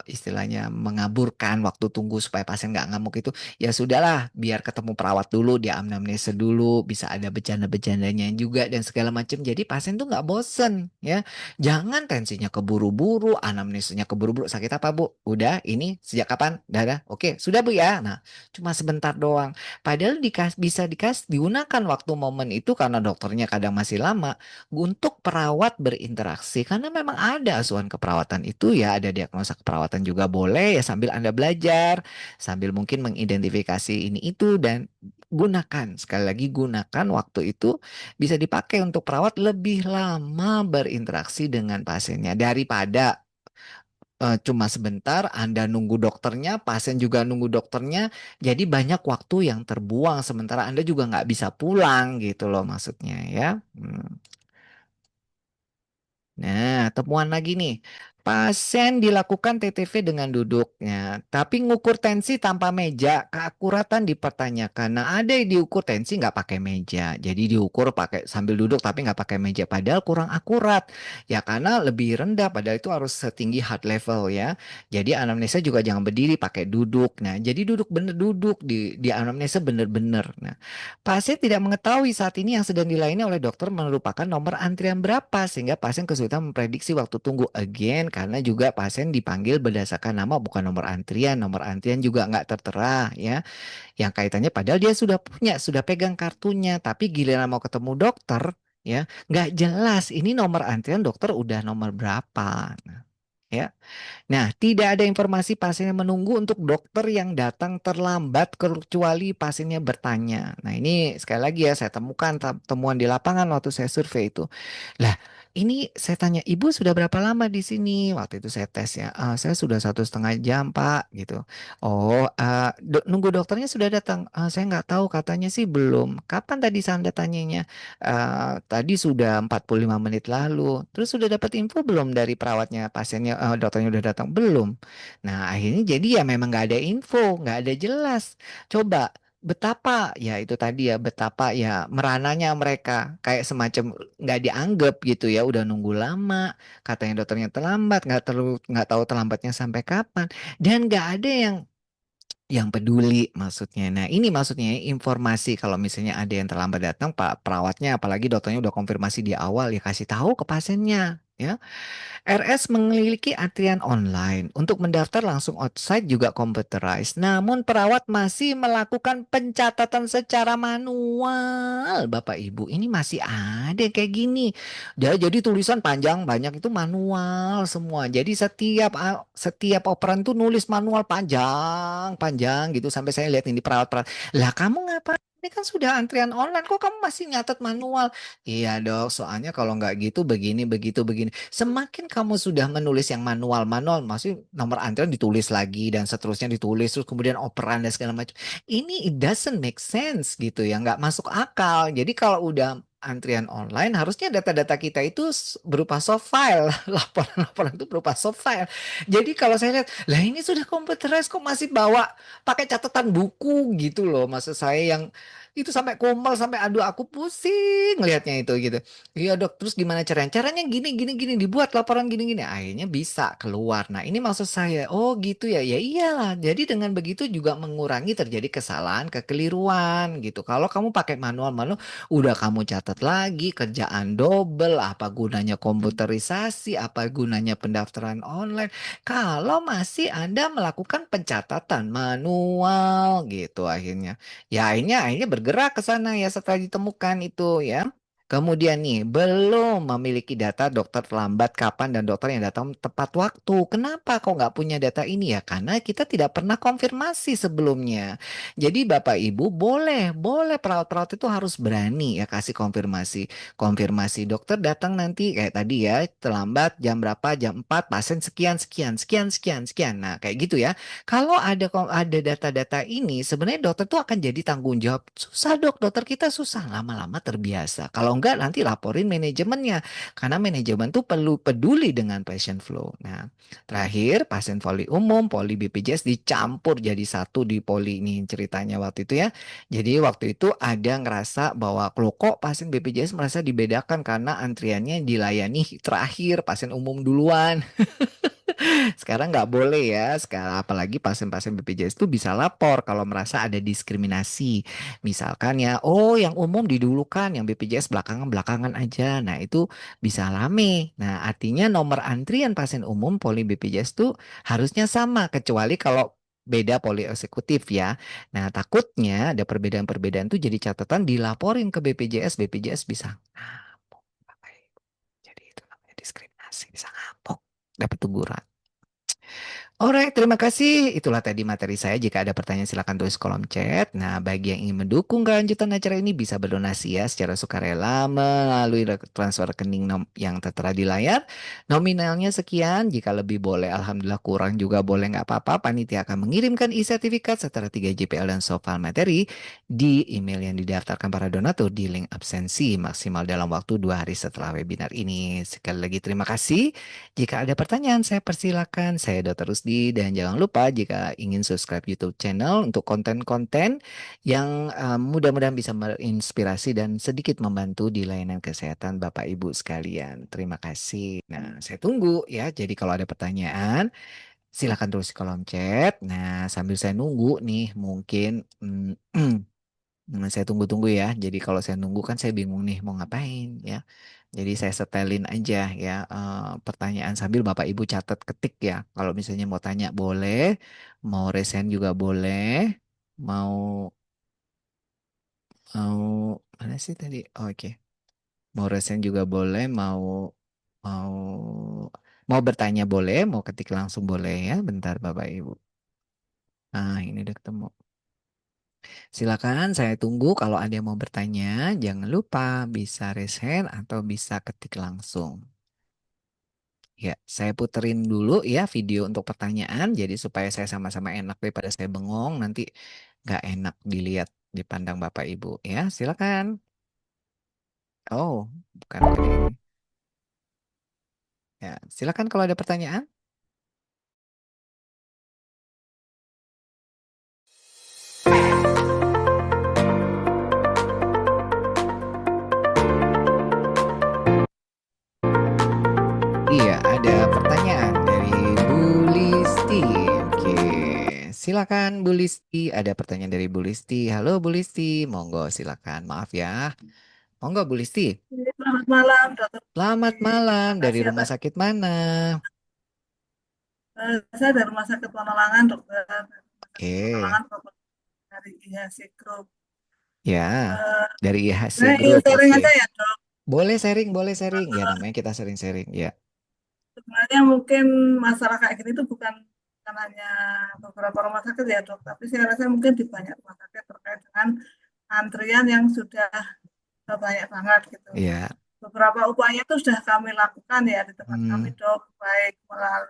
istilahnya mengaburkan waktu tunggu supaya pasien nggak ngamuk itu ya sudahlah biar ketemu perawat dulu dia anamnesa dulu bisa ada bercanda-bercandanya juga dan segala macam jadi pasien tuh nggak bosen ya jangan tensinya keburu-buru anamnesanya keburu-buru sakit apa Bu udah ini sejak kapan dah oke sudah Bu ya nah cuma sebentar doang padahal bisa digunakan waktu momen itu karena dokternya kadang masih lama untuk perawat berinteraksi karena memang ada asuhan keperawatan itu ya ada diagnosa keperawatan juga boleh ya sambil Anda belajar sambil mungkin mengidentifikasi ini itu dan gunakan sekali lagi gunakan waktu itu bisa dipakai untuk perawat lebih lama berinteraksi dengan pasiennya daripada cuma sebentar Anda nunggu dokternya pasien juga nunggu dokternya jadi banyak waktu yang terbuang sementara Anda juga nggak bisa pulang gitu loh maksudnya ya. Nah, temuan lagi nih. Pasien dilakukan TTV dengan duduknya, tapi ngukur tensi tanpa meja, keakuratan dipertanyakan. Nah, ada yang diukur tensi nggak pakai meja, jadi diukur pakai sambil duduk tapi nggak pakai meja, padahal kurang akurat. Ya karena lebih rendah, padahal itu harus setinggi heart level ya. Jadi anamnesa juga jangan berdiri, pakai duduk. Nah, jadi duduk bener duduk di anamnesa bener-bener. Nah, pasien tidak mengetahui saat ini yang sedang dilayani oleh dokter merupakan nomor antrian berapa sehingga pasien kesulitan memprediksi waktu tunggu again karena juga pasien dipanggil berdasarkan nama bukan nomor antrian juga nggak tertera ya yang kaitannya padahal dia sudah punya sudah pegang kartunya tapi giliran mau ketemu dokter ya nggak jelas ini nomor antrian dokter udah nomor berapa. Nah, ya. Nah, tidak ada informasi pasien yang menunggu untuk dokter yang datang terlambat kecuali pasiennya bertanya. Nah, ini sekali lagi ya saya temukan temuan di lapangan waktu saya survei itu. Lah, ini saya tanya, Ibu sudah berapa lama di sini? Waktu itu saya tes ya. "Ah, saya sudah 1,5 jam, Pak," gitu. Oh, nunggu dokternya sudah datang. "Ah, saya nggak tahu, katanya sih belum." "Kapan tadi Anda tanyanya?" Tadi sudah 45 menit lalu. Terus sudah dapat info belum dari perawatnya, pasiennya, dokternya udah datang? Belum. Nah, akhirnya jadi ya memang nggak ada info, nggak ada jelas. Coba betapa ya itu tadi ya betapa ya merananya mereka kayak semacam nggak dianggap gitu ya udah nunggu lama katanya dokternya terlambat nggak tahu terlambatnya sampai kapan dan nggak ada yang peduli maksudnya. Nah, ini maksudnya informasi kalau misalnya ada yang terlambat datang, Pak perawatnya apalagi dokternya udah konfirmasi di awal ya kasih tahu ke pasiennya, ya. RS memiliki antrian online. Untuk mendaftar langsung outside juga computerized. Namun perawat masih melakukan pencatatan secara manual. Bapak Ibu, ini masih ada kayak gini. Jadi tulisan panjang banyak itu manual semua. Jadi setiap operan tuh nulis manual panjang gitu sampai saya lihat ini perawat-perawat. Lah kamu ngapain? Ini kan sudah antrian online, kok kamu masih nyatet manual? Iya dok, soalnya kalau nggak gitu begini, begitu, begini. Semakin kamu sudah menulis yang manual-manual, maksudnya nomor antrian ditulis lagi dan seterusnya ditulis, terus kemudian operan dan segala macam. Ini it doesn't make sense gitu ya, nggak masuk akal. Jadi kalau udah antrian online, harusnya data-data kita itu berupa soft file, laporan-laporan itu berupa soft file. Jadi kalau saya lihat, lah ini sudah computerized kok masih bawa pakai catatan buku gitu loh, maksud saya yang itu sampai komel sampai aduh aku pusing ngelihatnya itu gitu. Iya dok, terus gimana caranya? Caranya gini, gini, gini, dibuat laporan gini, gini. Akhirnya bisa keluar. Nah ini maksud saya, oh gitu ya, ya iyalah. Jadi dengan begitu juga mengurangi terjadi kesalahan, kekeliruan gitu. Kalau kamu pakai manual-manual, udah kamu catat lagi, kerjaan double, apa gunanya komputerisasi, apa gunanya pendaftaran online. Kalau masih Anda melakukan pencatatan manual gitu akhirnya. Ya akhirnya bergerak ke sana ya setelah ditemukan itu ya. Kemudian nih, belum memiliki data dokter terlambat kapan dan dokter yang datang tepat waktu. Kenapa kok nggak punya data ini ya? Karena kita tidak pernah konfirmasi sebelumnya. Jadi Bapak Ibu boleh perawat-perawat itu harus berani ya kasih konfirmasi. Konfirmasi dokter datang nanti kayak tadi ya, terlambat jam berapa, jam 4 pasien sekian, sekian, sekian, sekian, sekian. Nah kayak gitu ya. Kalau ada data-data ini, sebenarnya dokter tuh akan jadi tanggung jawab. Susah dok, dokter kita susah lama-lama terbiasa. Kalau enggak nanti laporin manajemennya, karena manajemen tuh perlu peduli dengan patient flow. Nah, terakhir pasien poli umum, poli BPJS dicampur jadi satu di poli ini ceritanya waktu itu ya. Jadi waktu itu ada ngerasa bahwa loh kok pasien BPJS merasa dibedakan karena antriannya dilayani terakhir, pasien umum duluan. Sekarang nggak boleh ya. Sekarang apalagi pasien-pasien BPJS itu bisa lapor kalau merasa ada diskriminasi. Misalkan ya, oh yang umum didulukan, yang BPJS belakangan-belakangan aja. Nah itu bisa rame. Nah artinya nomor antrian pasien umum poli BPJS itu harusnya sama. Kecuali kalau beda poli eksekutif ya. Nah takutnya ada perbedaan-perbedaan tuh jadi catatan dilaporin ke BPJS. BPJS bisa ngapok. Bapak Ibu. Jadi itu namanya diskriminasi. Bisa ngapok. Dapat teguran. Alright, terima kasih. Itulah tadi materi saya. Jika ada pertanyaan silakan tulis kolom chat. Nah, bagi yang ingin mendukung kelanjutan acara ini bisa berdonasi ya secara sukarela melalui transfer rekening yang tertera di layar. Nominalnya sekian. Jika lebih boleh, alhamdulillah kurang juga boleh nggak apa-apa. Panitia akan mengirimkan e-sertifikat serta 3 JPL dan soft file materi di email yang didaftarkan para donatur di link absensi maksimal dalam waktu 2 hari setelah webinar ini. Sekali lagi terima kasih. Jika ada pertanyaan, saya persilakan. Saya Dr. Rusdi dan jangan lupa jika ingin subscribe YouTube channel untuk konten-konten yang mudah-mudahan bisa berinspirasi dan sedikit membantu di layanan kesehatan Bapak Ibu sekalian. Terima kasih. Nah, saya tunggu ya. Jadi kalau ada pertanyaan, silakan tulis di kolom chat. Nah, sambil saya nunggu nih, mungkin saya tunggu-tunggu ya. Jadi kalau saya nunggu kan saya bingung nih mau ngapain ya. Jadi saya setelin aja ya pertanyaan sambil Bapak Ibu catat ketik ya. Kalau misalnya mau tanya boleh, mau resen juga boleh, mau mau mana sih tadi? Oh, oke. Mau resen juga boleh, mau mau bertanya boleh, mau ketik langsung boleh ya. Bentar Bapak Ibu. Nah, ini udah ketemu. Silakan saya tunggu kalau ada yang mau bertanya. Jangan lupa bisa raise hand atau bisa ketik langsung. Ya, saya puterin dulu ya video untuk pertanyaan. Jadi supaya saya sama-sama enak daripada saya bengong. Nanti nggak enak dilihat dipandang Bapak Ibu. Ya, silakan. Oh, bukan kode ini. Ya, silakan kalau ada pertanyaan. Iya, ada pertanyaan dari Bu Listi. Oke, silakan Bu Listi. Ada pertanyaan dari Bu Listi. Halo Bu Listi, monggo silakan. Maaf ya. Monggo Bu Listi. Selamat malam, Dokter. Selamat malam. Terima Dari kasih rumah atas sakit mana? saya dari Rumah Sakit Pemalangan, Dokter. Rumah Sakit Oke, Pemalangan dari IHC Group. ya. Eh, Dari IHC saya ingin Group. sharing Oke. aja ya, Dok. Boleh sharing, boleh sharing. Ya, namanya kita sharing-sharing. Ya. Sebenarnya mungkin masalah kayak gini itu bukan hanya beberapa rumah sakit ya, Dok. Tapi saya rasa mungkin di banyak rumah sakit terkait dengan antrian yang sudah banyak banget gitu. Ya. Beberapa upaya itu sudah kami lakukan ya di tempat kami, Hmm. Dok. Baik melalui